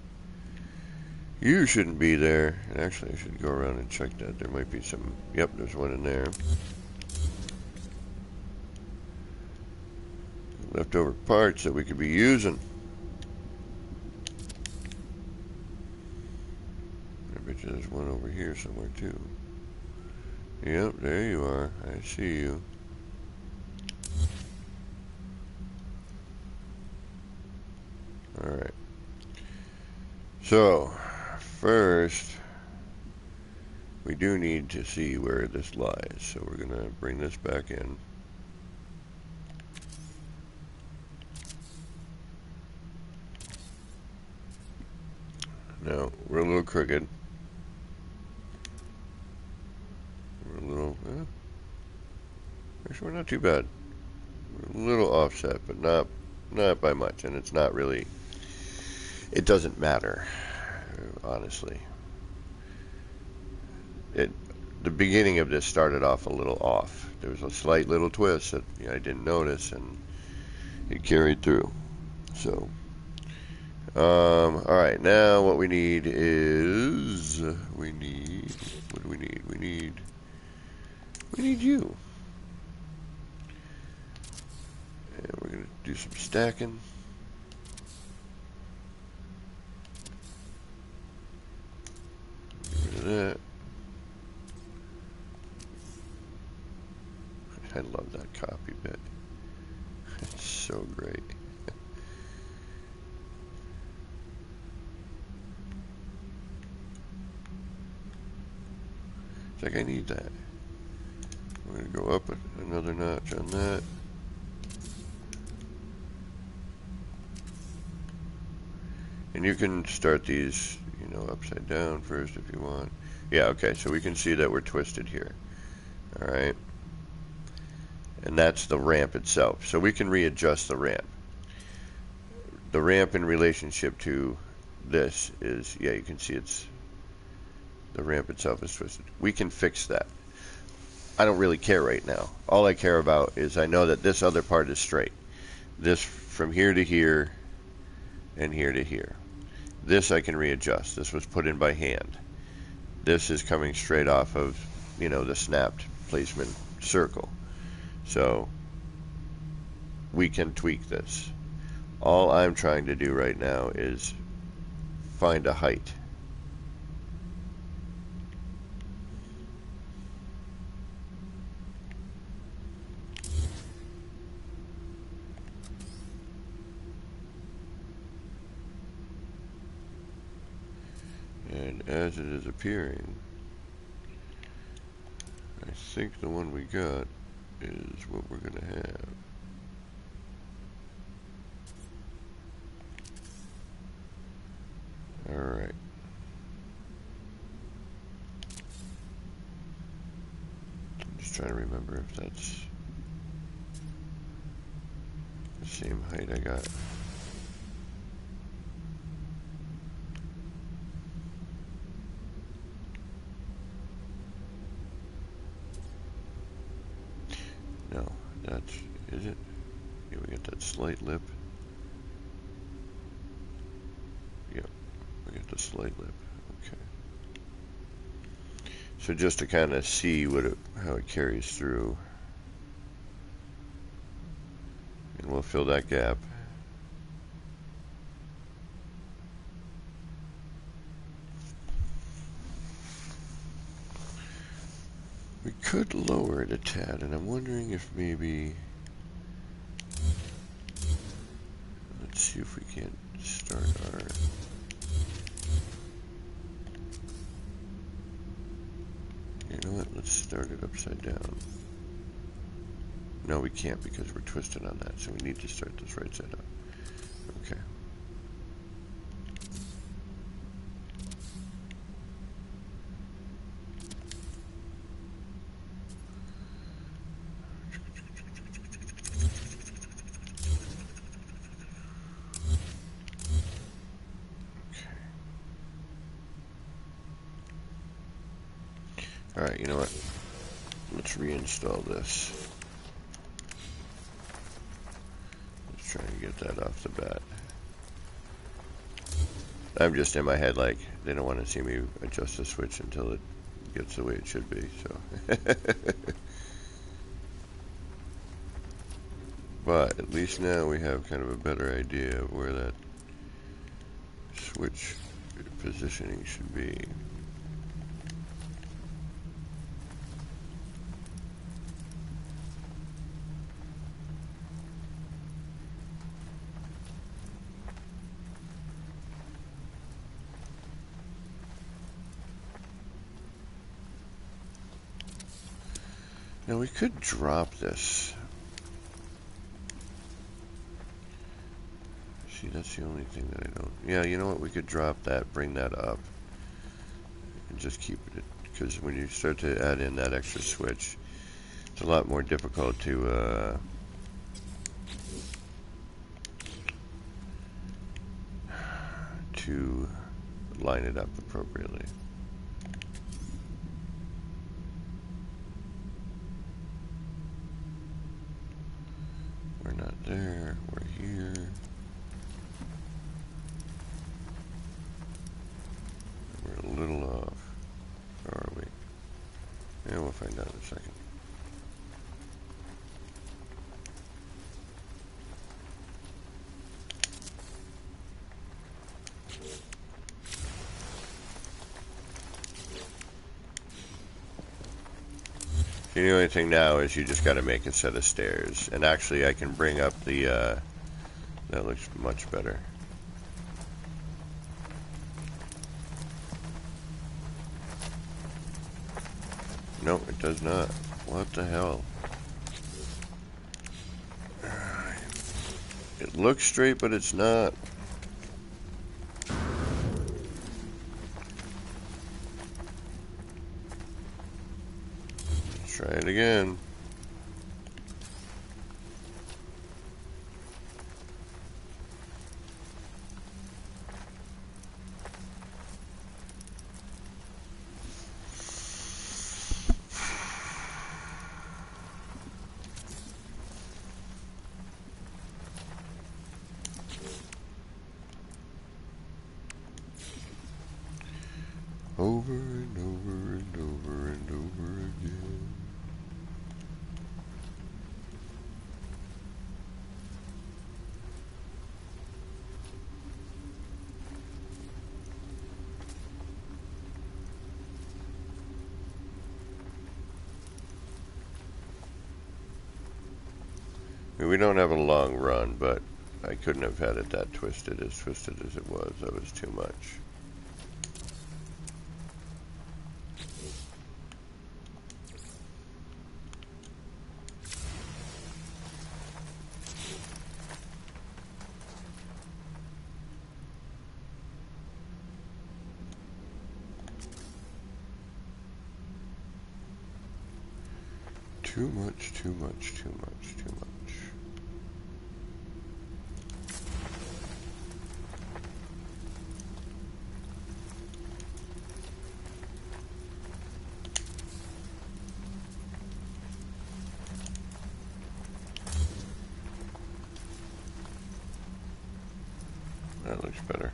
Speaker 1: You shouldn't be there. And actually, I should go around and check that. There might be some... Yep, there's one in there. Leftover parts that we could be using. I bet you there's one over here somewhere, too. Yep, there you are. I see you. Alright. So... First, we do need to see where this lies, so we're going to bring this back in. Now, we're a little crooked. We're a little, actually we're not too bad. We're a little offset, but not by much, and it's not really, it doesn't matter. Honestly, the beginning of this started off a little off. There was a slight little twist that I didn't notice, and it carried through. So, all right. Now what we need is what do we need? We need you, and we're gonna do some stacking. That. I love that copy bit. It's so great. It's like I need that. We're going to go up another notch on that. And you can start these, upside down first if you want. Yeah, okay, so we can see that we're twisted here. Alright. And that's the ramp itself. So we can readjust the ramp. The ramp in relationship to this is, yeah, you can see the ramp itself is twisted. We can fix that. I don't really care right now. All I care about is I know that this other part is straight. This from here to here and here to here. This I can readjust. This was put in by hand. This is coming straight off of, the snapped placement circle. So we can tweak this. All I'm trying to do right now is find a height. And as it is appearing, I think the one we got is what we're going to have. Alright. I'm just trying to remember if that's the same height I got. No, that's, is it? Yeah, we got that slight lip. Yep, we got the slight lip. Okay. So just to kind of see what how it carries through, and we'll fill that gap. We could lower it a tad, and I'm wondering if maybe, let's see if we can't start our, you know what, let's start it upside down. No, we can't because we're twisted on that, so we need to start this right side up. Okay. Alright, you know what? Let's reinstall this. Let's try and get that off the bat. I'm just in my head like, they don't want to see me adjust the switch until it gets the way it should be, so. But at least now we have kind of a better idea of where that switch positioning should be. Now we could drop this. See, that's the only thing that I don't... Yeah, you know what? We could drop that, bring that up, and just keep it. Because when you start to add in that extra switch, it's a lot more difficult to line it up appropriately. We're not there. We're here. We're a little off. Or are we? Yeah, we'll find out in a second. The only thing now is you just got to make a set of stairs. And actually I can bring up the, that looks much better. No, it does not. What the hell? It looks straight, but it's not. Let's try it again. Over and over and over and over again. we don't have a long run, but I couldn't have had it that twisted as it was. That was too much. Too much, too much, too much, too much. That looks better.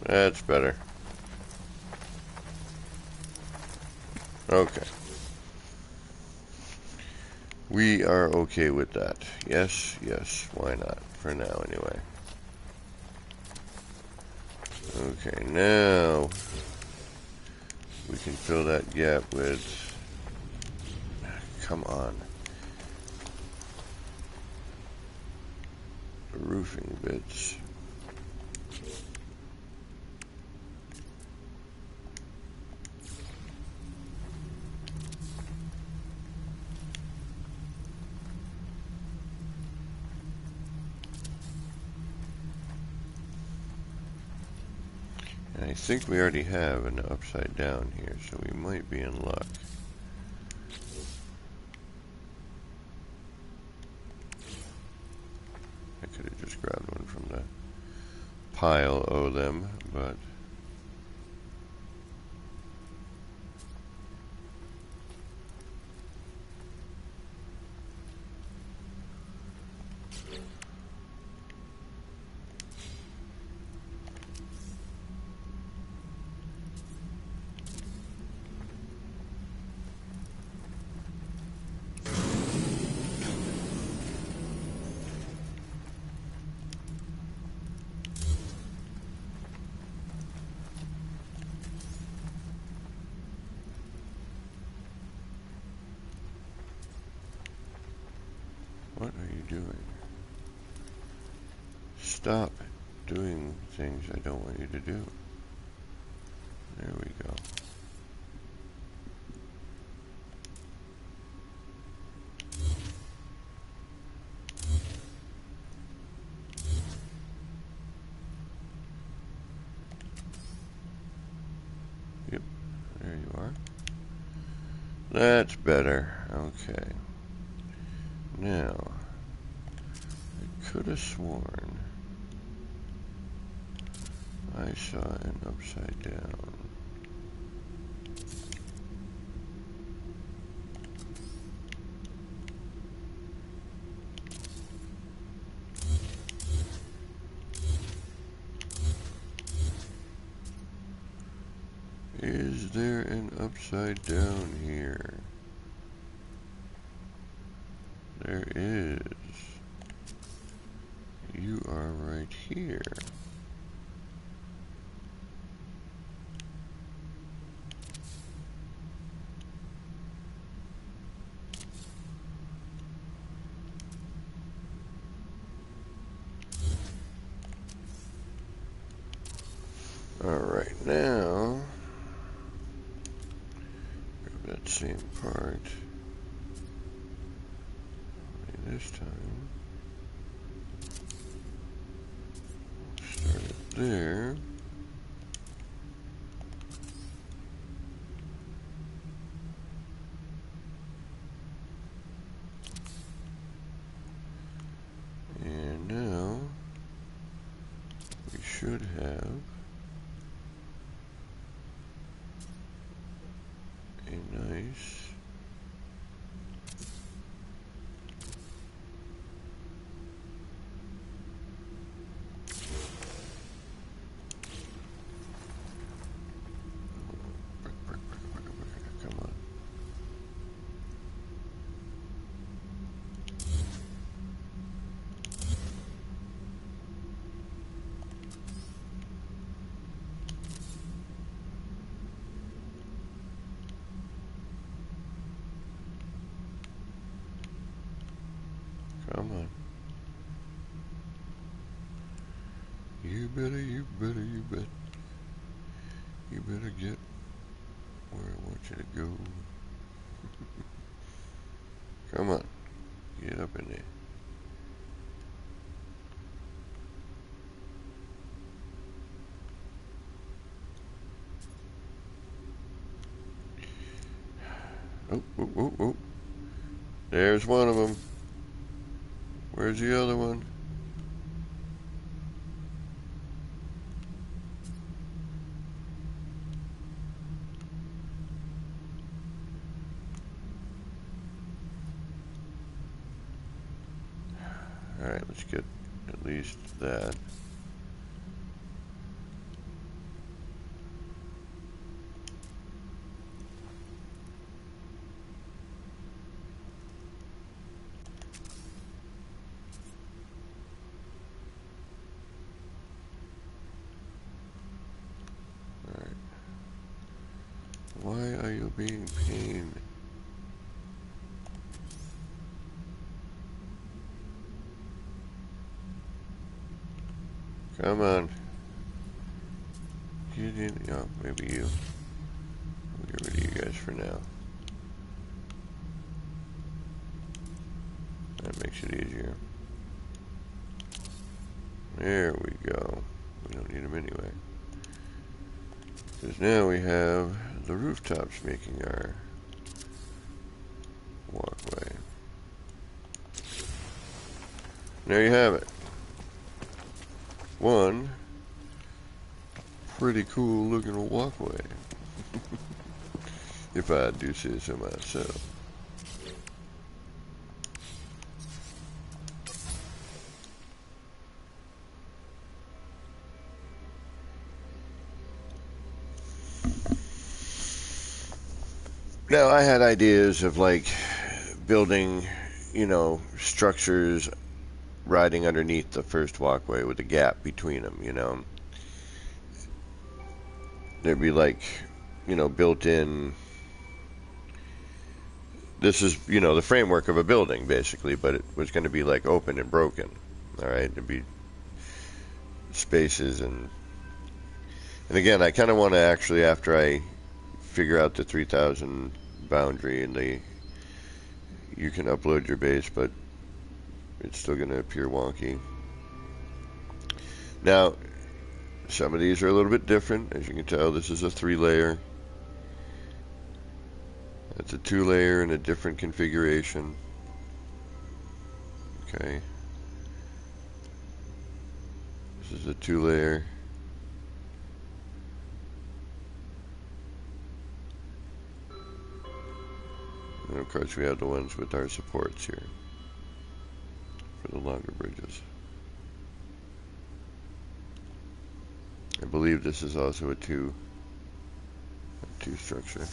Speaker 1: That's better. Okay. We are okay with that. Yes, yes, why not? For now, anyway. Okay, now we can fill that gap with... Come on. The roofing bits. I think we already have an upside down here, so we might be in luck. I could have just grabbed one from the pile of them, but... What are you doing? Stop doing things I don't want you to do. There we go. Yep, there you are. That's better. Okay. Now, I could have sworn I saw an upside down. Is there an upside down here? There is. You are right here. Alright, now grab that same part. Only this time start it there. And now we should have a nice come on. Come on. You better get where I want you to go. Come on. Get up in there. Oh, oh, oh, oh. There's one of them. Where's the other one? Alright, let's get at least that. Alright. Why are you being pain? Come on. Get in. Oh, maybe you. We'll get rid of you guys for now. That makes it easier. There we go. We don't need them anyway. Because now we have the rooftops making our walkway. There you have it. One pretty cool looking walkway. If I do say so myself. Now I had ideas of like building, you know, structures riding underneath the first walkway with a gap between them, you know. There'd be like, you know, built in. This is, you know, the framework of a building basically, but it was going to be like open and broken. All right, there'd be spaces and again, I kind of want to actually, after I figure out the 3000 boundary and you can upload your base, but it's still going to appear wonky. Now, some of these are a little bit different. As you can tell, this is a 3-layer. That's a 2-layer in a different configuration. Okay. This is a 2-layer. And of course we have the ones with our supports here for the longer bridges. I believe this is also a two structure.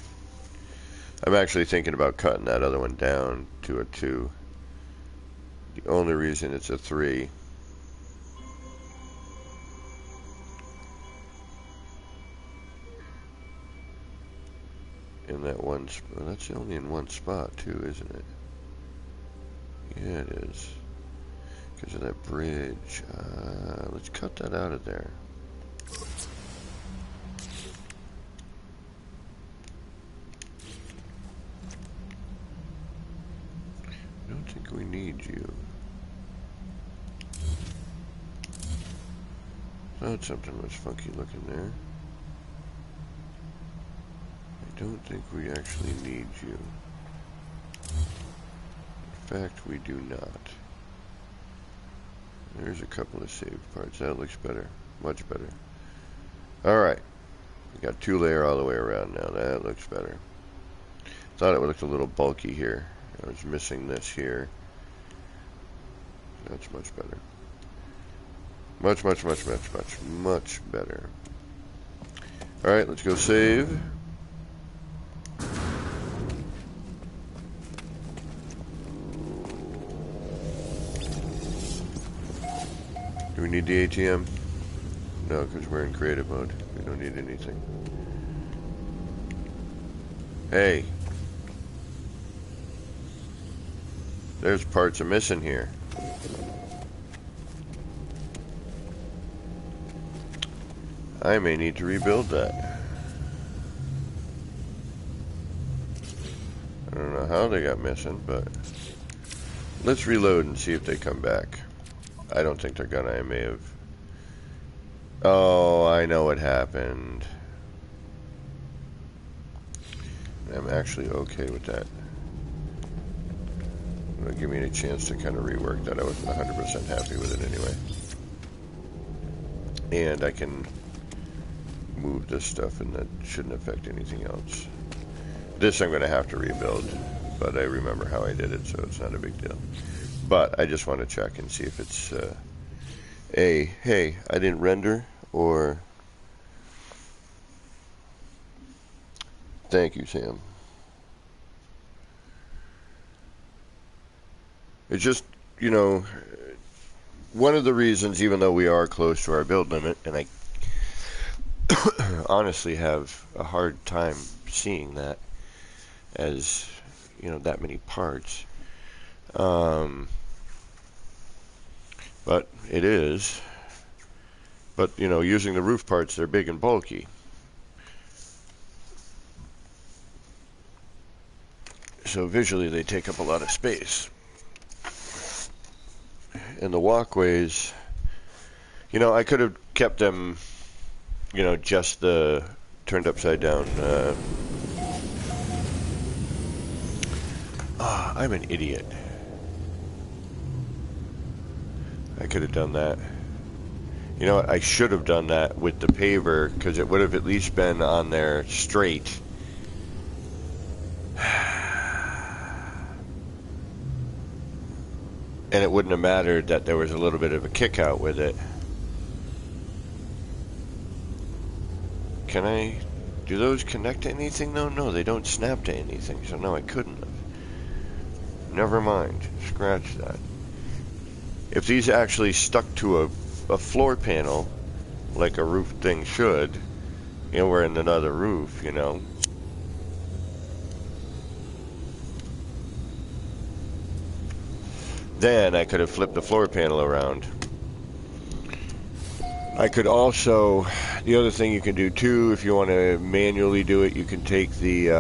Speaker 1: I'm actually thinking about cutting that other one down to a 2. The only reason it's a 3 in that one spot. That's only in one spot too, isn't it? Yeah, it is. Because of that bridge. Let's cut that out of there. I don't think we need you. Thought something was funky looking there. I don't think we actually need you. In fact, we do not. There's a couple of saved parts. That looks better. Much better. Alright. We got 2-layer all the way around now. That looks better. Thought it looked a little bulky here. I was missing this here. That's much better. Much better. Alright, let's go save. Do we need the ATM? No, because we're in creative mode. We don't need anything. Hey. There's parts are missing here. I may need to rebuild that. I don't know how they got missing, but let's reload and see if they come back. I don't think they're gonna. I may have... Oh, I know what happened. I'm actually okay with that. It'll give me a chance to kind of rework that. I wasn't 100% happy with it anyway. And I can move this stuff, and that shouldn't affect anything else. This I'm going to have to rebuild, but I remember how I did it, so it's not a big deal. But I just want to check and see if it's hey, I didn't render, or thank you, Sam. It's just, you know, one of the reasons, even though we are close to our build limit, and I honestly have a hard time seeing that as, you know, that many parts. But it is. But, you know, using the roof parts, they're big and bulky. So visually they take up a lot of space. And the walkways, you know, I could have kept them, you know, just the turned upside down. I'm an idiot. I could have done that. You know what? I should have done that with the paver, because it would have at least been on there straight. And it wouldn't have mattered that there was a little bit of a kick out with it. Can I... Do those connect to anything though? No, they don't snap to anything, so no, I couldn't have. Never mind. Scratch that. If these actually stuck to a floor panel, like a roof thing should, you know, we're in another roof, you know. Then I could have flipped the floor panel around. I could also, the other thing you can do too, if you want to manually do it, you can take the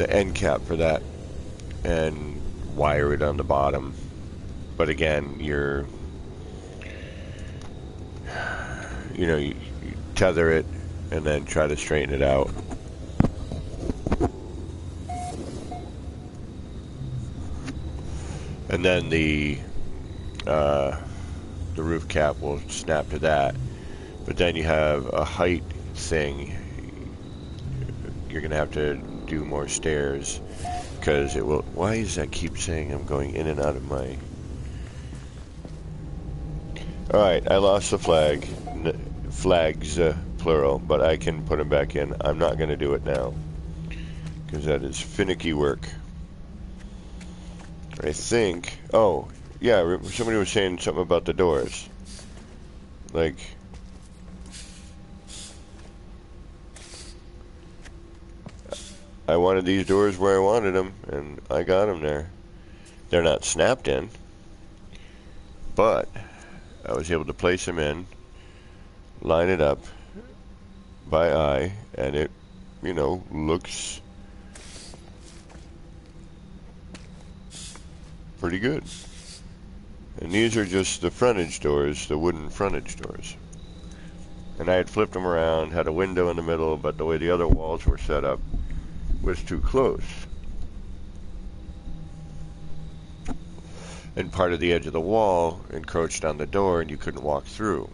Speaker 1: end cap for that and wire it on the bottom. But again, you tether it and then try to straighten it out. And then the roof cap will snap to that. But then you have a height thing. You're gonna have to do more stairs because it will. Why does that keep saying I'm going in and out of my? All right, I lost the flags plural, but I can put them back in. I'm not gonna do it now because that is finicky work. I think. Oh, yeah. Somebody was saying something about the doors. Like, I wanted these doors where I wanted them, and I got them there. They're not snapped in, but I was able to place them in, line it up by eye, and it, you know, looks pretty good. And these are just the frontage doors, the wooden frontage doors. And I had flipped them around, had a window in the middle, but the way the other walls were set up was too close. And part of the edge of the wall encroached on the door and you couldn't walk through.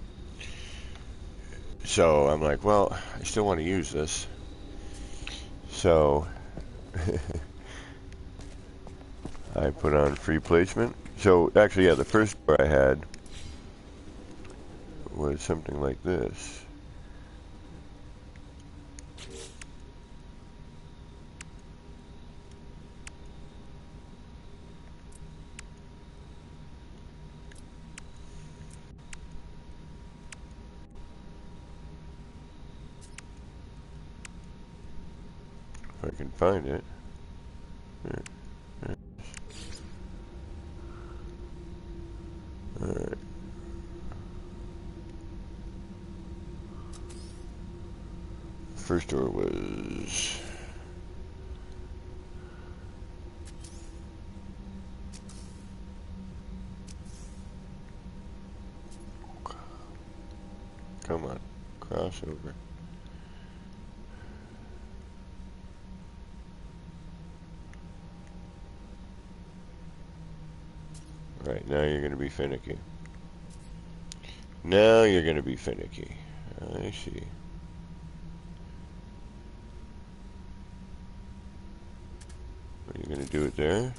Speaker 1: So I'm like, well, I still want to use this. So I put on free placement. So actually, yeah, the first door I had was something like this. If I can find it. first door was... Come on, crossover. Right, now you're going to be finicky. Now you're going to be finicky. I see. What are you going to do it there?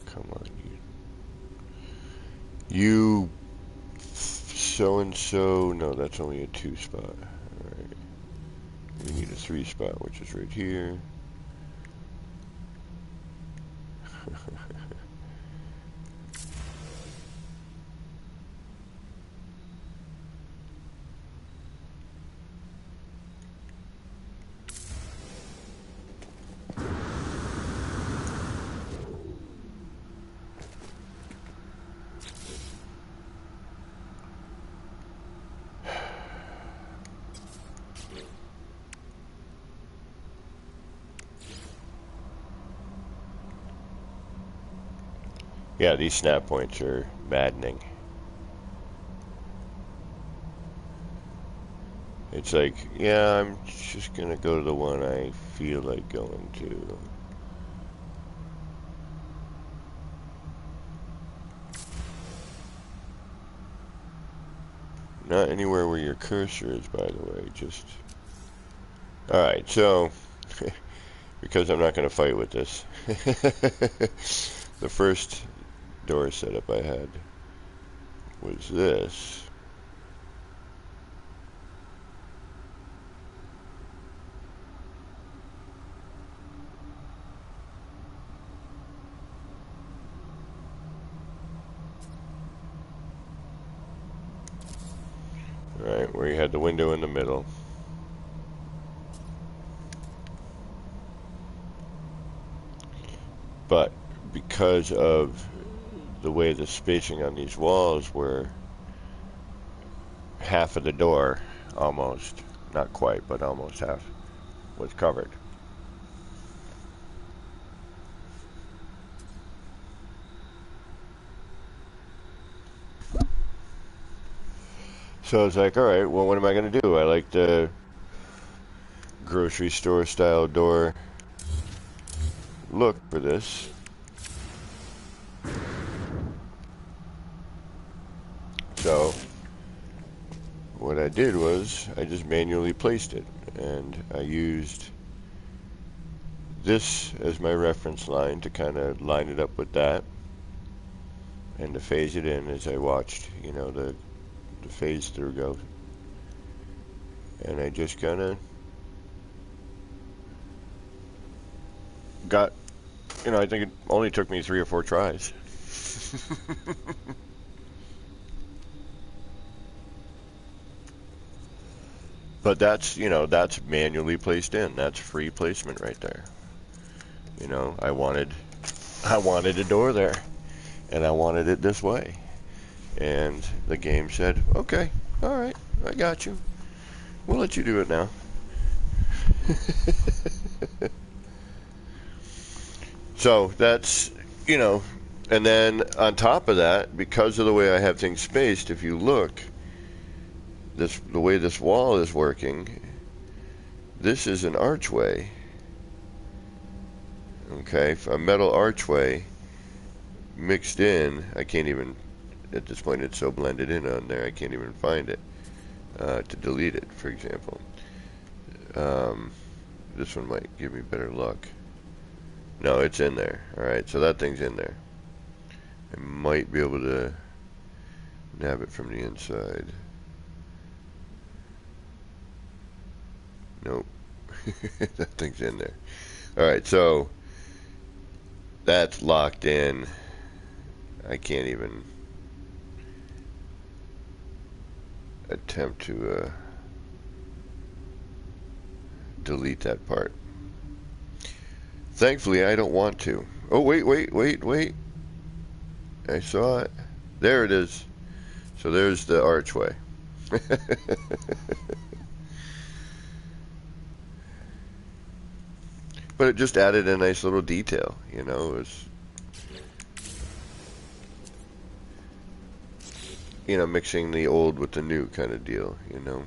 Speaker 1: Come on, you so-and-so. No, that's only a 2 spot. Alright. We need a 3 spot, which is right here. Yeah, these snap points are maddening. It's like, yeah, I'm just gonna go to the one I feel like going to. Not anywhere where your cursor is, by the way, just... Alright, so, because I'm not gonna fight with this, the first door setup I had was this. Right, where you had the window in the middle. But because of the way the spacing on these walls were, half of the door, almost, not quite, but almost half, was covered. So I was like, alright, well, what am I going to do? I like the grocery store style door look for this. So what I did was I just manually placed it, and I used this as my reference line to kind of line it up with that, and to phase it in as I watched, you know, the phase through go. And I just kind of got, you know, I think it only took me 3 or 4 tries. But that's, you know, that's manually placed in. That's free placement right there. You know, I wanted a door there, and I wanted it this way. And the game said, okay, all right, I got you. We'll let you do it now. So that's, you know, and then on top of that, because of the way I have things spaced, if you look, the way this wall is working, this is an archway. Okay, a metal archway mixed in. I can't even, at this point it's so blended in on there, I can't even find it to delete it, for example. This one might give me better luck. No, it's in there. Alright, so that thing's in there. I might be able to nab it from the inside. Nope. That thing's in there. Alright, so that's locked in. I can't even attempt to delete that part. Thankfully, I don't want to. Oh, wait. I saw it. There it is. So there's the archway. But it just added a nice little detail, you know. It was, you know, mixing the old with the new kind of deal, you know.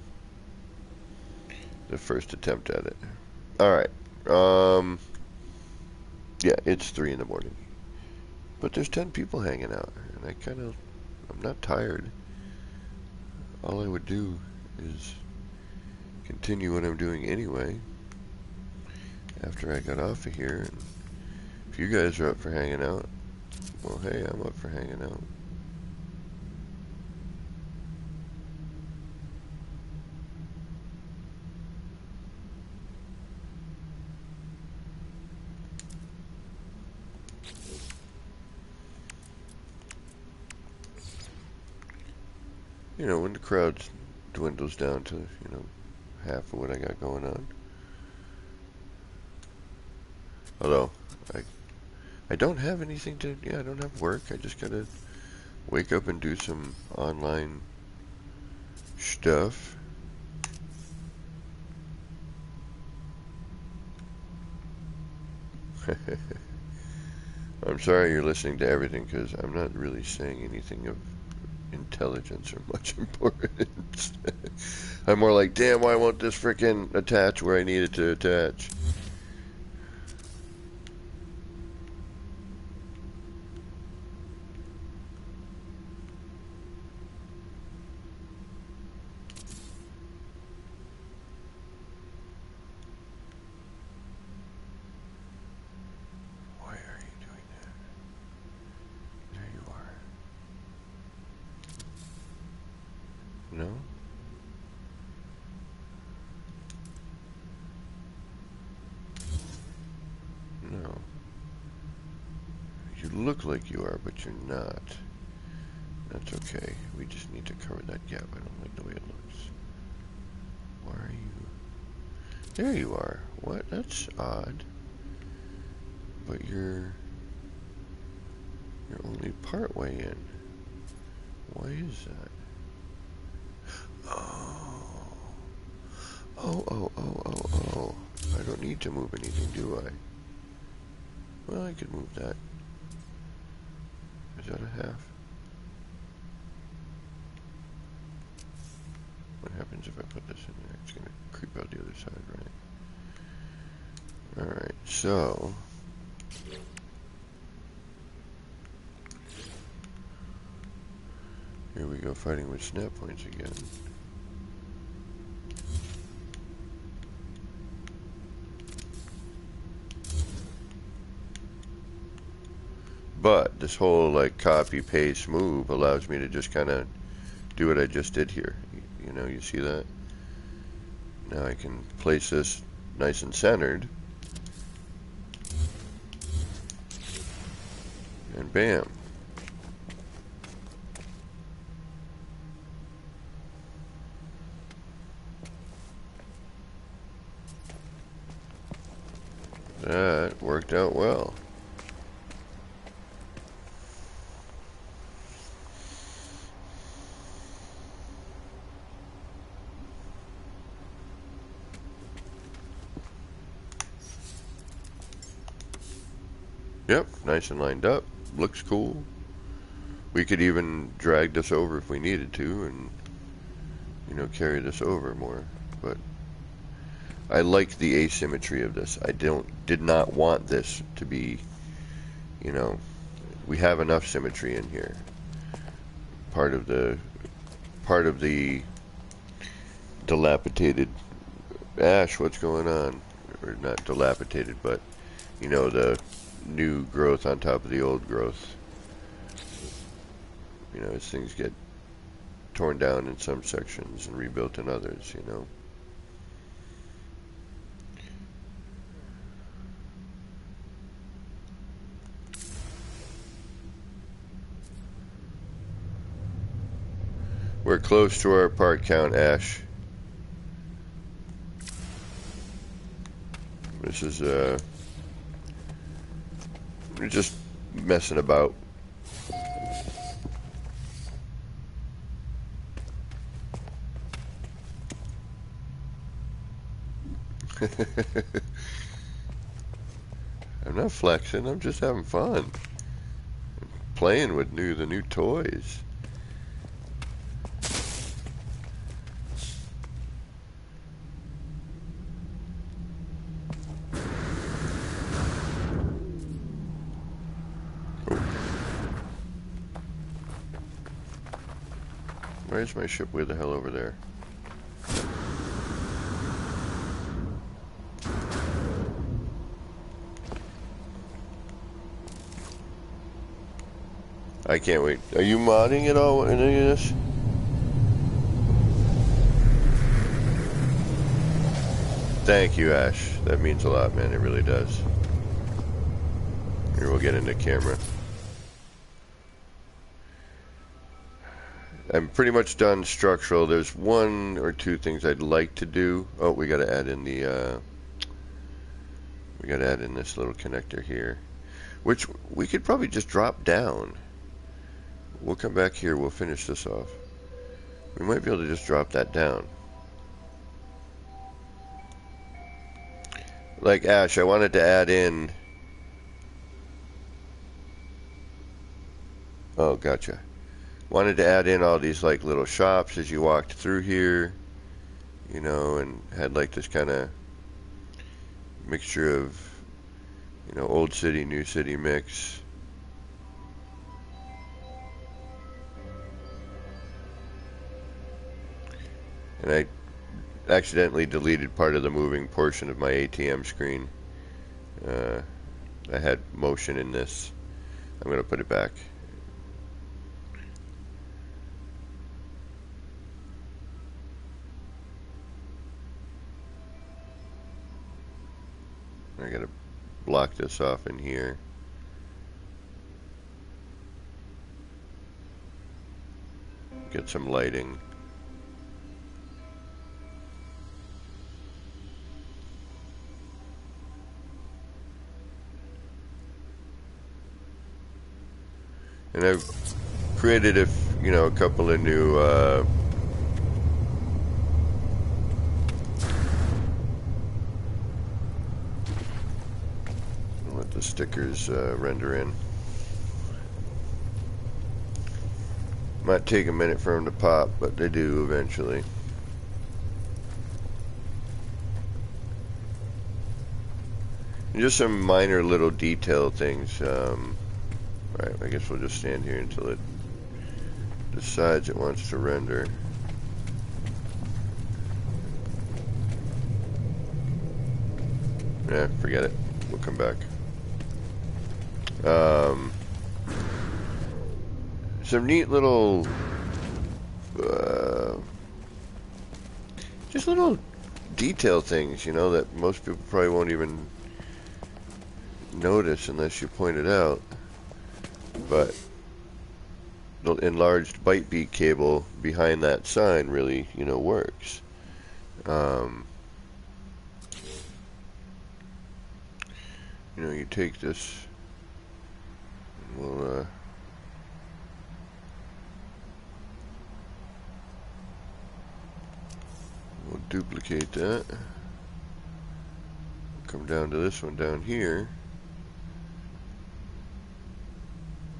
Speaker 1: The first attempt at it. Alright. Yeah, it's 3 in the morning. But there's 10 people hanging out, and I'm not tired. All I would do is continue what I'm doing anyway after I got off of here. And if you guys are up for hanging out, well, hey, I'm up for hanging out. You know, when the crowd dwindles down to, you know, half of what I got going on. Although, I don't have anything to, yeah, I don't have work. I just gotta wake up and do some online stuff. I'm sorry you're listening to everything, because I'm not really saying anything of intelligence or much importance. I'm more like, damn, why won't this frickin' attach where I need it to attach? Why are you doing that? There you are. No? No. You look like you are, but you're not. That's okay. We just need to cover that gap. I don't like the way it looks. Why are you... There you are. What? That's odd. But you're only part way in. Why is that? Oh. Oh. I don't need to move anything, do I? Well, I could move that. Is that a half? What happens if I put this in there? It's going to creep out the other side, right? Alright, so... Here we go, fighting with snap points again. But this whole like copy paste move allows me to just kind of do what I just did here. You know, you see that? Now I can place this nice and centered. And bam. That worked out well. Yep, nice and lined up. Looks cool. We could even drag this over if we needed to and, you know, carry this over more. But I like the asymmetry of this. I did not want this to be, you know, we have enough symmetry in here. Part of the dilapidated ash, what's going on? Or not dilapidated, but you know, the new growth on top of the old growth. You know, as things get torn down in some sections and rebuilt in others, you know. We're close to our part count, Ash. This is, we're just messing about. I'm not flexing, I'm just having fun. Playing with the new toys. Where's my ship way the hell over there? I can't wait. Are you modding at all in any of this? Thank you, Ash. That means a lot, man. It really does. Here, we'll get into camera. I'm pretty much done structural. There's one or two things I'd like to do. Oh, we got to add in the we got to add in this little connector here, which we could probably just drop down. We'll come back here. We'll finish this off. We might be able to just drop that down. Like Ash, I wanted to add in. Oh, gotcha. Wanted to add in all these like little shops as you walked through here, you know, and had like this kind of mixture of, you know, old city, new city mix. And I accidentally deleted part of the moving portion of my ATM screen. I had motion in this. I'm going to put it back. I gotta block this off in here. Get some lighting. And I've created a couple of new let the stickers render in. Might take a minute for them to pop, but they do eventually. And just some minor little detail things. Alright, I guess we'll just stand here until it decides it wants to render. Yeah, forget it. We'll come back. Some neat little just little detail things, you know, that most people probably won't even notice unless you point it out. But the enlarged byte beat cable behind that sign really, you know, works. You know, you take this, and we'll duplicate that. Come down to this one down here.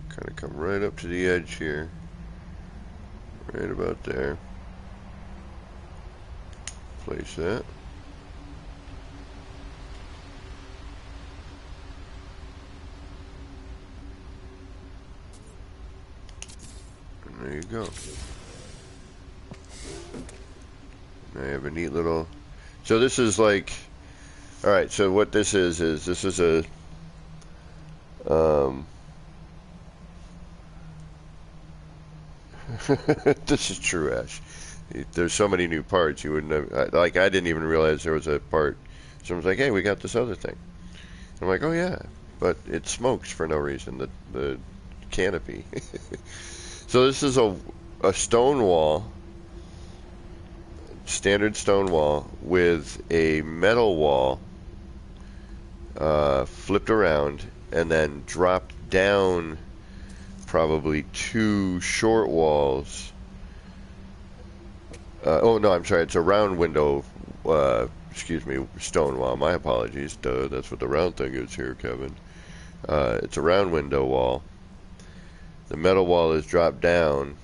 Speaker 1: Kind of come right up to the edge here. Right about there. Place that. And there you go. Now you have a neat little... So this is like... Alright, so what this is this is a... This is true, Ash. There's so many new parts you wouldn't have... Like, I didn't even realize there was a part. Someone's like, hey, we got this other thing. I'm like, oh yeah, but it smokes for no reason, the canopy. So this is a stone wall, standard stone wall, with a metal wall flipped around and then dropped down probably two short walls. Oh no, I'm sorry, it's a round window excuse me, stone wall. My apologies. Duh, that's what the round thing is here, Kevin. It's a round window wall. The metal wall is dropped down,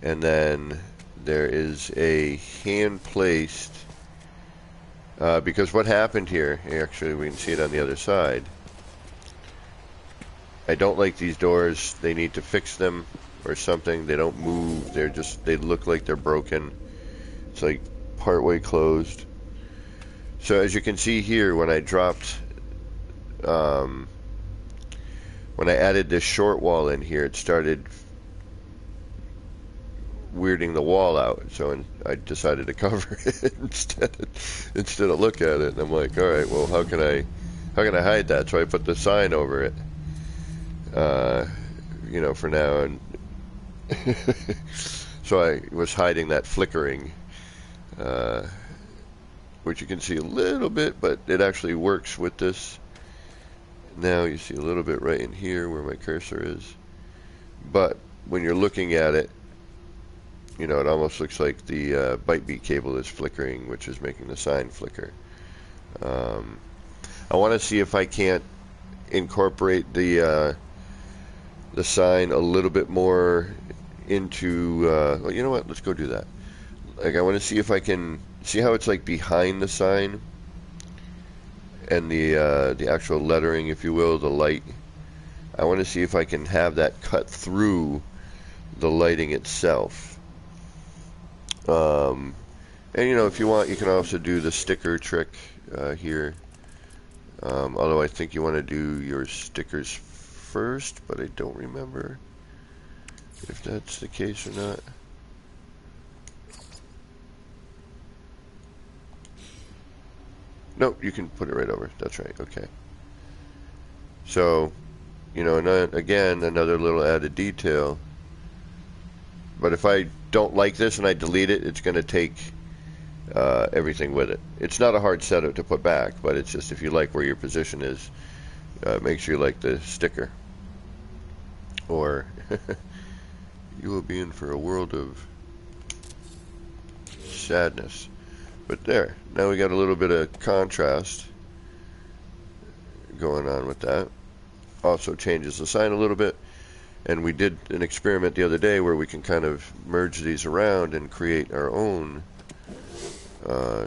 Speaker 1: and then there is a hand-placed, because what happened here, actually we can see it on the other side. I don't like these doors. They need to fix them or something. They don't move. They look like they're broken. It's like partway closed. So as you can see here, when I dropped, when I added this short wall in here, it started weirding the wall out. So I decided to cover it instead of look at it. And I'm like, all right, well, how can I hide that? So I put the sign over it. You know, for now, and so I was hiding that flickering, which you can see a little bit, but it actually works with this. Now you see a little bit right in here where my cursor is, but when you're looking at it, you know, it almost looks like the byte beat cable is flickering, which is making the sign flicker. I want to see if I can't incorporate the sign a little bit more into, well, you know what, let's go do that. Like, I want to see if I can see how it's like behind the sign and the actual lettering, if you will, the light. I want to see if I can have that cut through the lighting itself. And you know, if you want, you can also do the sticker trick here. Although I think you want to do your stickers first, but I don't remember if that's the case or not. Nope, you can put it right over. That's right. Okay. So, you know, again, another little added detail. But if I don't like this and I delete it, it's going to take everything with it. It's not a hard setup to put back, but it's just if you like where your position is, make sure you like the sticker, or you will be in for a world of sadness. But there, now we got a little bit of contrast going on with that. Also changes the sign a little bit, and we did an experiment the other day where we can kind of merge these around and create our own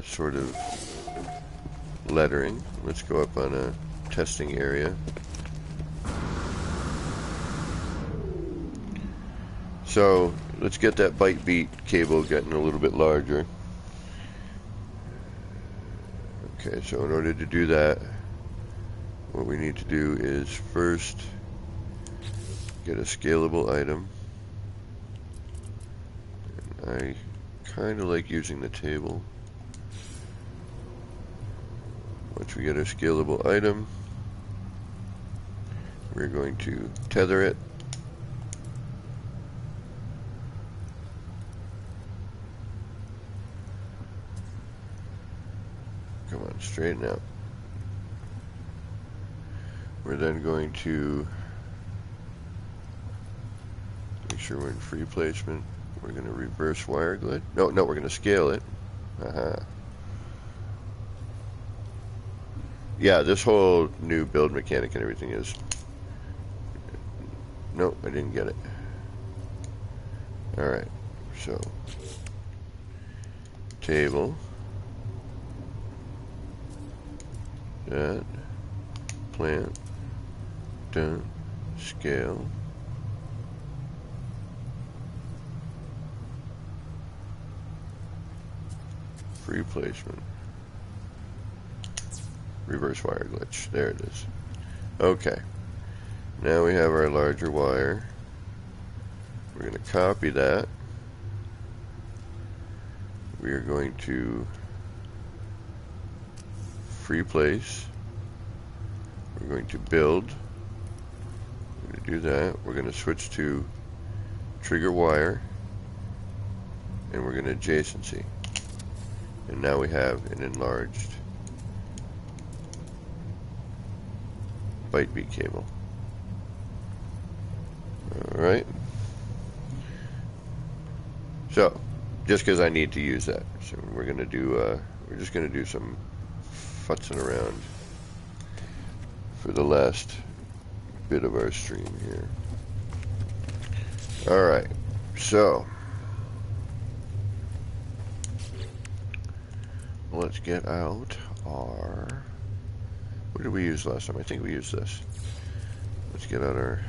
Speaker 1: sort of lettering. Let's go up on a testing area. So let's get that byte beat cable getting a little bit larger. Okay, so in order to do that, what we need to do is first get a scalable item. And I kind of like using the table. Once we get a scalable item, we're going to tether it. Come on, straighten out. We're then going to make sure we're in free placement. We're going to reverse wire glitch. No, we're going to scale it. Yeah, this whole new build mechanic and everything is... Nope, I didn't get it. Alright, so... Table. That. Plant. Done. Scale. Free placement. Reverse wire glitch. There it is. Okay. Now we have our larger wire. We're going to copy that. We are going to free place. We're going to build. We're going to do that. We're going to switch to trigger wire. And we're going to adjacency. And now we have an enlarged byte beat cable. Alright. So, just because I need to use that. So we're going to do we're just going to do some futzing around for the last bit of our stream here. Alright, so let's get out our... What did we use last time? I think we used this. Let's get out our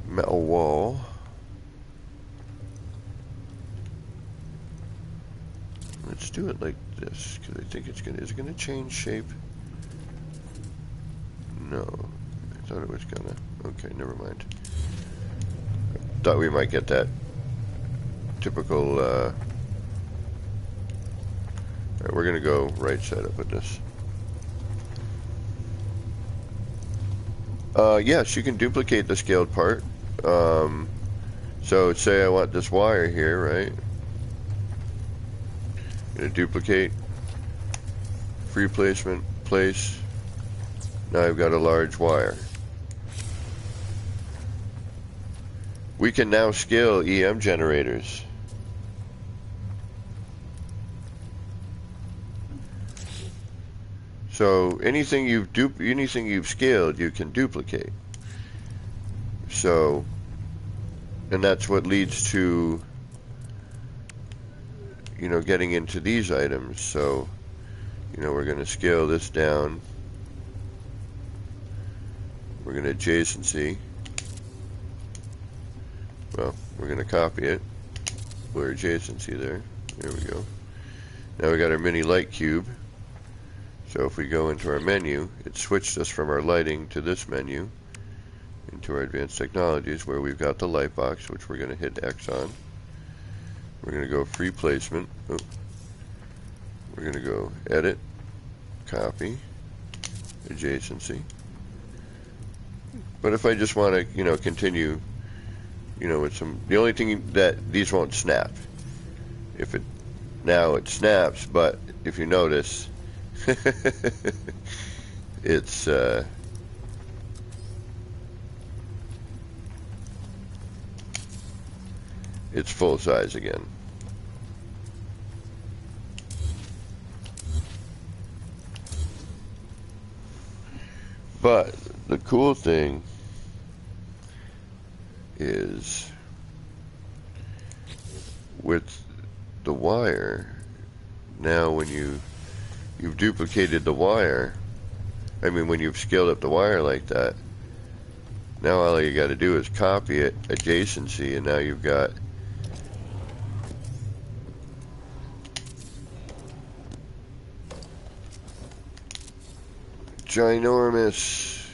Speaker 1: metal wall. Let's do it like this, because I think it's gonna... Is it gonna change shape? No. I thought it was gonna... Okay, never mind. Thought we might get that typical... Alright, we're gonna go right side up with this. Yes, you can duplicate the scaled part. So say I want this wire here, right? I'm gonna duplicate, free placement, place. Now I've got a large wire. We can now scale EM generators. So anything you've scaled, you can duplicate. So, and that's what leads to, you know, getting into these items. So, you know, we're going to scale this down. We're going to adjacency. Well, we're going to copy it. We're adjacency there. There we go. Now we got our mini light cube. So if we go into our menu, it switched us from our lighting to this menu, into our advanced technologies, where we've got the light box, which we're going to hit X on. We're going to go free placement. Oh. We're going to go edit, copy, adjacency. But if I just want to, you know, continue, you know, with some, the only thing that these won't snap. If it, now it snaps, but if you notice, it's full size again. But the cool thing is with the wire, now when you've duplicated the wire, I mean when you've scaled up the wire like that, now all you got to do is copy it, adjacency, and now you've got ginormous,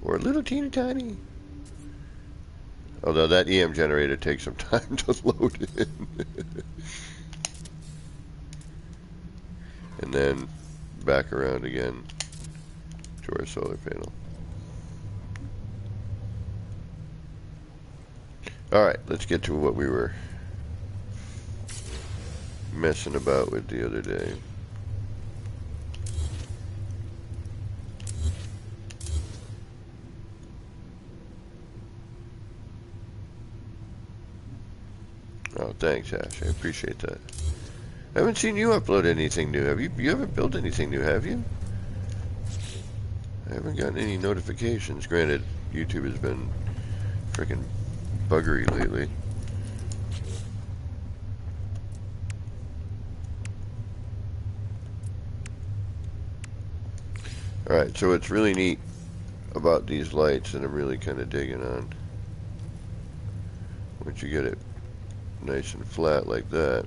Speaker 1: or little teeny tiny. Although that EM generator takes some time to load in. And then back around again to our solar panel. Alright, let's get to what we were messing about with the other day. Oh, thanks, Ash. I appreciate that. I haven't seen you upload anything new. Have you? You haven't built anything new, have you? I haven't gotten any notifications. Granted, YouTube has been freaking buggery lately. Alright, so what's really neat about these lights that I'm really kind of digging on, once you get it nice and flat like that,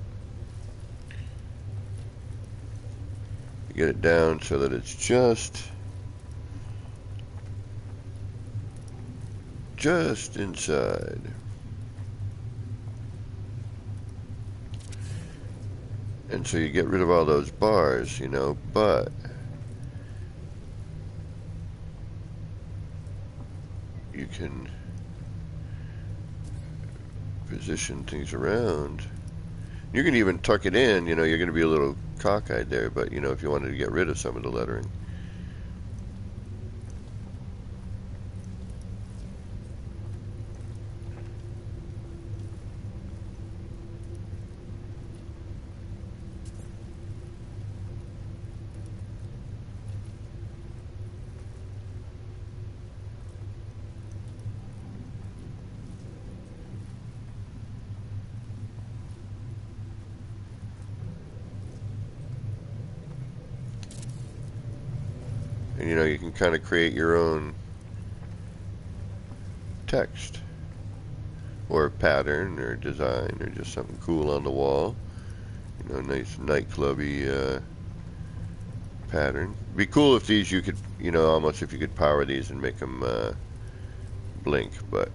Speaker 1: you get it down so that it's just inside. And so you get rid of all those bars, you know, but you can position things around. You can even tuck it in, you know, you're going to be a little cockeyed there, but, you know, if you wanted to get rid of some of the lettering. you know, you can kind of create your own text or pattern or design or just something cool on the wall. You know, nice nightclubby pattern. It'd be cool if these you could, you know, almost if you could power these and make them blink, but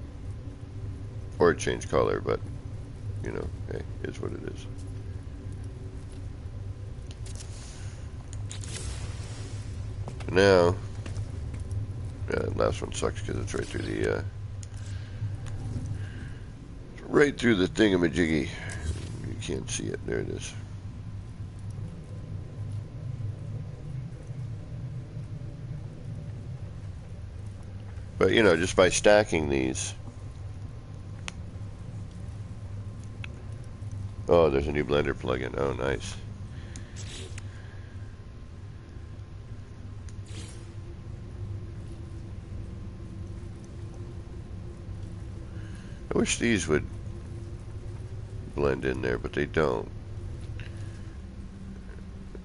Speaker 1: or change color, but you know, hey, it's what it is. Now, yeah, that last one sucks because it's right through the thingamajiggy. You can't see it. There it is. But you know, just by stacking these. Oh, there's a new Blender plugin. Oh, nice. I wish these would blend in there, but they don't.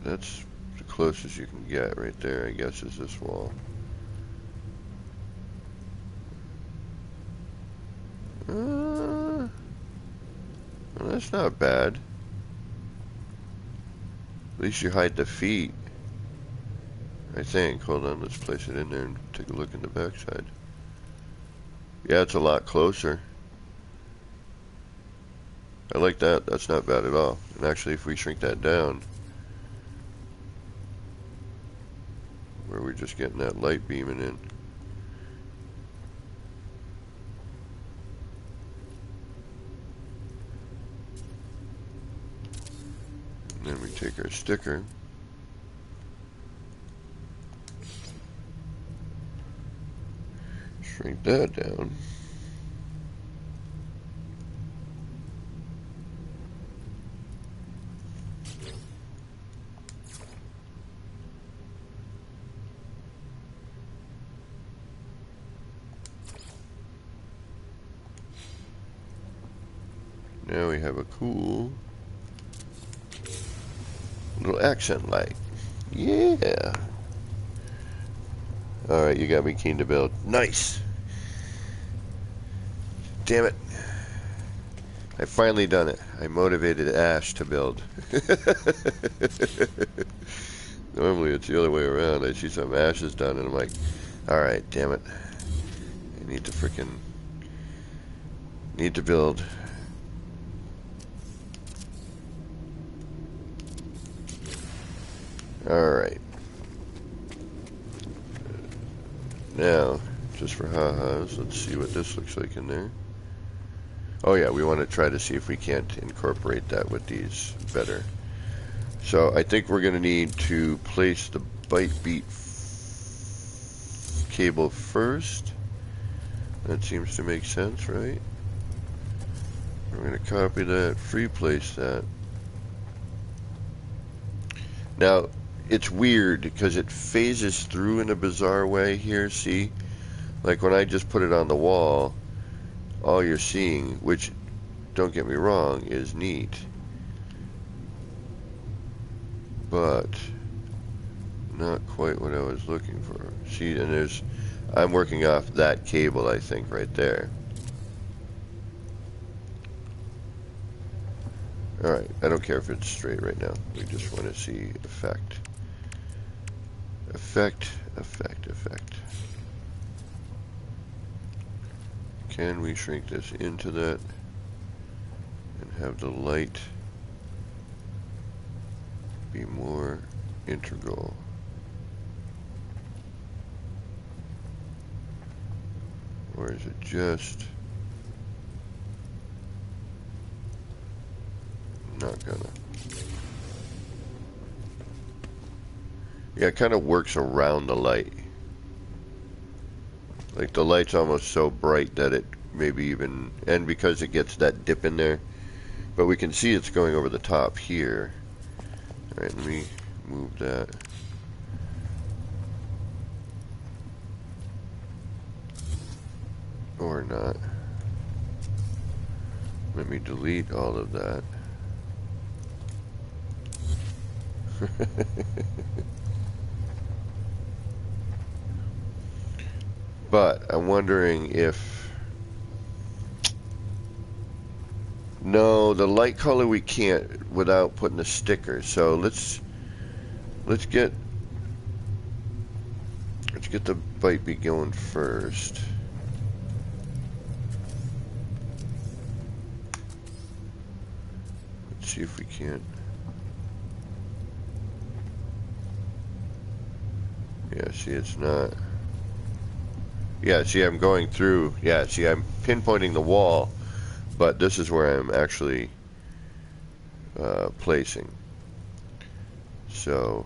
Speaker 1: That's the closest you can get right there, I guess, is this wall. Well, that's not bad. At least you hide the feet, I think. Hold on, let's place it in there and take a look in the backside. Yeah, it's a lot closer. I like that. That's not bad at all. And actually, if we shrink that down, where we're just getting that light beaming in. And then we take our sticker. Shrink that down. Now we have a cool little accent light. Yeah. Alright, you got me keen to build. Nice. Damn it. I finally done it. I motivated Ash to build. Normally it's the other way around. I see something Ash has done and I'm like, alright, damn it. I need to build. Alright. Now, just for ha-has, let's see what this looks like in there. Oh yeah, we want to try to see if we can't incorporate that with these better. So I think we're going to need to place the bite beat cable first. That seems to make sense, right? We're going to copy that, free place that. Now, it's weird because it phases through in a bizarre way here, see? Like when I just put it on the wall, all you're seeing, which, don't get me wrong, is neat. But not quite what I was looking for. See, and there's, I'm working off that cable, I think, right there. Alright, I don't care if it's straight right now. We just want to see effect. Effect, effect, effect. Can we shrink this into that and have the light be more integral? Or is it just not gonna? Yeah, it kind of works around the light. Like the light's almost so bright that it maybe even, and because it gets that dip in there, but we can see it's going over the top here. Alright, let me move that. Or not. Let me delete all of that. But I'm wondering if... No, the light color we can't without putting a sticker. So let's get the bite beat going first. Let's see if we can't. Yeah, see, it's not. Yeah, see, I'm going through. Yeah, see, I'm pinpointing the wall, but this is where I'm actually placing. So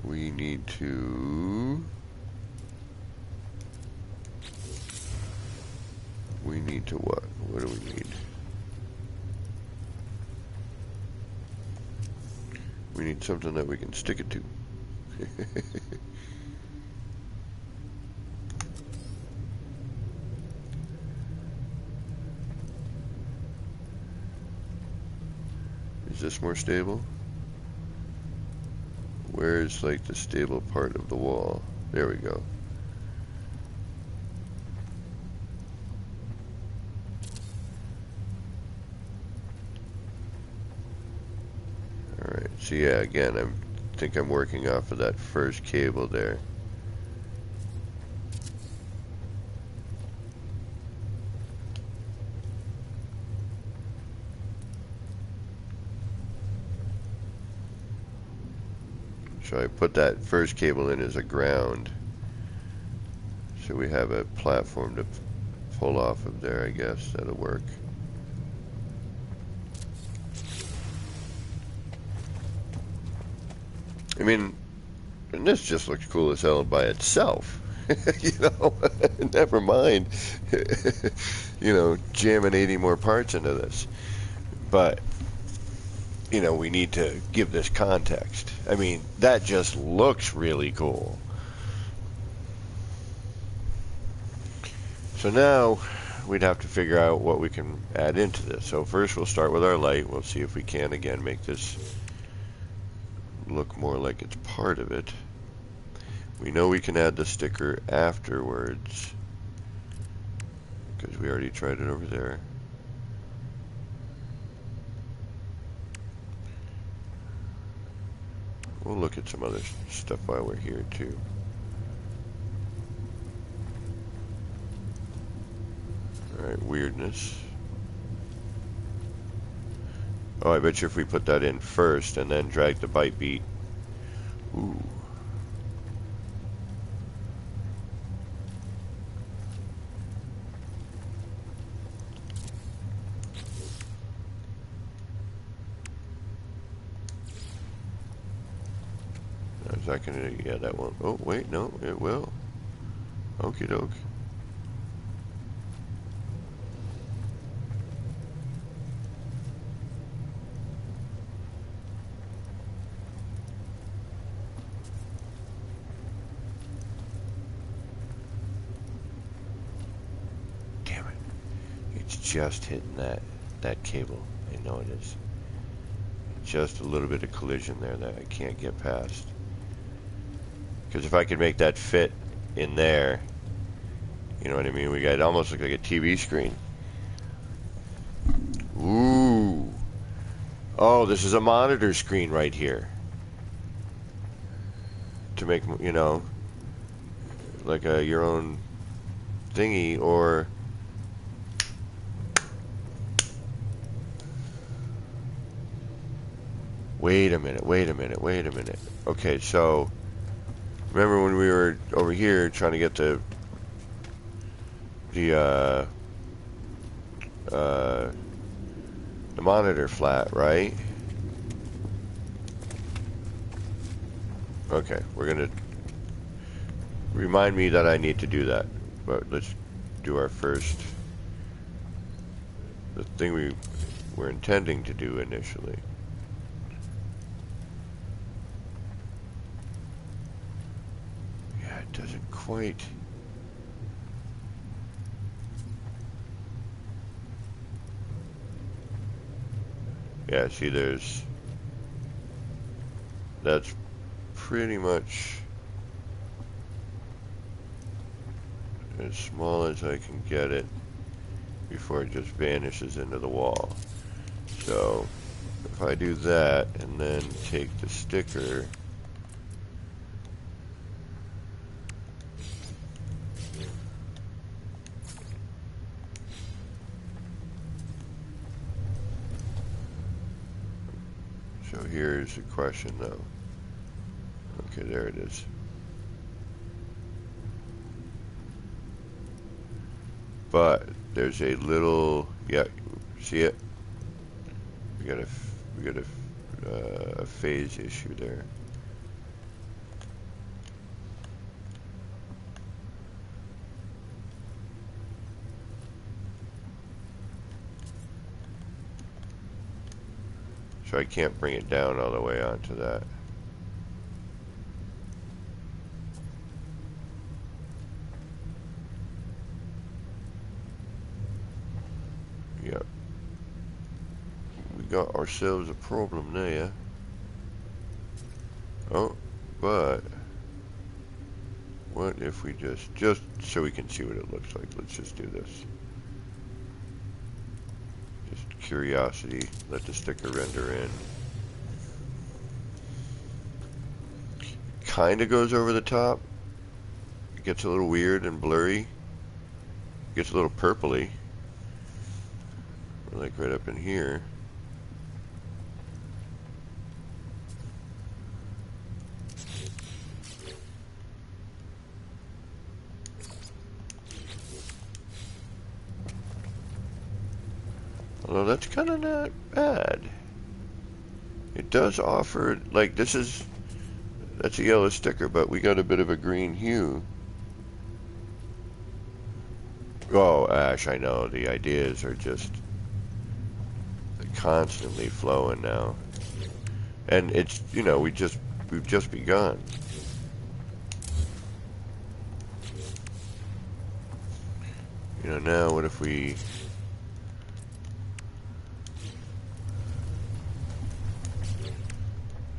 Speaker 1: we need to. We need to what? What do we need? We need something that we can stick it to. Is this more stable? Where's like the stable part of the wall? There we go. Alright, so yeah, again, I think I'm working off of that first cable there. So I put that first cable in as a ground. So we have a platform to pull off of there, I guess. That'll work. I mean, and this just looks cool as hell by itself. You know, never mind, you know, jamming 80 more parts into this. But, you know, we need to give this context. I mean, that just looks really cool. So now we'd have to figure out what we can add into this. So first we'll start with our light. We'll see if we can, again, make this look more like it's part of it. We know we can add the sticker afterwards because we already tried it over there. We'll look at some other stuff while we're here too. Alright, weirdness. Oh, I bet you if we put that in first and then drag the bite beat. Ooh. Is that gonna, yeah, that won't. Oh, wait, no, it will. Okie doke. Damn it. It's just hitting that cable. I know it is. Just a little bit of collision there that I can't get past. Because if I could make that fit in there, you know what I mean? We got it almost look like a TV screen. Ooh. Oh, this is a monitor screen right here. To make, you know, like your own thingy, or wait a minute. Okay, so remember when we were over here trying to get the monitor flat, right? Okay, we're gonna remind me that I need to do that, but let's do our first, the thing we were intending to do initially. Yeah, it doesn't quite. Yeah, see, that's pretty much as small as I can get it before it just vanishes into the wall. So if I do that and then take the sticker, so here's the question though. Okay, there it is. But there's a little, yeah, see it? We got a phase issue there. So I can't bring it down all the way onto that. Yep. We got ourselves a problem there. Oh, but what if we just so we can see what it looks like, let's just do this. Just curiosity, let the sticker render in. Kinda goes over the top. It gets a little weird and blurry. It gets a little purpley. Like right up in here. Although that's kind of not bad. It does offer, like that's a yellow sticker, but we got a bit of a green hue. Oh, Ash, I know, the ideas are just constantly flowing now. And it's, you know, we've just begun. You know, now what if we...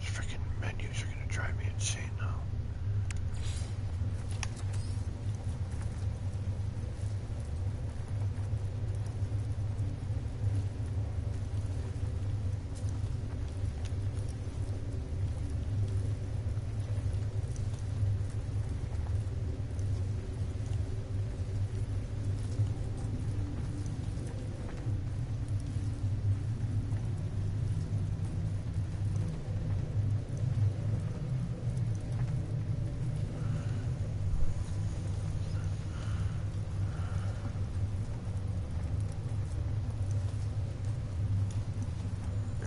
Speaker 1: These freaking menus are gonna drive me insane now.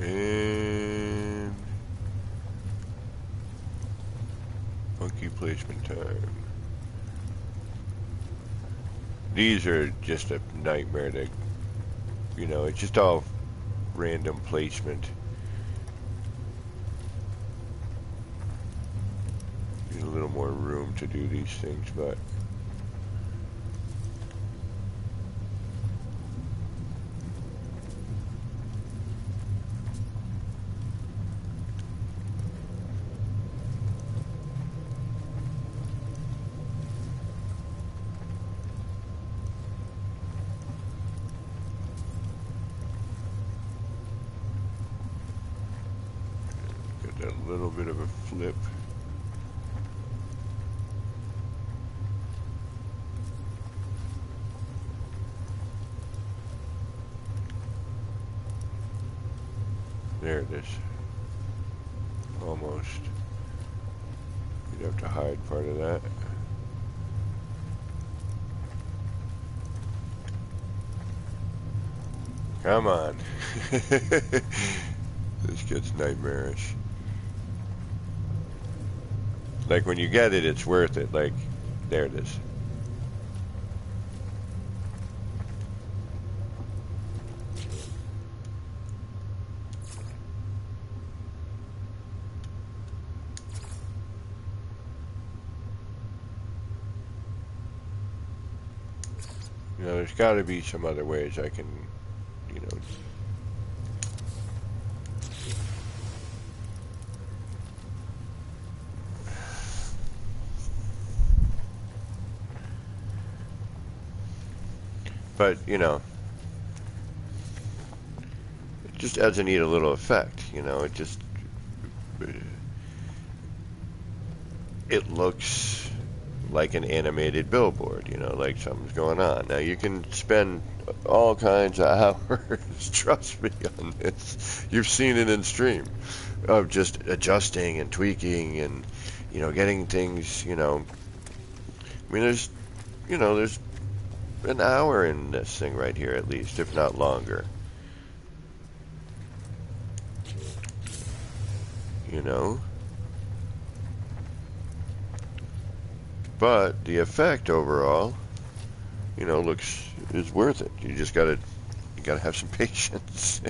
Speaker 1: And funky placement time. These are just a nightmare to, you know, it's just all random placement. Need a little more room to do these things, but a little bit of a flip. There it is. Almost. You'd have to hide part of that. Come on. This gets nightmarish. Like when you get it, it's worth it. Like, there it is. You know, there's got to be some other ways I can, you know. But, you know, it just adds a neat little effect, you know, it looks like an animated billboard, you know, like something's going on. Now, you can spend all kinds of hours, trust me on this. You've seen it in stream, of just adjusting and tweaking and, you know, getting things, you know. I mean, there's an hour in this thing right here at least, if not longer. You know? But the effect overall, you know, is worth it. You gotta have some patience.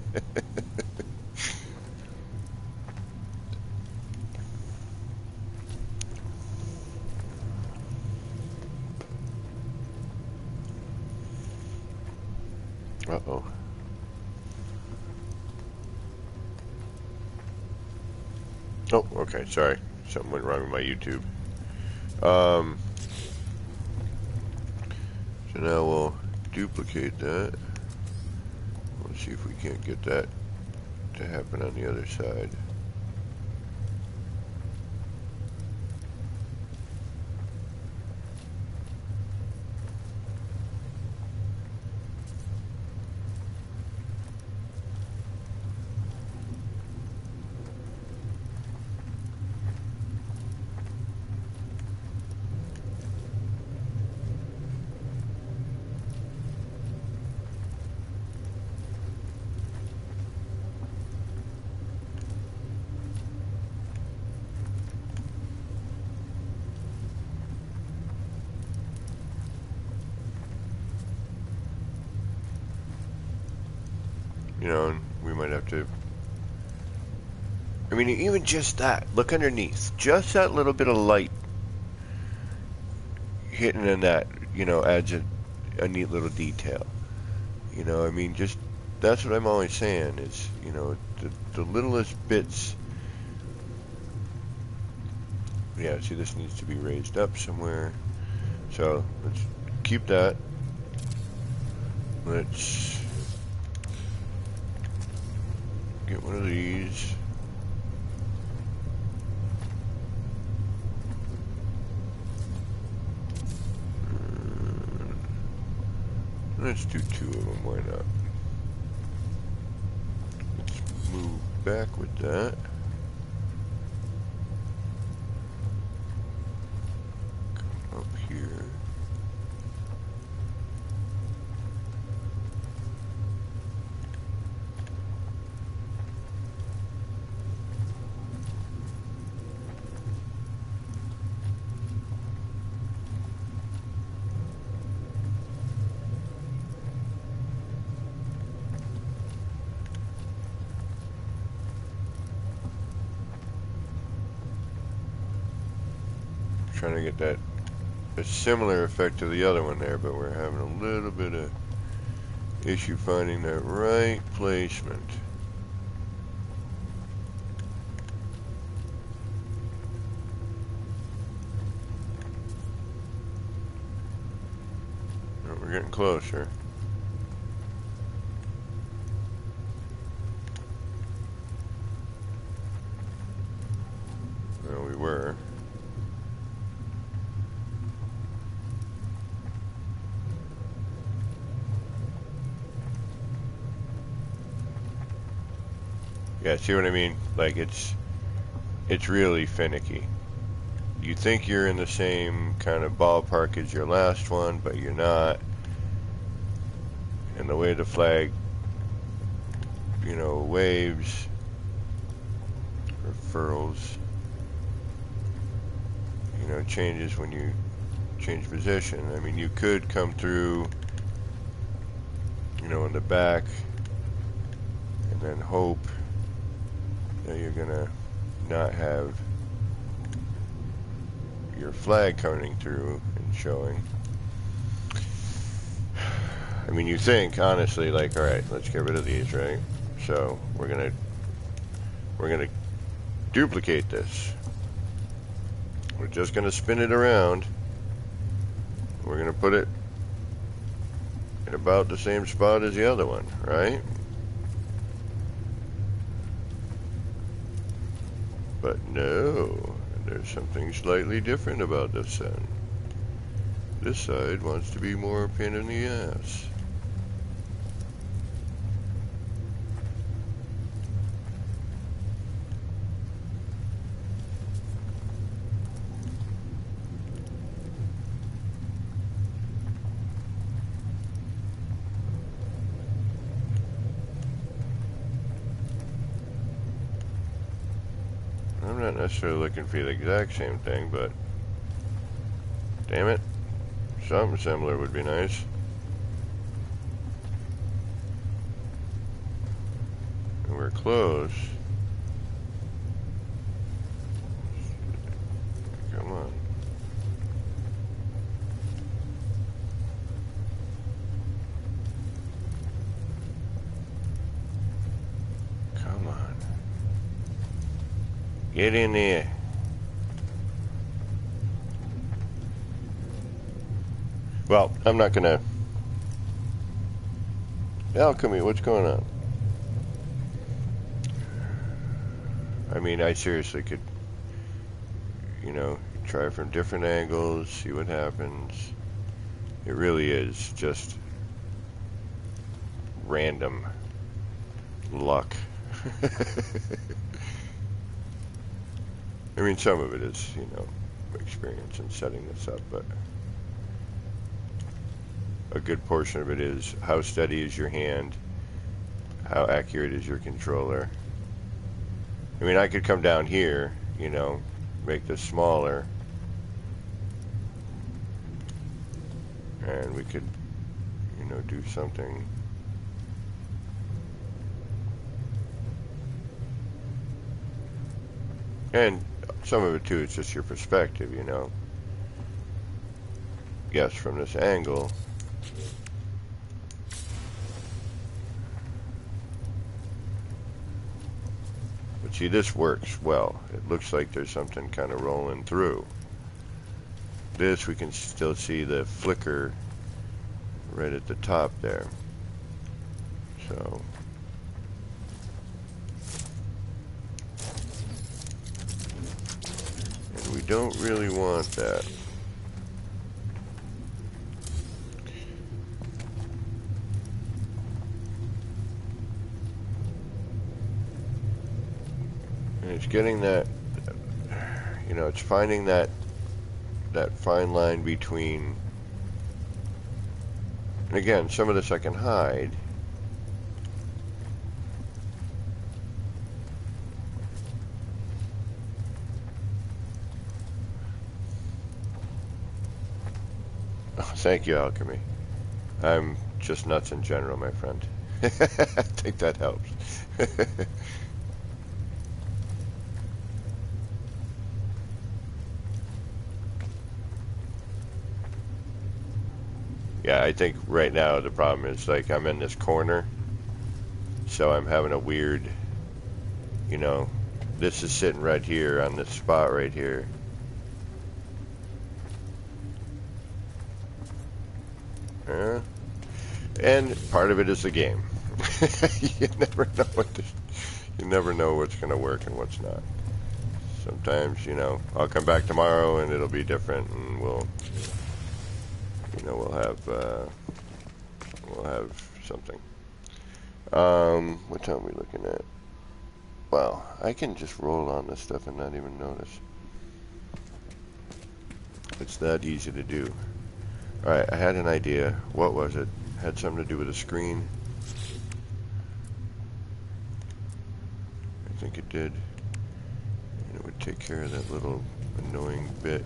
Speaker 1: Uh-oh. Oh, okay, sorry. Something went wrong with my YouTube. So now we'll duplicate that. Let's see if we can't get that to happen on the other side. You know, and we might have to... I mean, even just that. Look underneath. Just that little bit of light hitting in that, you know, adds a neat little detail. You know, I mean, just... That's what I'm always saying is, you know, the littlest bits... Yeah, see, this needs to be raised up somewhere. So, let's keep that. Let's... get one of these. Let's do two of them, why not? Let's move back with that. Come up here. Trying to get a similar effect to the other one there, but we're having a little bit of issue finding that right placement. Oh, we're getting closer. Well, we were. Yeah, see what I mean? Like, it's really finicky. You think you're in the same kind of ballpark as your last one, but you're not. And the way the flag, you know, waves or furls, you know, changes when you change position. I mean, you could come through, you know, in the back and then hope that you're gonna not have your flag coming through and showing. I mean, you think honestly, like, all right, let's get rid of these, right? So we're gonna duplicate this. We're just gonna spin it around. We're gonna put it in about the same spot as the other one, right? But no, there's something slightly different about the sun. This side wants to be more a pain in the ass. I'm not necessarily looking for the exact same thing, but damn it, something similar would be nice. And we're close. Come on. Come on. Get in there. Well, I'm not gonna... Alchemy, what's going on? I mean, I seriously could, you know, try from different angles, see what happens. It really is just random luck. I mean, some of it is, you know, experience in setting this up, but a good portion of it is how steady is your hand, how accurate is your controller. I mean, I could come down here, you know, make this smaller, and we could, you know, do something. And some of it too, it's just your perspective, you know. Yes, from this angle. But see, this works well. It looks like there's something kind of rolling through. This, we can still see the flicker right at the top there. So... we don't really want that. And it's getting that, you know, it's finding that fine line between, and again, some of this I can hide. Thank you, Alchemy. I'm just nuts in general, my friend. I think that helps. Yeah, I think right now the problem is, like, I'm in this corner, so I'm having a weird, you know, this is sitting right here on this spot right here. And part of it is the game. You never know what's going to work and what's not. Sometimes, you know, I'll come back tomorrow and it'll be different, and we'll have something. What time are we looking at? Wow, I can just roll on this stuff and not even notice. It's that easy to do. Alright, I had an idea. What was it? Had something to do with a screen. I think it did. And it would take care of that little annoying bit.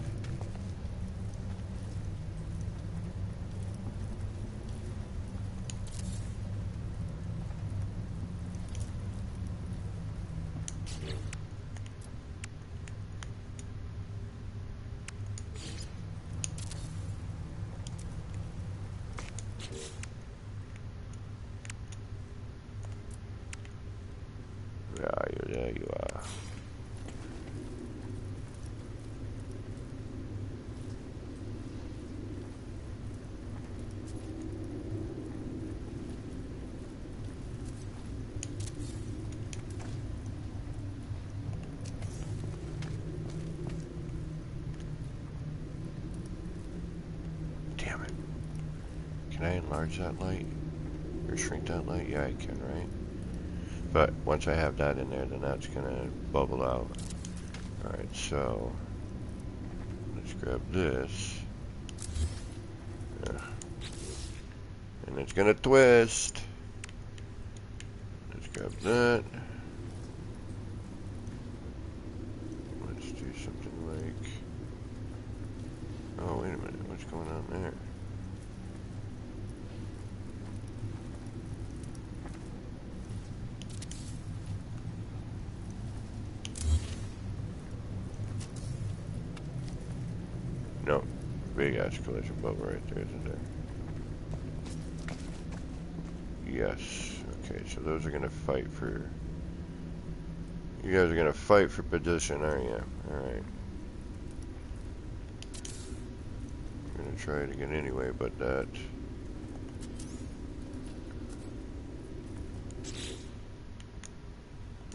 Speaker 1: There you are. enlarge that light? Or shrink that light? Yeah, I can, right? But once I have that in there, then that's gonna bubble out. Alright, so let's grab this. And it's gonna twist. Let's grab that. Let's do something like... Oh, wait a minute. What's going on there? No. Big ass collision bubble right there, isn't there? Yes. Okay, so those are gonna fight for... You guys are gonna fight for position, aren't you? Alright. I'm gonna try it again anyway, but that...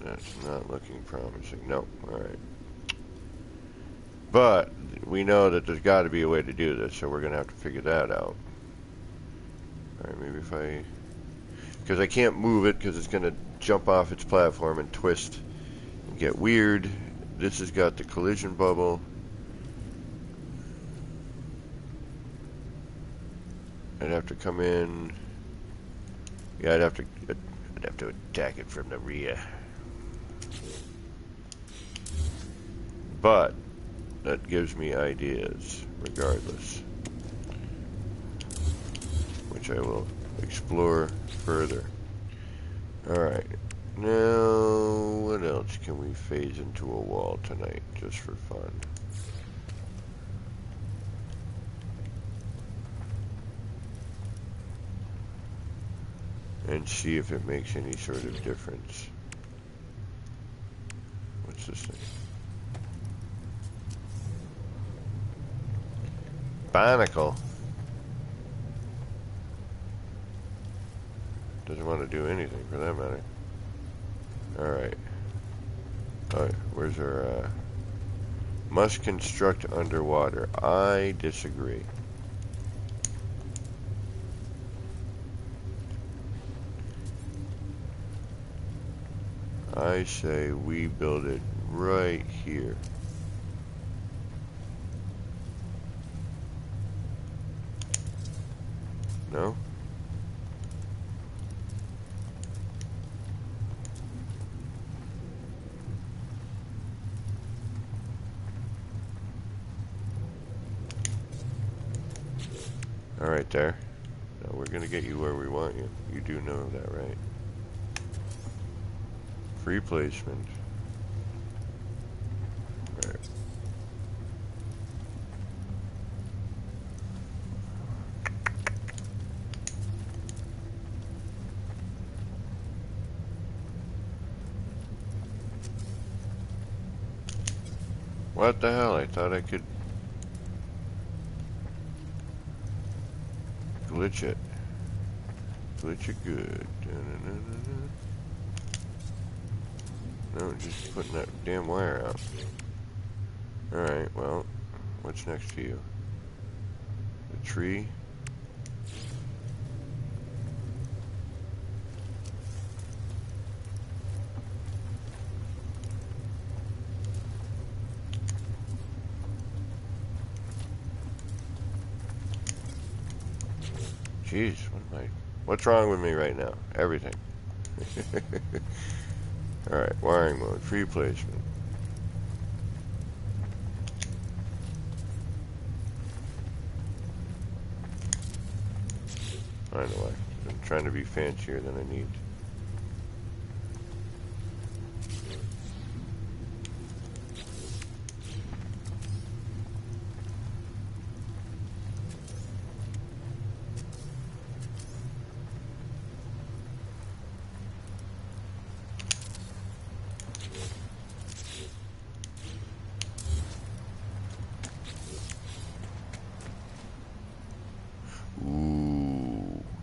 Speaker 1: That's not looking promising. No. Alright. But we know that there's got to be a way to do this, so we're going to have to figure that out. Alright, maybe if I... Because I can't move it because it's going to jump off its platform and twist and get weird. This has got the collision bubble. I'd have to come in... Yeah, I'd have to attack it from the rear. But that gives me ideas, regardless, which I will explore further. Alright, now what else can we phase into a wall tonight, just for fun? And see if it makes any sort of difference. What's this thing? Barnacle. Doesn't want to do anything for that matter. Alright. Alright, where's our, must construct underwater. I disagree. I say we build it right here. No? Alright there. Now we're gonna get you where we want you. You do know that, right? Free placement. Right. What the hell? I thought I could glitch it. Glitch it good. No, just putting that damn wire out. Alright, well, what's next to you? The tree? Jeez, what's wrong with me right now? Everything. Alright, wiring mode, free placement. I know why. I'm trying to be fancier than I need.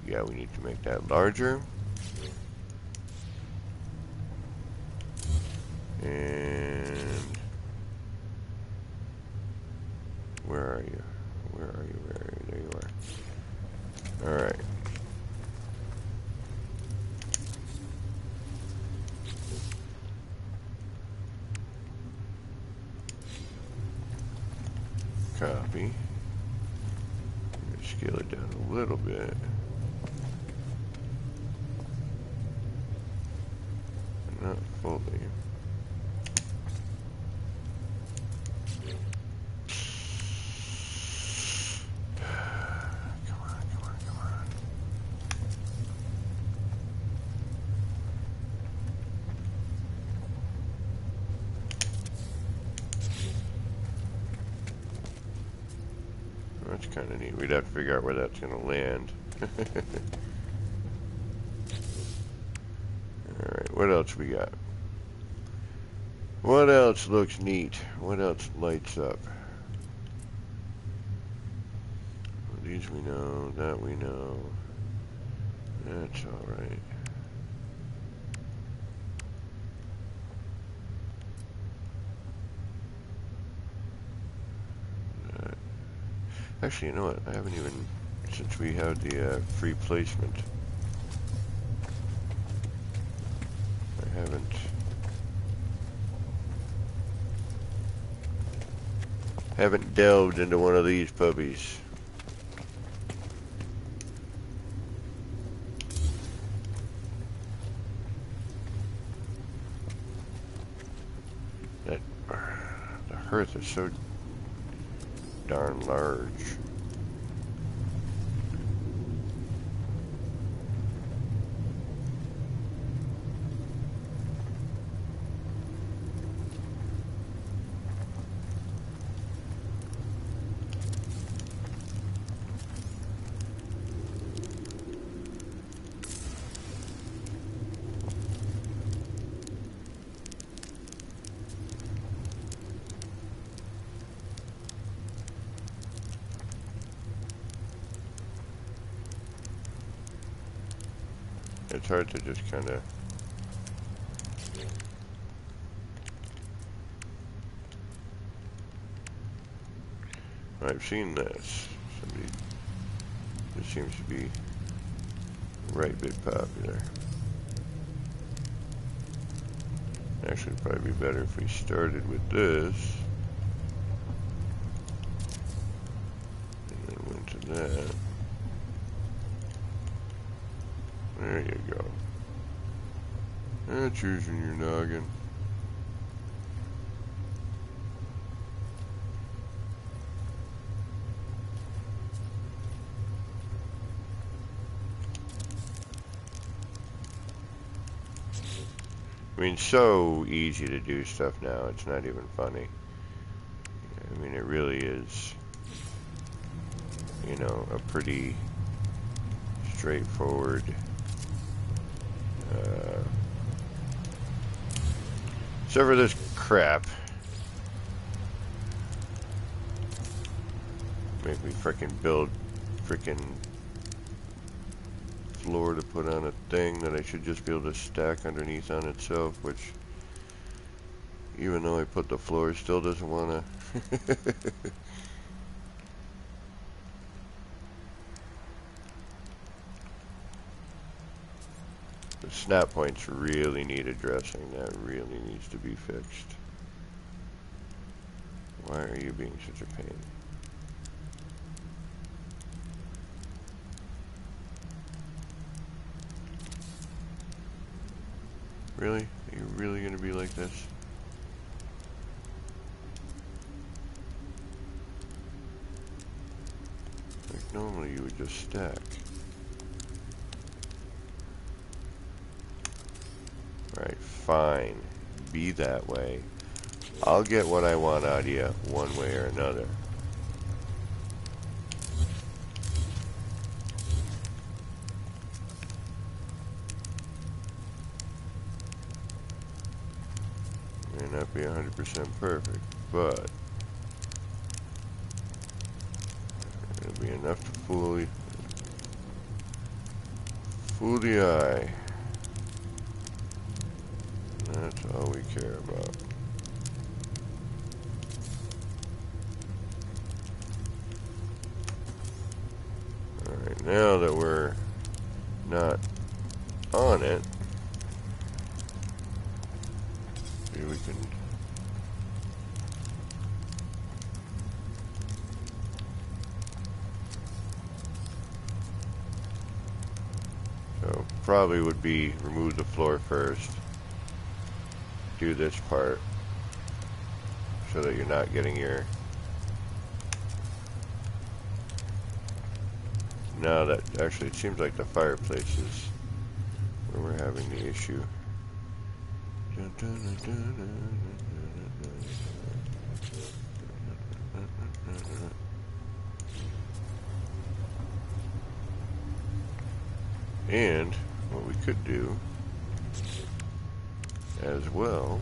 Speaker 1: Yeah, we need to make that larger. And where are you? Where are you? Where are you? There you are. Alright. copy. Scale it down a little bit. Not fully. Come on, come on, come on. That's kind of neat. We'd have to figure out where that's going to land. Alright, what else we got? What else looks neat? What else lights up? Well, these we know, that we know. That's alright. Actually, you know what? I haven't even, since we have the free placement, I haven't delved into one of these puppies. That the hearth is so darn large. It's hard to just kind of I've seen this. Somebody, this seems to be a right bit popular. Actually, it'd probably be better if we started with this and then went to that. There you go. That's using your noggin. I mean, so easy to do stuff now, it's not even funny. I mean, it really is, you know, a pretty straightforward except for this crap. Make me frickin' build frickin' floor to put on a thing that I should just be able to stack underneath on itself, which even though I put the floor, still doesn't want to. The snap points really need addressing. That really needs to be fixed. Why are you being such a pain? Really? Are you really going to be like this? Like normally you would just stack. Right, fine. Be that way. I'll get what I want out of you one way or another. May not be 100% perfect, but it'll be enough to fool the eye. That's all we care about. Alright, now that we're not on it, maybe we can probably would be remove the floor first. Do this part so that you're not getting your... Now that actually it seems like the fireplace is where we're having the issue. And what we could do as well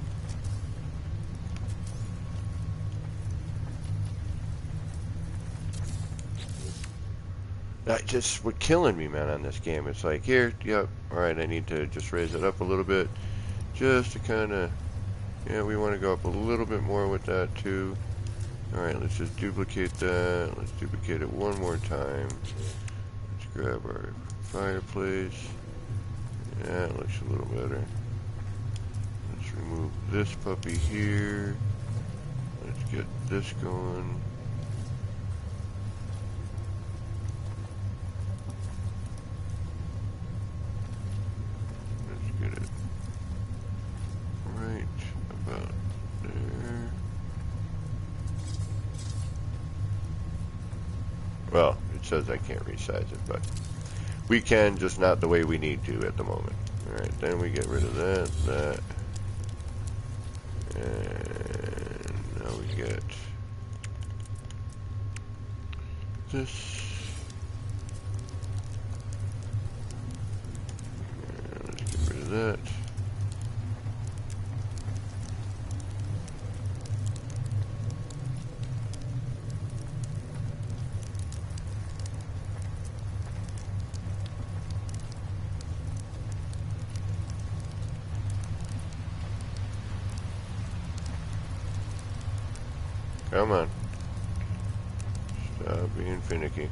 Speaker 1: that just what killing me, man, on this game. It's like, here, yep, alright, I need to just raise it up a little bit just to kind of, yeah, we want to go up a little bit more with that too. Alright, let's just duplicate that. Let's duplicate it one more time. Let's grab our fireplace. Yeah, it looks a little better. Let's remove this puppy here. Let's get this going. Let's get it right about there. Well, it says I can't resize it, but we can, just not the way we need to at the moment. Alright, then we get rid of that, and now we get this. And let's get rid of that. Come on. Stop being finicky.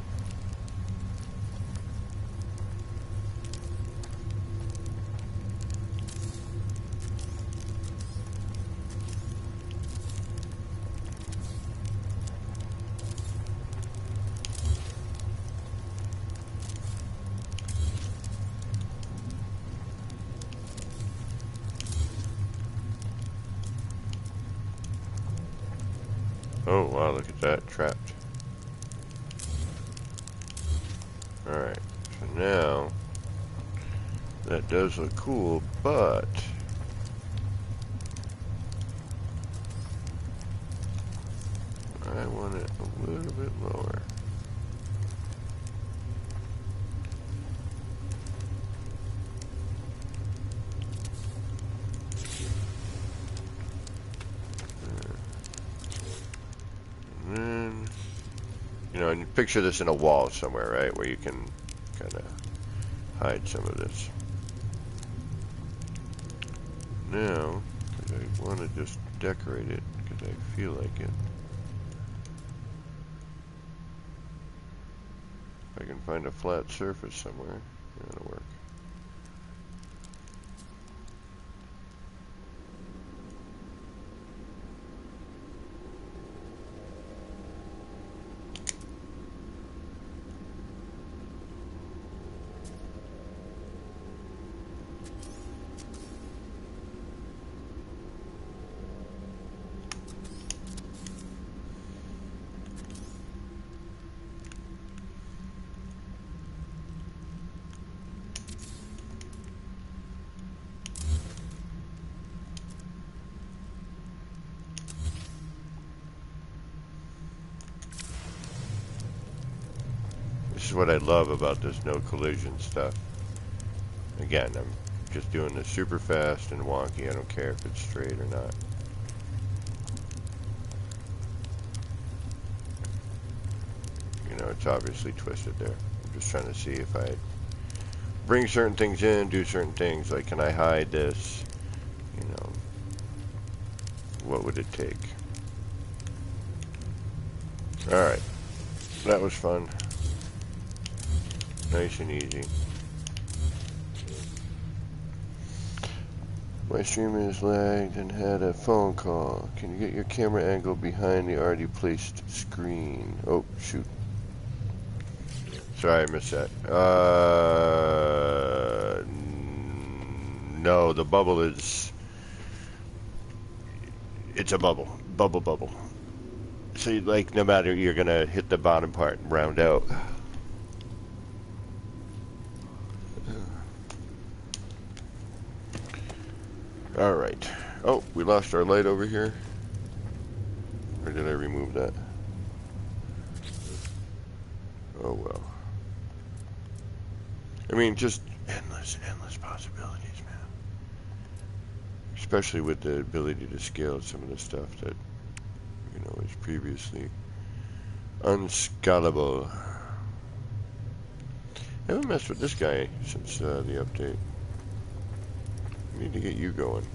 Speaker 1: Oh wow, look at that, trapped. Alright, so now that does look cool, but I want it a little bit lower. And you picture this in a wall somewhere, right, where you can kind of hide some of this. Now, because I want to just decorate it, because I feel like it. If I can find a flat surface somewhere, that'll work. This is what I love about this no collision stuff. Again, I'm just doing this super fast and wonky. I don't care if it's straight or not. You know, it's obviously twisted there. I'm just trying to see if I bring certain things in, do certain things. Like, can I hide this? You know, what would it take? Alright. That was fun. Nice and easy. My stream is lagged and had a phone call. Can you get your camera angle behind the already placed screen? Oh, shoot. Sorry, I missed that. No, the bubble is... It's a bubble. Bubble. So, like, no matter, you're going to hit the bottom part and round out. Alright. Oh, we lost our light over here. Or did I remove that? Oh, well. I mean, just endless possibilities, man. Especially with the ability to scale some of the stuff that, you know, was previously unscalable. I haven't messed with this guy since the update. I need to get you going.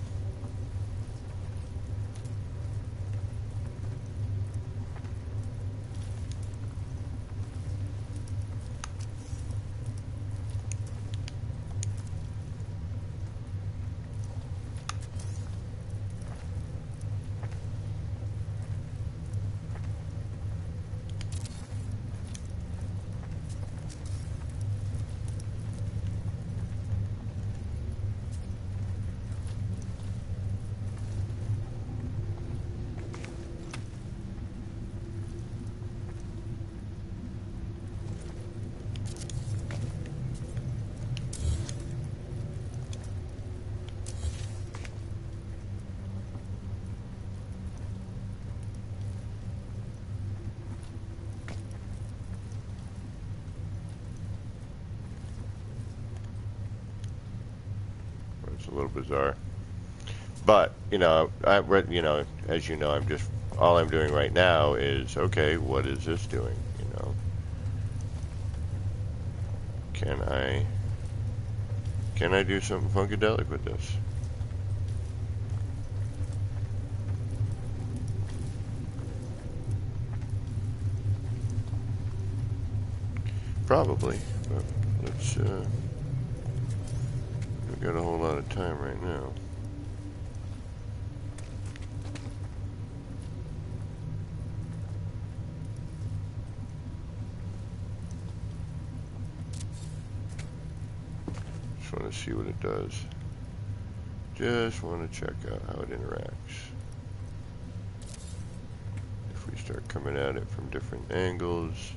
Speaker 1: It's a little bizarre, but you know, you know, as you know, all I'm doing right now is okay. What is this doing? You know, can I do something funkadelic with this? Probably, but let's. We've got a whole lot of time right now. Just want to see what it does. Just want to check out how it interacts. If we start coming at it from different angles.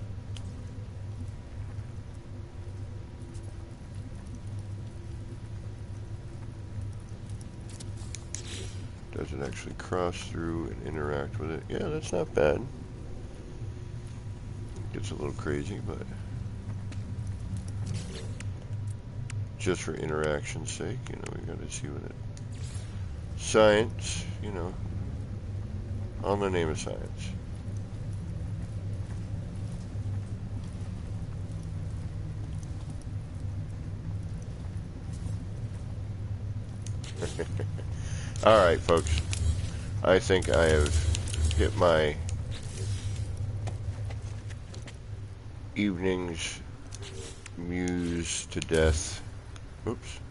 Speaker 1: Does it actually cross through and interact with it? Yeah, that's not bad. Gets a little crazy, but just for interaction's sake, you know, we gotta see what it... Science, you know, all in the name of science. Alright, folks. I think I have hit my evening's muse to death. Oops.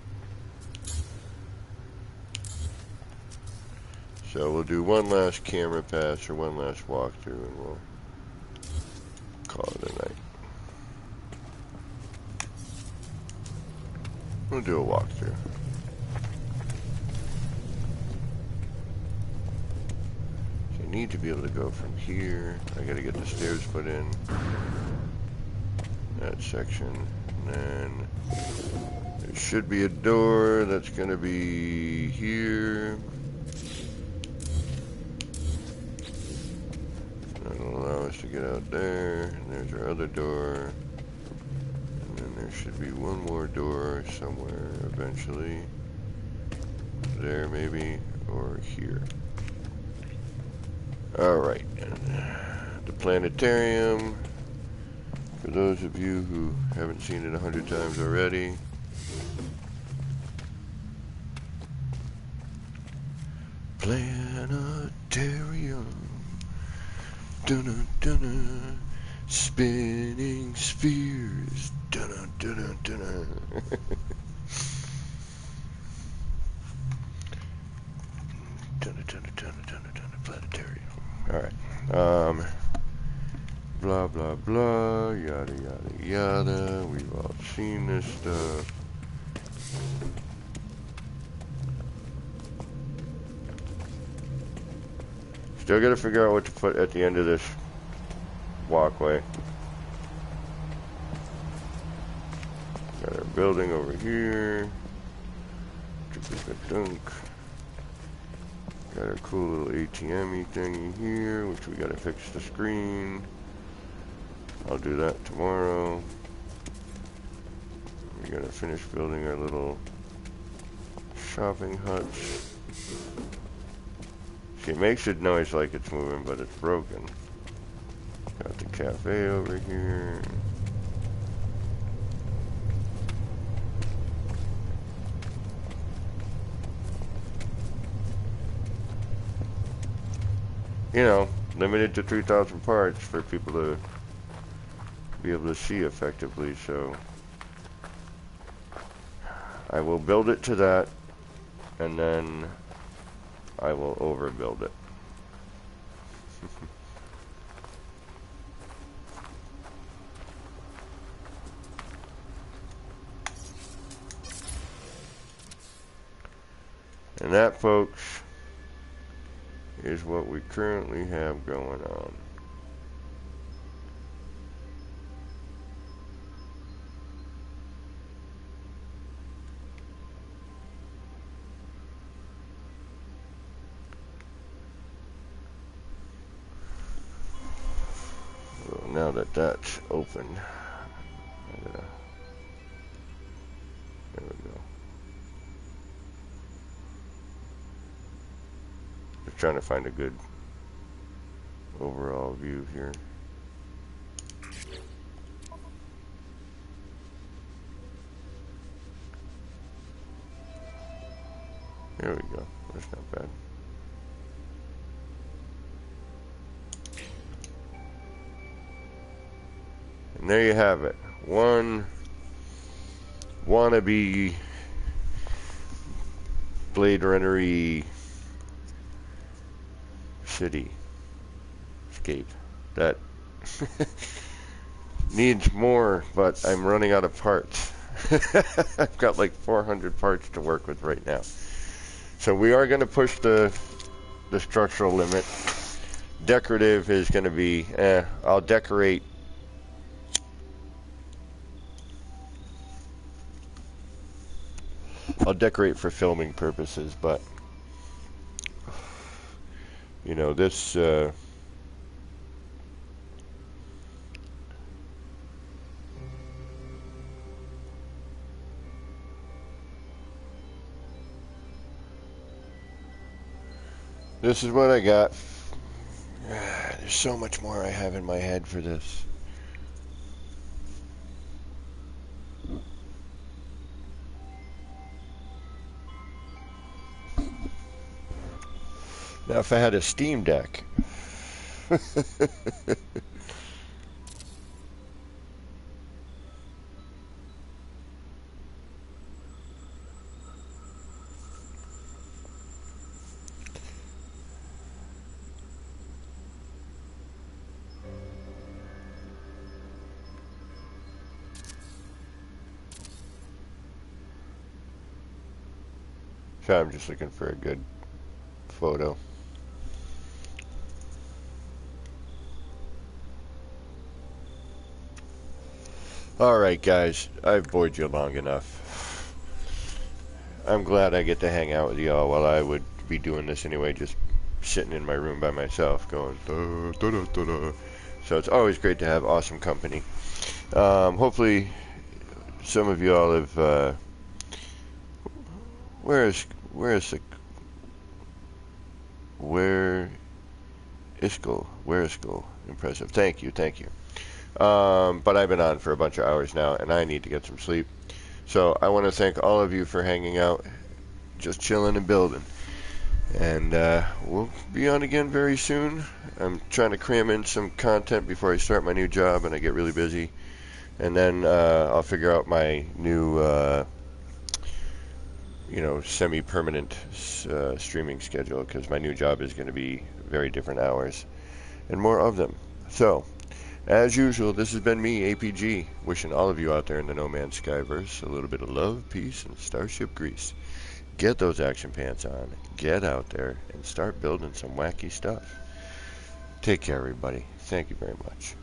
Speaker 1: So we'll do one last camera pass or one last walkthrough and we'll call it a night. We'll do a walkthrough. Need to be able to go from here. I gotta get the stairs put in that section, and then there should be a door that's gonna be here. That'll allow us to get out there, and there's our other door, and then there should be one more door somewhere eventually. There maybe, or here. Alright, the planetarium, for those of you who haven't seen it 100 times already. Planetarium, dun-dun-dun-dun, spinning spheres, dun-dun-dun-dun-dun. Planetarium. Alright. Blah, blah, blah, yada, yada, yada. We've all seen this stuff. Still got to figure out what to put at the end of this walkway. Got our building over here. Dunk. Got our cool little ATM-y thingy here, which we got to fix the screen. I'll do that tomorrow. We got to finish building our little shopping huts. See, it makes it noise like it's moving, but it's broken. Got the cafe over here. You know, limited to 3,000 parts for people to be able to see effectively, so I will build it to that, and then I will overbuild it. And that, folks, is what we currently have going on. So now that that's open, there we go. Just trying to find a good overall view here. There we go. That's not bad. And there you have it. One wannabe Blade Runner-y city scape that needs more, but I'm running out of parts. I've got like 400 parts to work with right now. So we are going to push the structural limit. Decorative is going to be, I'll decorate for filming purposes, but you know, this this is what I got. There's so much more I have in my head for this. Now, if I had a Steam Deck, so I'm just looking for a good photo. Alright guys, I've bored you long enough. I'm glad I get to hang out with y'all while I would be doing this anyway, just sitting in my room by myself going da, da, da, da, da. So it's always great to have awesome company. Hopefully some of y'all have where is Iskall? Impressive. Thank you. But I've been on for a bunch of hours now, and I need to get some sleep. So I want to thank all of you for hanging out, just chilling and building. And we'll be on again very soon. I'm trying to cram in some content before I start my new job, and I get really busy. And then I'll figure out my new, semi-permanent streaming schedule, because my new job is going to be very different hours and more of them. So, as usual, this has been me, APG, wishing all of you out there in the No Man's Skyverse a little bit of love, peace, and starship grease. Get those action pants on, get out there, and start building some wacky stuff. Take care, everybody. Thank you very much.